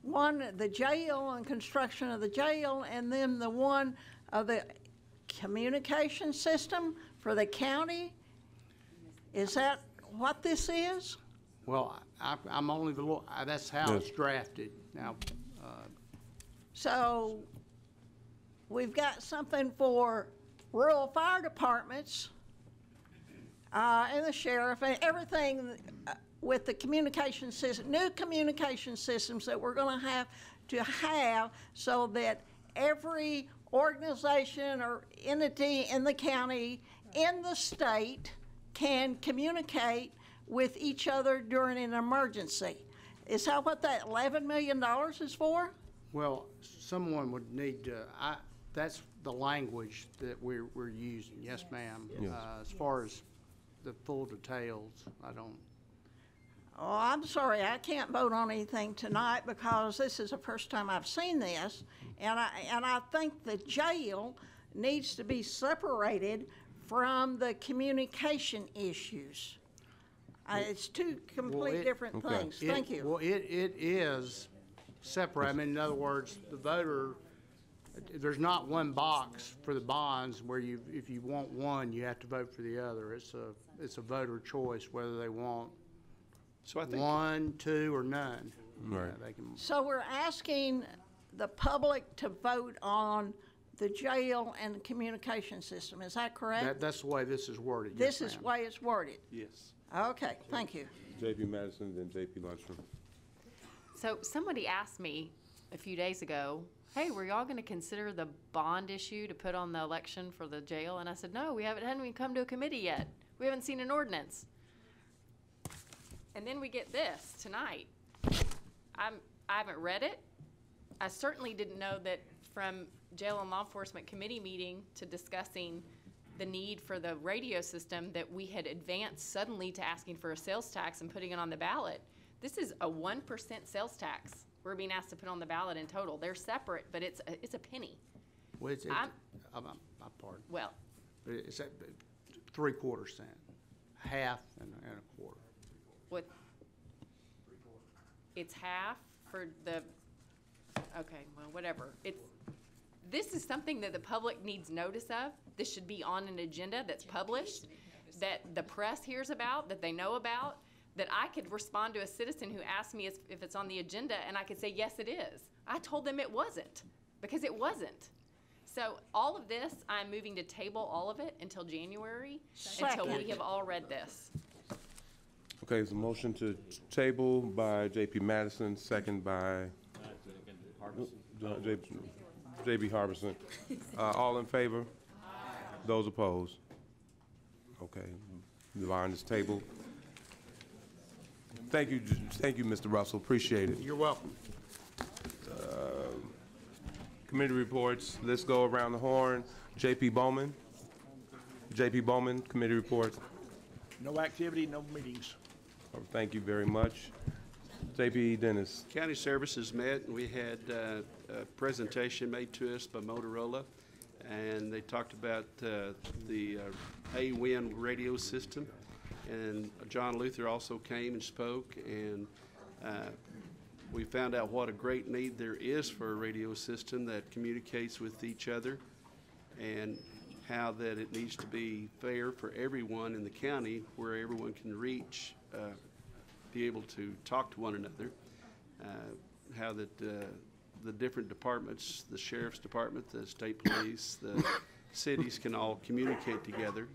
One, the jail and construction of the jail, and then the one of the communication system for the county. Is that what this is? Well, I'm only the lawyer. That's how it's drafted. Now, so we've got something for rural fire departments and the sheriff and everything with the communication system, new communication systems that we're going to have so that every organization or entity in the county, in the state, can communicate with each other during an emergency. Is that what that $11 million is for? well, someone would need to, that's the language that we're using. Yes, ma'am. Yes. As far as the full details, I don't. Oh, I'm sorry, I can't vote on anything tonight because this is the first time I've seen this. And I think the jail needs to be separated from the communication issues. It's two complete different things. Thank you. Well, it is separate. I mean, in other words, the voter, there's not one box for the bonds where if you want one, you have to vote for the other. It's a voter choice whether they want one, two, or none. Right. So we're asking the public to vote on the jail and the communication system. Is that correct? That's the way this is worded. This yes, is the way it's worded? Yes. Okay, thank you. J.P. Madison, then J.P. Lundstrom. So somebody asked me a few days ago, hey, were y'all going to consider the bond issue to put on the election for the jail? And I said, no, we hadn't even come to a committee yet. We haven't seen an ordinance. And then we get this tonight. I haven't read it. I certainly didn't know that from Jail and Law Enforcement Committee meeting to discussing the need for the radio system that we had advanced suddenly to asking for a sales tax and putting it on the ballot. This is a 1% sales tax we're being asked to put on the ballot in total. They're separate, but it's a penny. Well, I'm pardon. Well, It's at 3/4 cent, half and a quarter. what? It's half for the, okay, well, whatever. This is something that the public needs notice of. This should be on an agenda that's published, that the press hears about, that they know about, that I could respond to a citizen who asked me if it's on the agenda, and I could say, yes, it is. I told them it wasn't, because it wasn't. So all of this, I'm moving to table all of it until January, until we have all read this. Okay, there's a motion to table by J.P. Madison, second by J.B. Harbison. All in favor? Those opposed? Okay, the line is tabled. Thank you, Mr. Russell, appreciate it. You're welcome. Committee reports, let's go around the horn. J.P. Bowman. J.P. Bowman, committee reports. No activity, no meetings. Thank you very much. J.P. Dennis. County Services met, and we had a presentation made to us by Motorola, and they talked about the AWIN radio system. And John Luther also came and spoke, and we found out what a great need there is for a radio system that communicates with each other, and how that it needs to be fair for everyone in the county, where everyone can reach, be able to talk to one another. How that the different departments, the sheriff's department, the state police, the cities can all communicate together.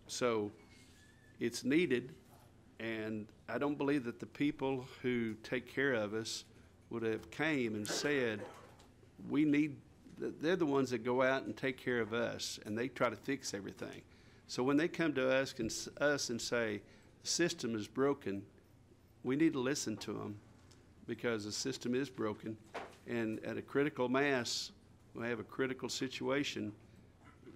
So it's needed, and I don't believe that the people who take care of us would have came and said, we need, they're the ones that go out and take care of us, and they try to fix everything. So when they come to us and say, the system is broken, we need to listen to them, because the system is broken, and at a critical mass, when we have a critical situation,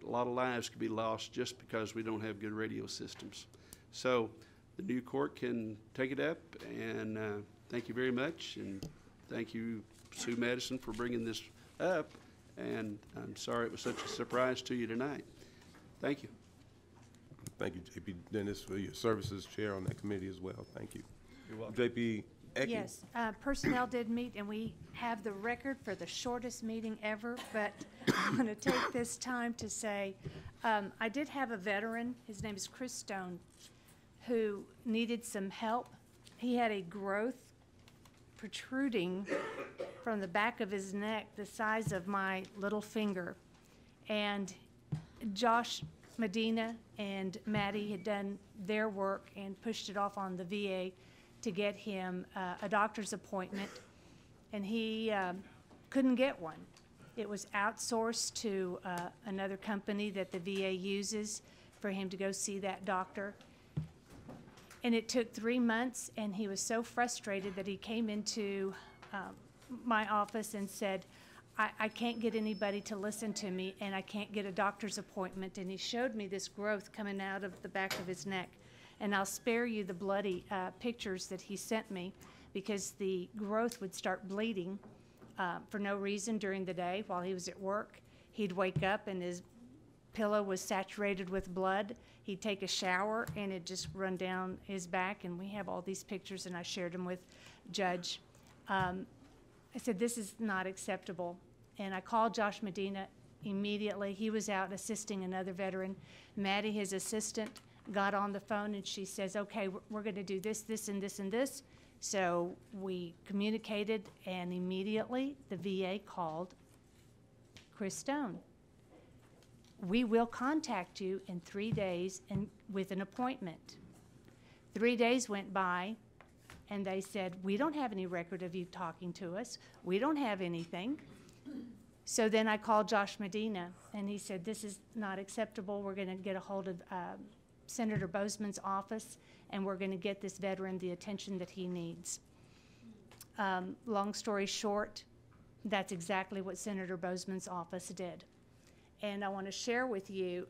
a lot of lives could be lost just because we don't have good radio systems. So the new court can take it up, and thank you very much, and thank you, Sue Madison, for bringing this up, and I'm sorry it was such a surprise to you tonight. Thank you. Thank you, J.P. Dennis, for your services, Chair, on that committee as well. Thank you. You're welcome. J.P. Ecke. Yes, personnel did meet, and we have the record for the shortest meeting ever, but I'm going to take this time to say, I did have a veteran, his name is Chris Stone, who needed some help. He had a growth protruding from the back of his neck the size of my little finger. And Josh Medina and Maddie had done their work and pushed it off on the VA to get him a doctor's appointment, and he couldn't get one. It was outsourced to another company that the VA uses for him to go see that doctor. And it took 3 months, and he was so frustrated that he came into my office and said, I can't get anybody to listen to me, and I can't get a doctor's appointment. And he showed me this growth coming out of the back of his neck. And I'll spare you the bloody pictures that he sent me, because the growth would start bleeding for no reason during the day while he was at work. He'd wake up and his pillow was saturated with blood. He'd take a shower and it'd just run down his back, and we have all these pictures, and I shared them with Judge. I said, this is not acceptable. And I called Josh Medina immediately. He was out assisting another veteran. Maddie, his assistant, got on the phone, and she says, okay, we're going to do this, this, and this, and this. So we communicated, and immediately the VA called Chris Stone. We will contact you in 3 days and with an appointment. 3 days went by, and they said, we don't have any record of you talking to us. We don't have anything. So then I called Josh Medina, and he said, this is not acceptable. We're going to get a hold of Senator Bozeman's office, and we're going to get this veteran the attention that he needs. Long story short, that's exactly what Senator Bozeman's office did. And I want to share with you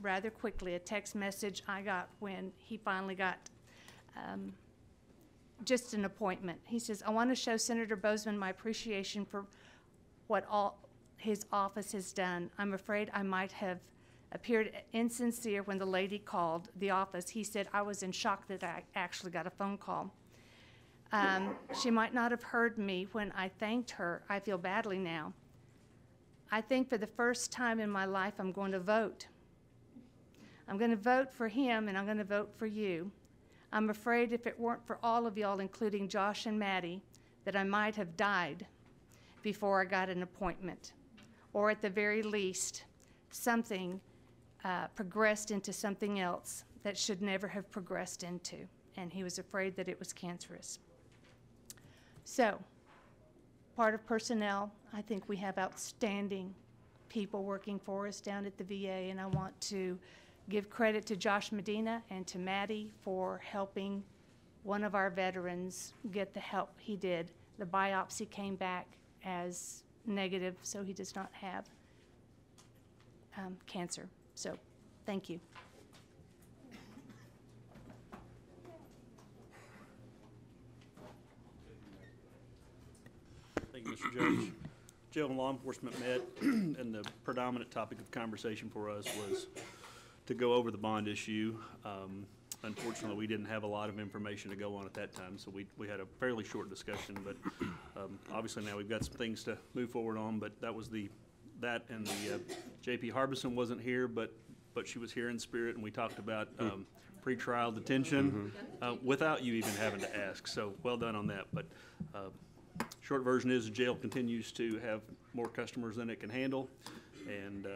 rather quickly a text message I got when he finally got just an appointment. He says, I want to show Senator Bozeman my appreciation for what all his office has done. I'm afraid I might have appeared insincere when the lady called the office. He said, I was in shock that I actually got a phone call. She might not have heard me when I thanked her. I feel badly now. I think for the first time in my life, I'm going to vote. I'm going to vote for him, and I'm going to vote for you. I'm afraid if it weren't for all of y'all, including Josh and Maddie, that I might have died before I got an appointment. Or at the very least, something progressed into something else that should never have progressed into. And he was afraid that it was cancerous. So, part of personnel, I think we have outstanding people working for us down at the VA, and I want to give credit to Josh Medina and to Maddie for helping one of our veterans get the help he did. The biopsy came back as negative, so he does not have cancer. So, thank you. Thank you, Mr. Judge. Jail and law enforcement met, and the predominant topic of conversation for us was to go over the bond issue. Unfortunately, we didn't have a lot of information to go on at that time, so we had a fairly short discussion, but obviously now we've got some things to move forward on, but that was that and the J.P. Harbison wasn't here, but she was here in spirit, and we talked about pretrial detention without you even having to ask, so well done on that. But short version is the jail continues to have more customers than it can handle, and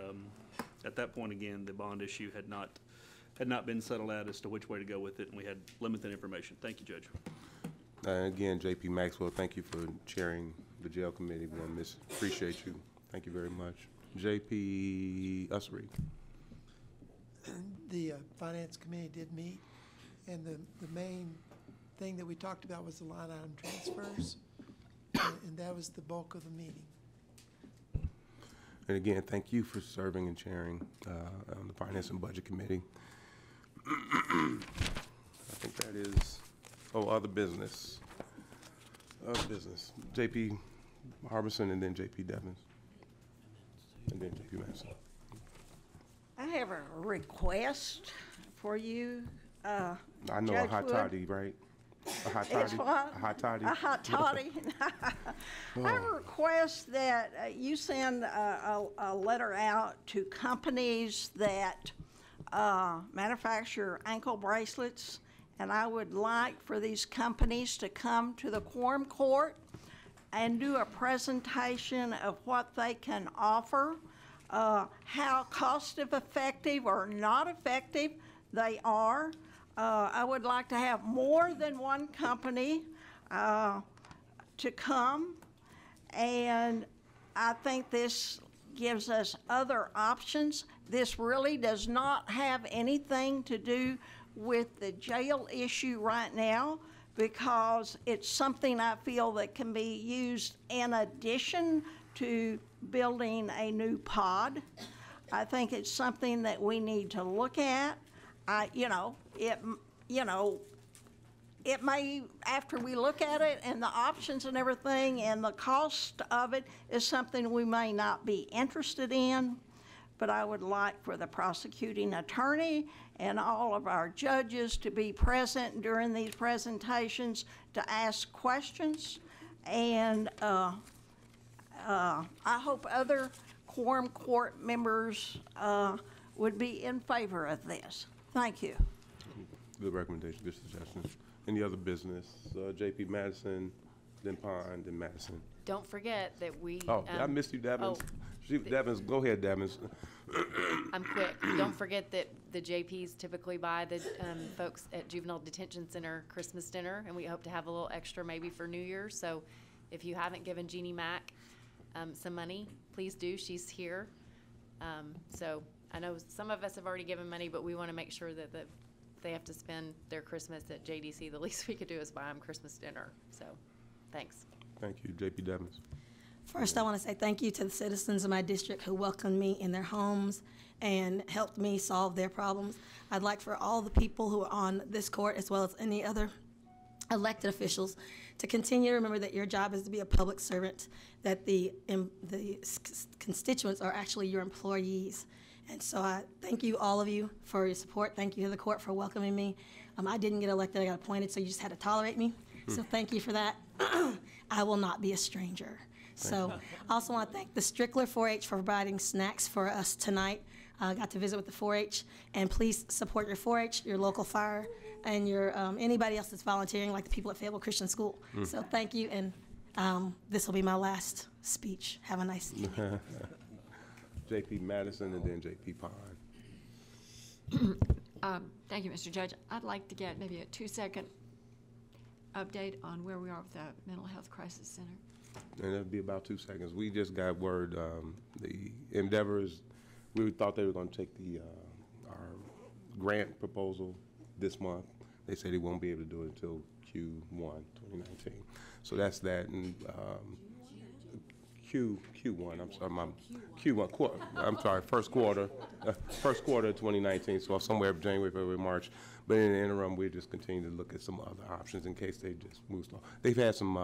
at that point, again, the bond issue had not been settled out as to which way to go with it, and we had limited information. Thank you, Judge. Again, J.P. Maxwell, thank you for chairing the jail committee. We appreciate you. Thank you very much. J.P. Ussery. The Finance Committee did meet, and the main thing that we talked about was the line item transfers, and that was the bulk of the meeting. And again, thank you for serving and chairing on the Finance and Budget Committee. I think that is, other business. Other business. J.P. Harbison and then J.P. Devins. And then J.P. Madison. I have a request for you. I know Judge a hot Wood. toddy, right? A hot toddy? It's what? A hot toddy? A hot toddy. I request that you send a letter out to companies that manufacture ankle bracelets, and I would like for these companies to come to the Quorum Court and do a presentation of what they can offer, how cost-effective or not effective they are. I would like to have more than one company to come, and I think this gives us other options. This really does not have anything to do with the jail issue right now, because it's something I feel that can be used in addition to building a new pod. I think it's something that we need to look at. you know, it may, after we look at it and the options and everything and the cost of it is something we may not be interested in, but I would like for the prosecuting attorney and all of our judges to be present during these presentations to ask questions. And I hope other quorum court members would be in favor of this. Thank you. Good recommendation, good suggestion. Any other business? J.P. Madison, then Pond, then Madison. Don't forget that we. I missed you, Devins. Oh, Devins, go ahead, Devins. I'm quick. Don't forget that the JPs typically buy the folks at Juvenile Detention Center Christmas dinner, and we hope to have a little extra maybe for New Year's. So if you haven't given Jeannie Mack some money, please do. She's here. So I know some of us have already given money, but we want to make sure that they have to spend their Christmas at JDC. The least we could do is buy them Christmas dinner. So thanks. Thank you, J.P. Devins. First, I want to say thank you to the citizens of my district who welcomed me in their homes and helped me solve their problems. I'd like for all the people who are on this court, as well as any other elected officials, to continue to remember that your job is to be a public servant, that the constituents are actually your employees. And so I thank you, all of you, for your support. Thank you to the court for welcoming me. I didn't get elected, I got appointed, so you just had to tolerate me. So thank you for that. I will not be a stranger. So I also want to thank the Strickler 4-H for providing snacks for us tonight. I got to visit with the 4-H, and please support your 4-H, your local fire, and your anybody else that's volunteering, like the people at Fayetteville Christian School. So thank you, and this will be my last speech. Have a nice evening. J.P. Madison and then J.P. Pond. Thank you, Mr. Judge. I'd like to get maybe a 2-second update on where we are with the Mental Health Crisis Center. And it'll be about 2 seconds. We just got word, the endeavors, we thought they were going to take our grant proposal this month. They said they won't be able to do it until Q1 2019. So that's that. And Q1, I'm sorry, I'm sorry, first quarter of 2019, so somewhere January, February, March. But in the interim, we just continue to look at some other options in case they just move slow. They've had some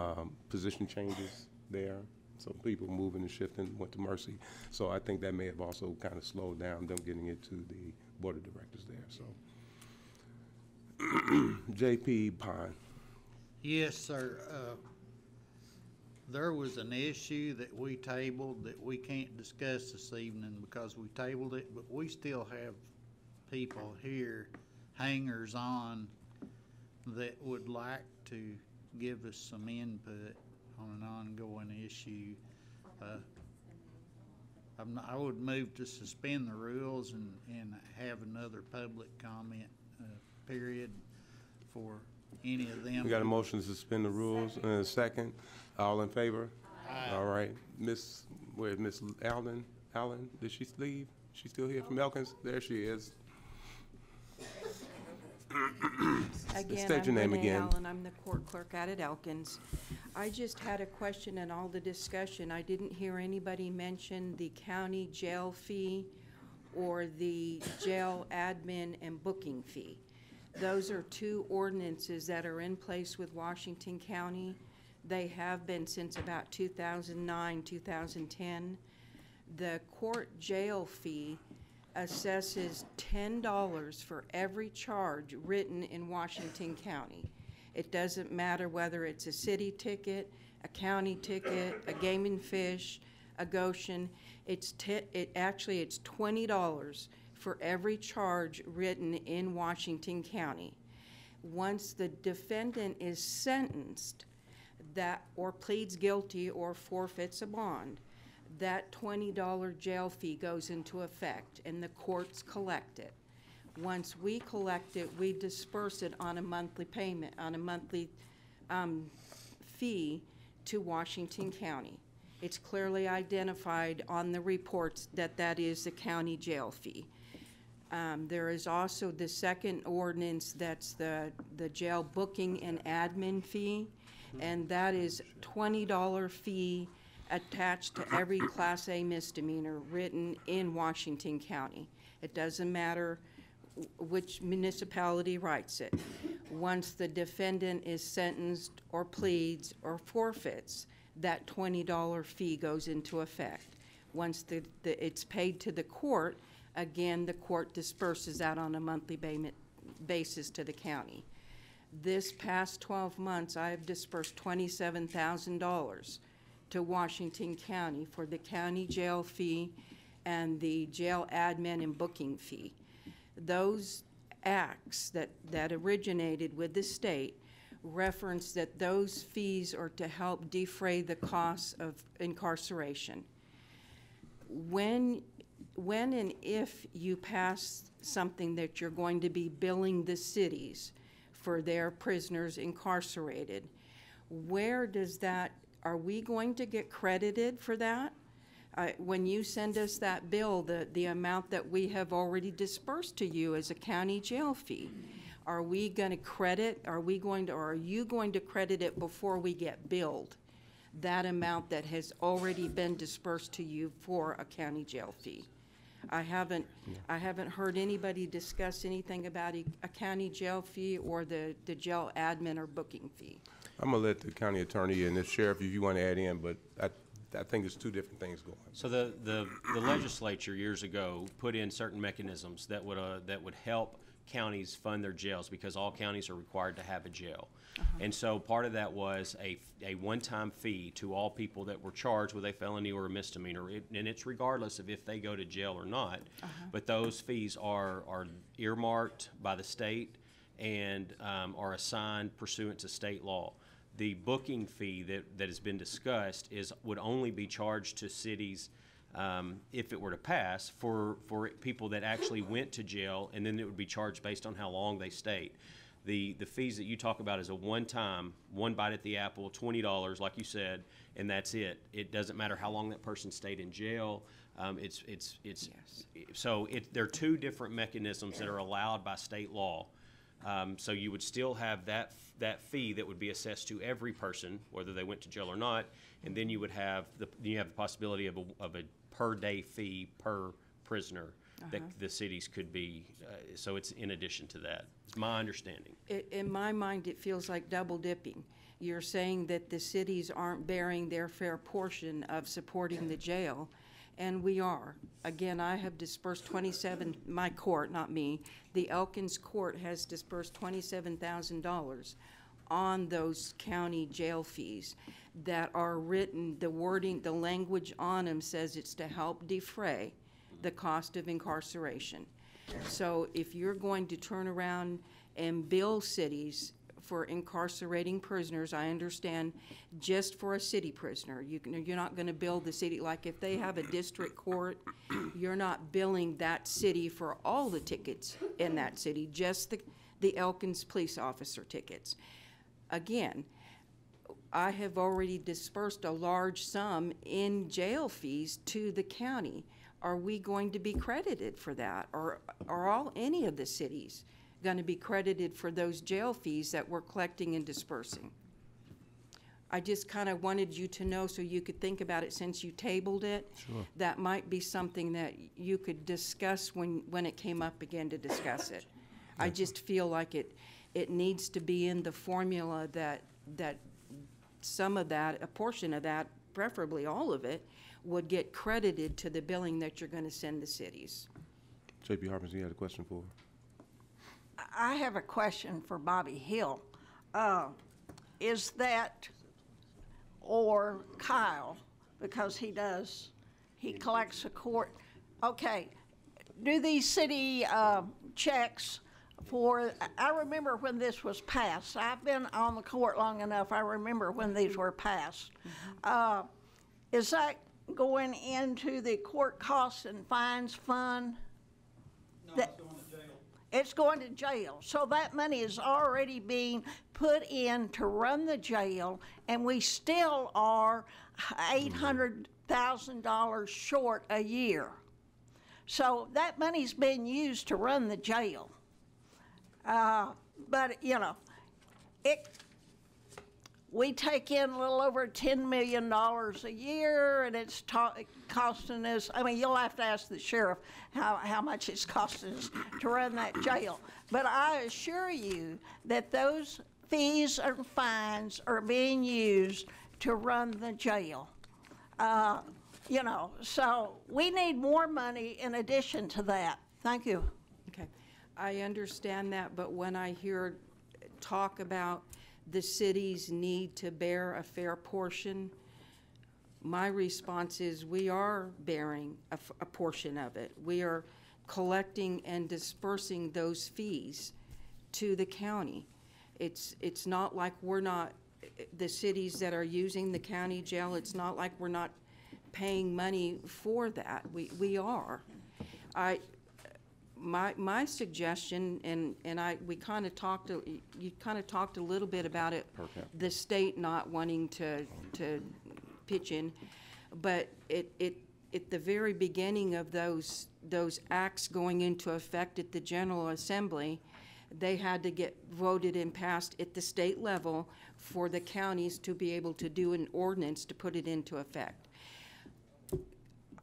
position changes there, so people moving and shifting, went to Mercy. So I think that may have also kind of slowed down them getting it to the board of directors there, so. J.P. Pond. Yes, sir. There was an issue that we tabled that we can't discuss this evening because we tabled it, but we still have people here, hangers on, that would like to give us some input on an ongoing issue. I would move to suspend the rules and have another public comment period for any of them. We got a motion to suspend the rules and a second. All in favor? Aye. All right. Where's Miss Allen? Allen, did she leave? She's still here from Elkins? There she is. Again, State your name again. Allen. I'm the court clerk out at Elkins. I just had a question in all the discussion. I didn't hear anybody mention the county jail fee or the jail admin and booking fee. Those are two ordinances that are in place with Washington County. They have been since about 2009, 2010. The court jail fee assesses $10 for every charge written in Washington County. It doesn't matter whether it's a city ticket, a county ticket, a game and fish, a Goshen. It's $20 for every charge written in Washington County. Once the defendant is sentenced, that or pleads guilty or forfeits a bond, that $20 jail fee goes into effect and the courts collect it. Once we collect it, we disperse it on a monthly payment, on a monthly fee to Washington County. It's clearly identified on the reports that that is the county jail fee. There is also the second ordinance, that's the jail booking and admin fee, and that is $20 fee attached to every Class A misdemeanor written in Washington County. It doesn't matter which municipality writes it. Once the defendant is sentenced or pleads or forfeits, that $20 fee goes into effect. Once it's paid to the court, again, the court disperses that on a monthly basis to the county. This past 12 months, I have dispersed $27,000 to Washington County for the county jail fee and the jail admin and booking fee. Those acts that originated with the state reference that those fees are to help defray the costs of incarceration. When and if you pass something that you're going to be billing the cities for their prisoners incarcerated, where does that, are we going to get credited for that? When you send us that bill, the amount that we have already dispersed to you as a county jail fee, are we going to credit, or are you going to credit it before we get billed, that amount that has already been dispersed to you for a county jail fee? I haven't heard anybody discuss anything about a county jail fee or the jail admin or booking fee. I'm gonna let the county attorney and the sheriff, if you want to add in, but I think it's two different things going on. So the legislature years ago put in certain mechanisms that would help counties fund their jails, because all counties are required to have a jail. And so part of that was a one-time fee to all people that were charged with a felony or a misdemeanor, and it's regardless of if they go to jail or not. But those fees are earmarked by the state and are assigned pursuant to state law. The booking fee that has been discussed would only be charged to cities if it were to pass for people that actually went to jail, and then it would be charged based on how long they stayed. The fees that you talk about is a one-time, one bite at the apple, $20, like you said, and that's it. It doesn't matter how long that person stayed in jail. There are two different mechanisms that are allowed by state law. So you would still have that fee that would be assessed to every person, whether they went to jail or not, and then you would have the possibility of a per day fee per prisoner that the cities could be. So it's in addition to that. It's my understanding. In my mind, it feels like double dipping. You're saying that the cities aren't bearing their fair portion of supporting the jail, and we are. Again, I have dispersed my court, not me, the Elkins Court has dispersed $27,000 on those county jail fees that are written, the wording, the language on them says it's to help defray the cost of incarceration. So if you're going to turn around and bill cities for incarcerating prisoners, I understand just for a city prisoner. You're not going to bill the city. Like if they have a district court, you're not billing that city for all the tickets in that city, just the Elkins police officer tickets. Again, I have already dispersed a large sum in jail fees to the county. Are we going to be credited for that? Or are any of the cities going to be credited for those jail fees that we're collecting and dispersing? I just kind of wanted you to know so you could think about it since you tabled it. Sure. That might be something that you could discuss when it came up again to discuss it. I just feel like it needs to be in the formula that some of that, a portion of that, preferably all of it, would get credited to the billing that you're going to send the cities. J.P. Harbison, you had a question for her? I have a question for Bobby Hill. Is that, or Kyle, because he collects a court. Okay, do these city checks I remember when this was passed. I've been on the court long enough, I remember when these were passed. Is that going into the court costs and fines fund? No, it's going to jail. It's going to jail. So that money is already being put in to run the jail, and we still are $800,000 short a year. So that money's being used to run the jail. But, you know, we take in a little over $10 million a year, and it's costing us, I mean, you'll have to ask the sheriff how much it's costing us to run that jail. But I assure you that those fees and fines are being used to run the jail. You know, so we need more money in addition to that. Thank you. Okay, I understand that, but when I hear talk about the city's need to bear a fair portion, my response is we are bearing a portion of it. We are collecting and dispersing those fees to the county. It's not like we're not, the cities that are using the county jail, it's not like we're not paying money for that. We are. My suggestion, we kind of talked, you kind of talked a little bit about it, the state not wanting to pitch in, but at the very beginning of those acts going into effect at the General Assembly, they had to get voted and passed at the state level for the counties to be able to do an ordinance to put it into effect.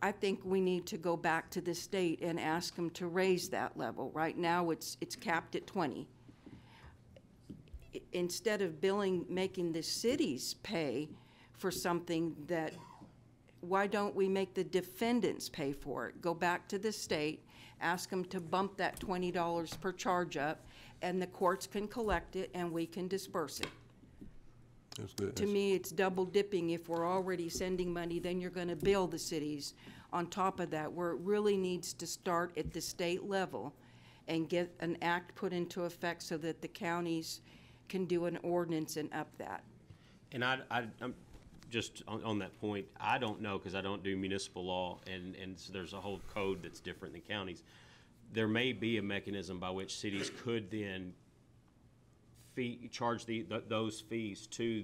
I think we need to go back to the state and ask them to raise that level. Right now, it's capped at 20. Instead of making the cities pay for something that, why don't we make the defendants pay for it? Go back to the state, ask them to bump that $20 per charge up, and the courts can collect it and we can disperse it. That's good. To me, it's double dipping. If we're already sending money, then you're going to bill the cities on top of that, where it really needs to start at the state level and get an act put into effect so that the counties can do an ordinance and up that. And I'm just on that point, I don't know, because I don't do municipal law, and so there's a whole code that's different than counties. There may be a mechanism by which cities could then charge those fees to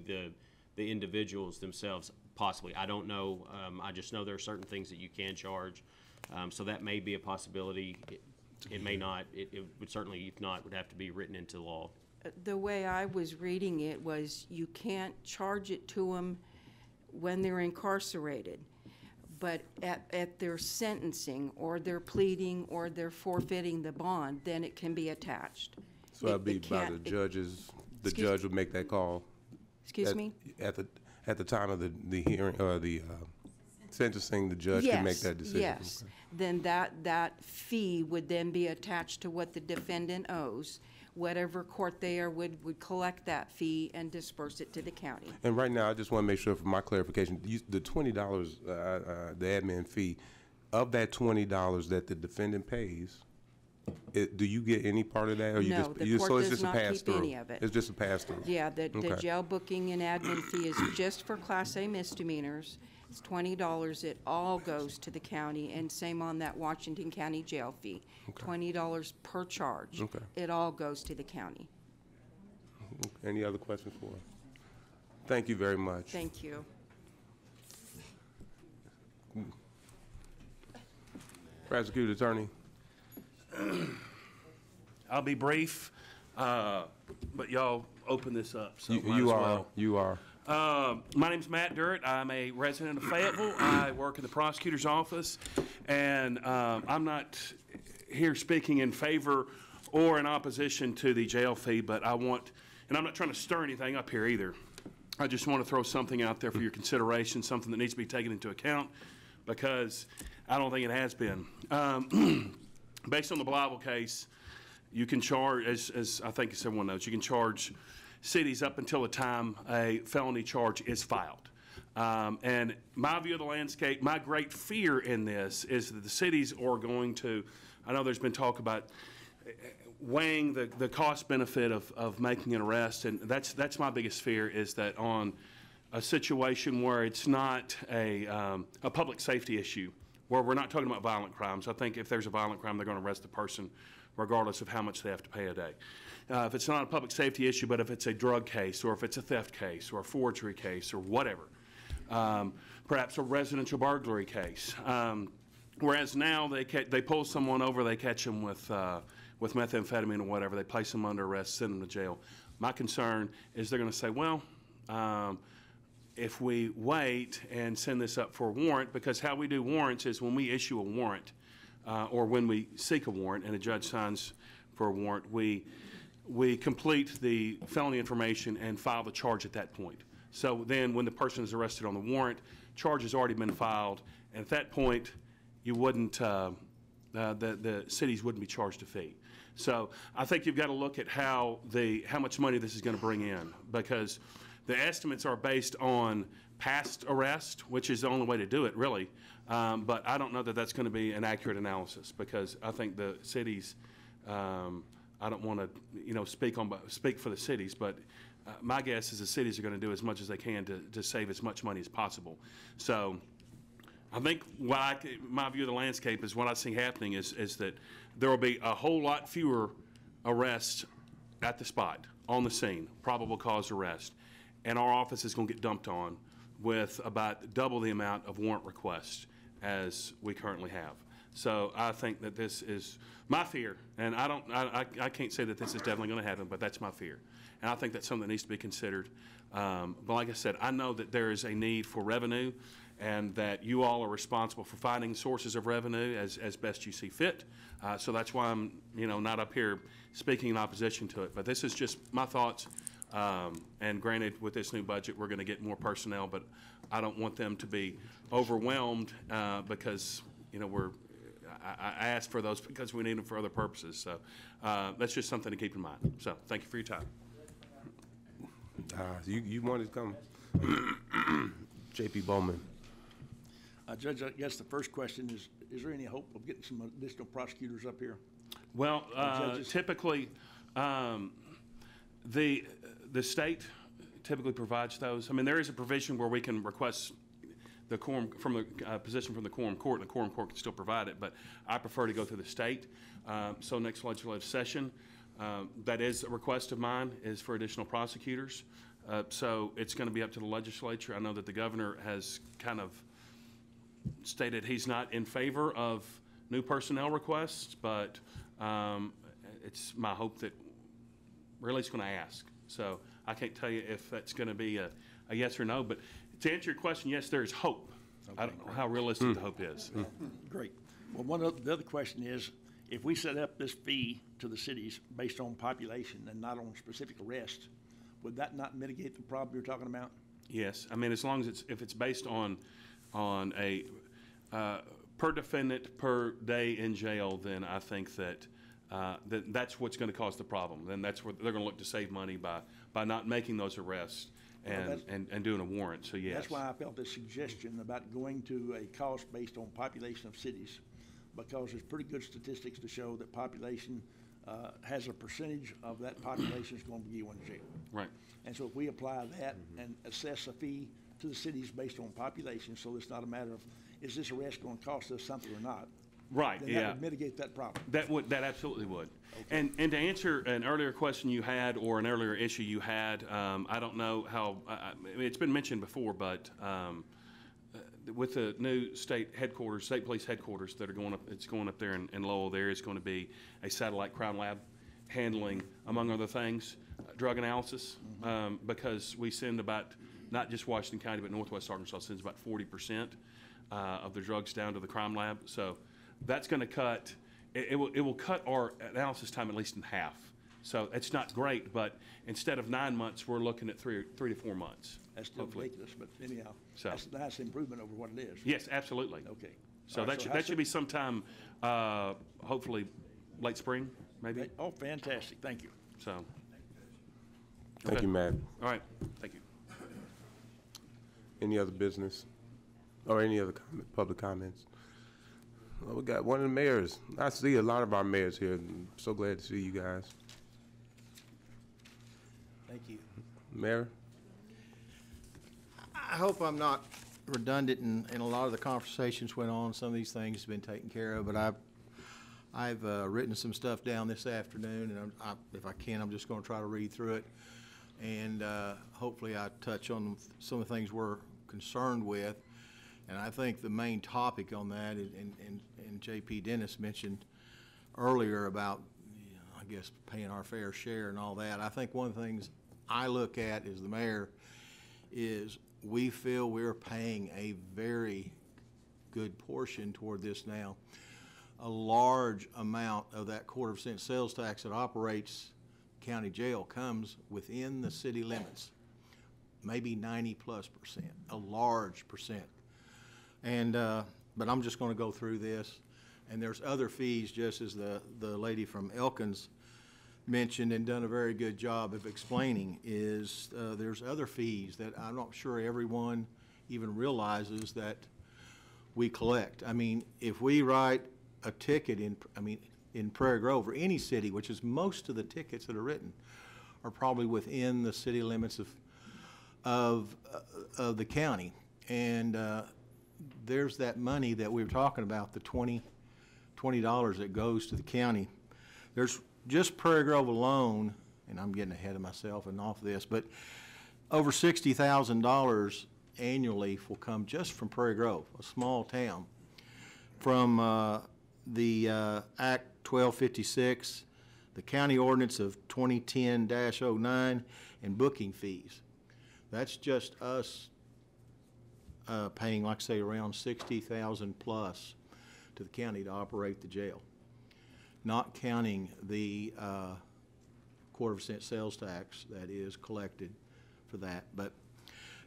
the individuals themselves, possibly. I don't know. I just know there are certain things that you can charge. So that may be a possibility. It may not. It would certainly, if not, would have to be written into law. The way I was reading it was you can't charge it to them when they're incarcerated, but at their sentencing or their pleading or their forfeiting the bond, then it can be attached. So that'd be by the judges, the judge would make that call. Excuse me? At the time of the hearing, or the sentencing, the judge can make that decision. Yes, okay. Then that fee would then be attached to what the defendant owes. Whatever court they are would collect that fee and disperse it to the county. And right now, I just want to make sure for my clarification, the $20, the admin fee, of that $20 that the defendant pays, do you get any part of that, or no, the court does not keep any of it. It's just a pass-through. Yeah, the jail booking and admin fee is just for Class A misdemeanors. It's $20. It all goes to the county, and same on that Washington County jail fee. Okay. $20 per charge. Okay. It all goes to the county. Any other questions for us? Thank you very much. Thank you. Prosecuting attorney. I'll be brief, but y'all open this up. So You are. My name's Matt Durrett. I'm a resident of Fayetteville. I work in the prosecutor's office, and I'm not here speaking in favor or in opposition to the jail fee, but and I'm not trying to stir anything up here either. I just want to throw something out there for your consideration, something that needs to be taken into account, because I don't think it has been. Based on the Belial case, you can charge, as I think as everyone knows, you can charge cities up until the time a felony charge is filed. And my view of the landscape, my great fear in this is that the cities are going to, I know there's been talk about weighing the cost benefit of making an arrest, and that's my biggest fear, is that on a situation where it's not a public safety issue, where we're not talking about violent crimes. I think if there's a violent crime, they're going to arrest the person regardless of how much they have to pay a day. If it's not a public safety issue, but if it's a drug case, or if it's a theft case, or a forgery case, or whatever, perhaps a residential burglary case. Whereas now they pull someone over, they catch them with methamphetamine or whatever, they place them under arrest, send them to jail. My concern is they're going to say, well, if we wait and send this up for a warrant, because how we do warrants is when we issue a warrant, or when we seek a warrant and a judge signs for a warrant, we complete the felony information and file the charge at that point. So then when the person is arrested on the warrant, charge has already been filed, and at that point, you wouldn't, the cities wouldn't be charged a fee. So I think you've got to look at how much money this is going to bring in, because the estimates are based on past arrest, which is the only way to do it, really. But I don't know that that's going to be an accurate analysis, because I think the cities, I don't want to, speak for the cities, but my guess is the cities are going to do as much as they can to save as much money as possible. So I think my view of the landscape is what I see happening is that there will be a whole lot fewer arrests at the spot, on the scene, probable cause arrest, and our office is going to get dumped on with about double the amount of warrant requests as we currently have. So I think that this is my fear, and I can't say that this is definitely going to happen, but that's my fear. And I think that's something that needs to be considered. But like I said, I know that there is a need for revenue, and that you all are responsible for finding sources of revenue as best you see fit. So that's why I'm, not up here speaking in opposition to it. But this is just my thoughts. And granted, with this new budget, we're going to get more personnel, but I don't want them to be overwhelmed because, I asked for those because we need them for other purposes. So that's just something to keep in mind. So thank you for your time. You wanted to come? J.P. Bowman. Judge, I guess the first question is there any hope of getting some additional prosecutors up here? Well, typically, the state typically provides those. I mean, there is a provision where we can request the quorum from the position from the quorum court, and the quorum court can still provide it, but I prefer to go through the state. So next legislative session, that is a request of mine, is for additional prosecutors. So it's going to be up to the legislature. I know that the governor has kind of stated he's not in favor of new personnel requests, but it's my hope that we're at least going to ask. So I can't tell you if that's going to be a yes or no, but to answer your question, yes, there is hope. Okay. I don't know how realistic the hope is. Great. Well, the other question is, if we set up this fee to the cities based on population and not on specific arrests, would that not mitigate the problem you're talking about? Yes. I mean, as long as if it's based on a per defendant per day in jail, then I think that that's what's going to cause the problem. Then that's where they're going to look to save money by not making those arrests and doing a warrant. So yes. That's why I felt a suggestion about going to a cost based on population of cities, because there's pretty good statistics to show that population has a percentage of that population is going to be going to jail. Right. And so if we apply that and assess a fee to the cities based on population, so it's not a matter of is this arrest going to cost us something or not? Right. Then yeah. that would mitigate that problem. That absolutely would. Okay. And to answer an earlier question you had or an earlier issue you had, I don't know how. I mean, it's been mentioned before, but with the new state police headquarters that are going up, it's going up there in Lowell. There is going to be a satellite crime lab handling, among other things, drug analysis, because we send about, not just Washington County, but Northwest Arkansas sends about 40% of the drugs down to the crime lab. So that's going to cut, it will cut our analysis time at least in half. So it's not great, but instead of 9 months, we're looking at 3 to 4 months. That's still ridiculous, but anyhow, so that's a nice improvement over what it is. Yes, absolutely. Okay. So All right, that should be sometime, hopefully late spring, maybe. Oh, fantastic. Thank you. So. Thank you, Matt. All right. Thank you. Any other business or any other public comments? Well, we got one of the mayors. I see a lot of our mayors here. I'm so glad to see you guys. Thank you. Mayor? I hope I'm not redundant in a lot of the conversations went on. Some of these things have been taken care of, but I've written some stuff down this afternoon, and if I can, I'm just going to try to read through it. And hopefully I touch on some of the things we're concerned with. And I think the main topic on that, and J.P. Dennis mentioned earlier about, I guess, paying our fair share and all that. I think one of the things I look at as the mayor is we feel we're paying a very good portion toward this now. A large amount of that quarter% sales tax that operates county jail comes within the city limits, maybe 90+%, a large percent. And but I'm just going to go through this, and there's other fees, just as the lady from Elkins mentioned and done a very good job of explaining. Is there's other fees that I'm not sure everyone even realizes that we collect. I mean, if we write a ticket in Prairie Grove or any city, which is most of the tickets that are written, are probably within the city limits of the county. And there's that money that we were talking about, the $20 that goes to the county. There's just Prairie Grove alone, and I'm getting ahead of myself and off this, but over $60,000 annually will come just from Prairie Grove, a small town, from the Act 1256, the county ordinance of 2010-09, and booking fees. That's just us paying, like I say, around $60,000 plus to the county to operate the jail, not counting the quarter% sales tax that is collected for that. But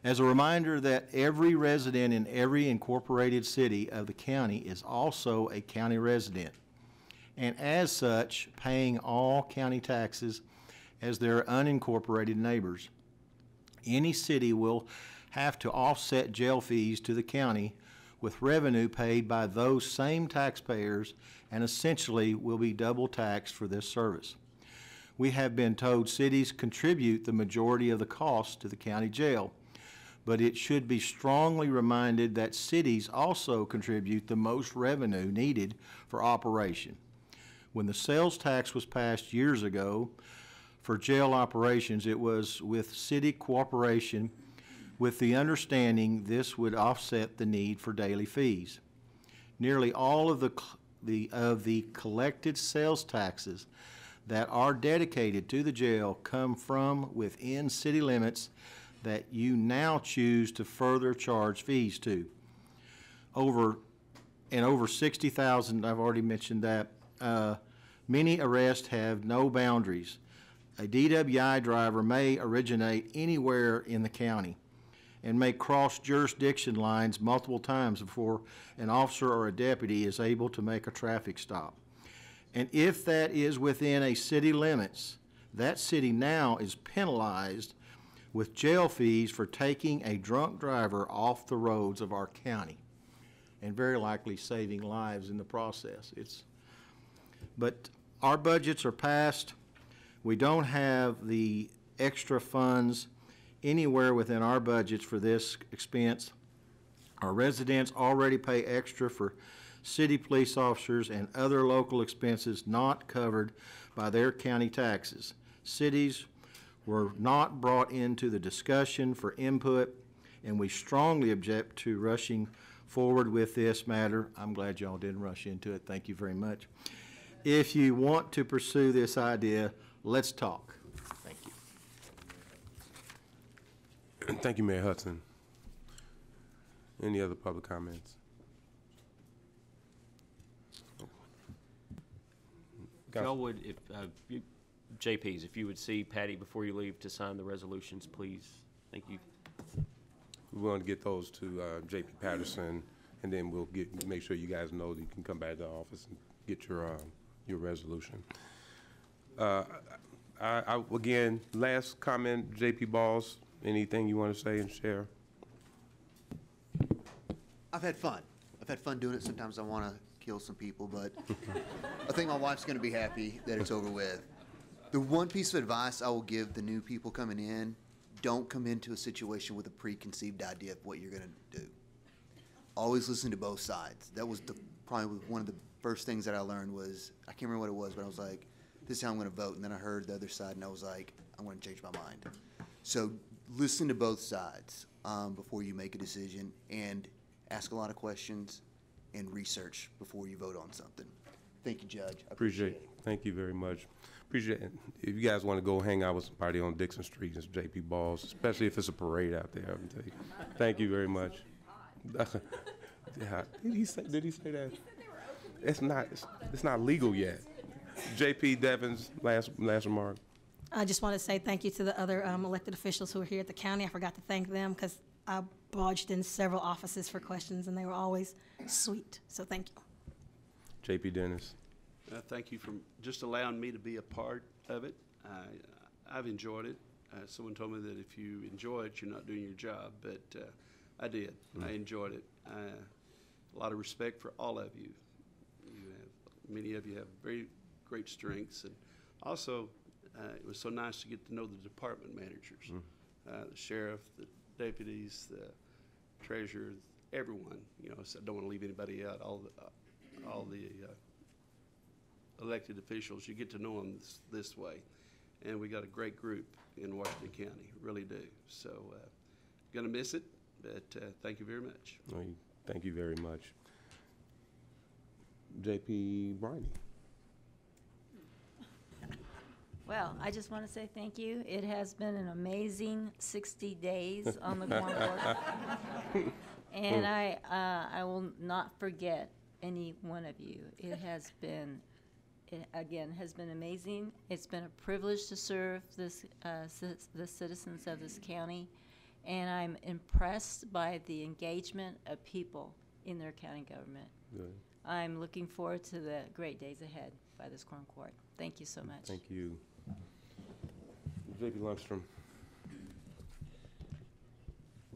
as a reminder that every resident in every incorporated city of the county is also a county resident, and as such, paying all county taxes as their unincorporated neighbors. Any city will have to offset jail fees to the county with revenue paid by those same taxpayers, and essentially will be double taxed for this service. We have been told cities contribute the majority of the cost to the county jail, but it should be strongly reminded that cities also contribute the most revenue needed for operation. When the sales tax was passed years ago for jail operations, it was with city cooperation, with the understanding this would offset the need for daily fees. Nearly all of the collected sales taxes that are dedicated to the jail come from within city limits that you now choose to further charge fees to. Over 60,000, I've already mentioned that. Many arrests have no boundaries. A DWI driver may originate anywhere in the county and may cross jurisdiction lines multiple times before an officer or a deputy is able to make a traffic stop. And if that is within a city limits, that city now is penalized with jail fees for taking a drunk driver off the roads of our county, and very likely saving lives in the process. But our budgets are passed. We don't have the extra funds anywhere within our budgets for this expense. Our residents already pay extra for city police officers and other local expenses not covered by their county taxes. Cities were not brought into the discussion for input, and we strongly object to rushing forward with this matter. I'm glad y'all didn't rush into it. Thank you very much. If you want to pursue this idea, let's talk. Thank you. Thank you, Mayor Hudson. Any other public comments? Y'all would, if JPs, if you would see Patty before you leave to sign the resolutions, please. Thank you. We want to get those to JP Patterson, and then we'll make sure you guys know that you can come back to the office and get your resolution. Again, last comment, JP Balls, anything you want to say and share? I've had fun. I've had fun doing it. Sometimes I want to kill some people, but I think my wife's going to be happy that it's over with. The one piece of advice I will give the new people coming in, don't come into a situation with a preconceived idea of what you're going to do. Always listen to both sides. That was probably one of the first things that I learned was, I can't remember what it was, but I was like, this is how I'm going to vote. And then I heard the other side, and I was like, I'm going to change my mind. So listen to both sides before you make a decision, and ask a lot of questions and research before you vote on something. Thank you, Judge. I Appreciate it. Thank you very much. Appreciate it. If you guys want to go hang out with somebody on Dixon Street, it's JP Balls, especially if it's a parade out there. I can tell you. Thank you very much. Yeah. Did he say that? It's not legal yet. JP Devins, last remark. I just want to say thank you to the other elected officials who are here at the county. I forgot to thank them because I barged in several offices for questions, and they were always sweet. So thank you. JP Dennis. Thank you for just allowing me to be a part of it. I've enjoyed it. Someone told me that if you enjoy it, you're not doing your job, but I did. I enjoyed it. A lot of respect for all of you. Many of you have very great strengths, and also it was so nice to get to know the department managers, the sheriff, the deputies, the treasurer, everyone. You know, so I don't want to leave anybody out. All the elected officials, you get to know them this way, and we got a great group in Washington County, really do. So, gonna miss it, but thank you very much. Thank you very much. JP Briney. Well, I just want to say thank you. It has been an amazing 60 days on the Quorum Board. And I will not forget any one of you. It has been, again, has been amazing. It's been a privilege to serve the citizens of this county. And I'm impressed by the engagement of people in their county government. Good. I'm looking forward to the great days ahead by this Quorum Court. Thank you so much. Thank you. JP Lundstrom.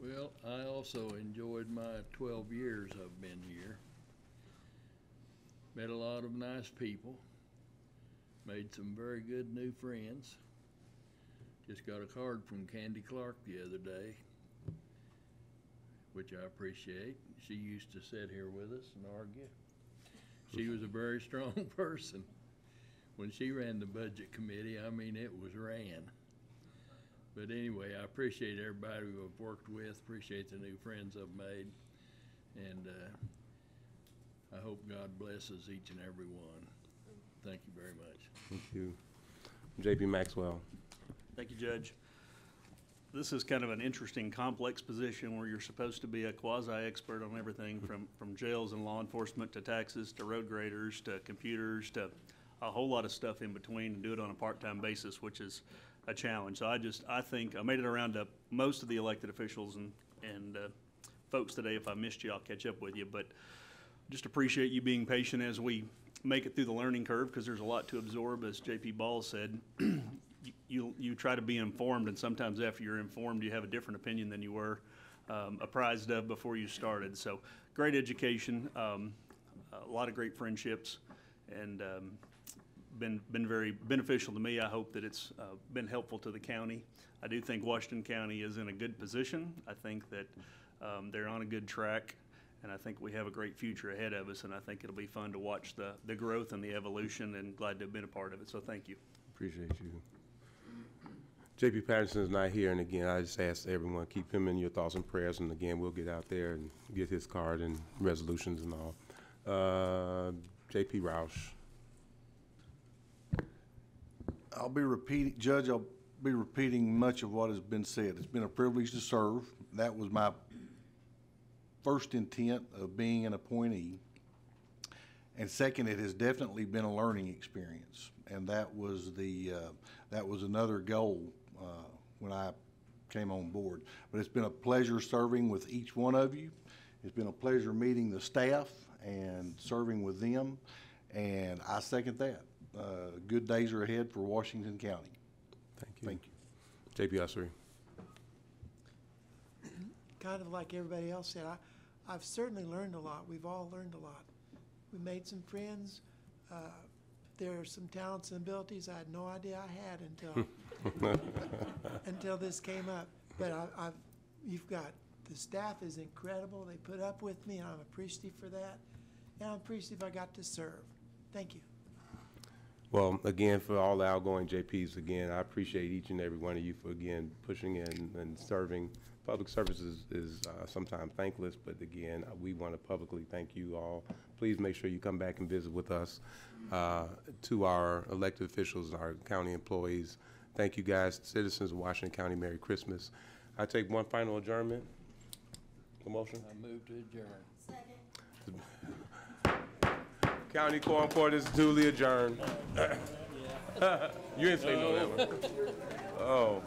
Well, I also enjoyed my 12 years I've been here. Met a lot of nice people. Made some very good new friends. Just got a card from Candy Clark the other day, which I appreciate. She used to sit here with us and argue. She was a very strong person. When she ran the budget committee, I mean, it was ran. But anyway, I appreciate everybody who I've worked with, appreciate the new friends I've made, and I hope God blesses each and every one. Thank you very much. Thank you. JP Maxwell. Thank you, Judge. This is kind of an interesting, complex position where you're supposed to be a quasi-expert on everything from jails and law enforcement to taxes to road graders to computers to a whole lot of stuff in between, and do it on a part-time basis, which is a challenge. So I think I made it around to most of the elected officials and folks today. If I missed you, I'll catch up with you. But just appreciate you being patient as we make it through the learning curve, because there's a lot to absorb, as JP Ball said. You try to be informed, and sometimes after you're informed, you have a different opinion than you were apprised of before you started. So great education, a lot of great friendships, and been very beneficial to me. I hope that it's been helpful to the county. I do think Washington County is in a good position. I think that they're on a good track, and I think we have a great future ahead of us, and I think it'll be fun to watch the growth and the evolution, and glad to have been a part of it. So thank you. Appreciate you. JP Patterson's not here, and again, I just ask everyone, keep him in your thoughts and prayers, and again, we'll get out there and get his card and resolutions and all. JP Roush. I'll be repeating much of what has been said. It's been a privilege to serve. That was my first intent of being an appointee. And second, it has definitely been a learning experience. And that was another goal when I came on board. But it's been a pleasure serving with each one of you. It's been a pleasure meeting the staff and serving with them. And I second that. Good days are ahead for Washington County. Thank you. JP Ussery. Kind of like everybody else said, I've certainly learned a lot. We've all learned a lot. We made some friends. There are some talents and abilities I had no idea I had until this came up. But you've got, the staff is incredible. They put up with me, and I'm appreciative for that. And I'm appreciative I got to serve. Thank you. Well, again, for all the outgoing JPs, again, I appreciate each and every one of you for, again, pushing in and serving Public service is sometimes thankless, but again, we want to publicly thank you all. Please make sure you come back and visit with us. To our elected officials and our county employees, thank you guys. Citizens of Washington County, Merry Christmas. I take one final adjournment. A motion? I move to adjourn. County Quorum Court is duly adjourned. You didn't say no, that one. Oh.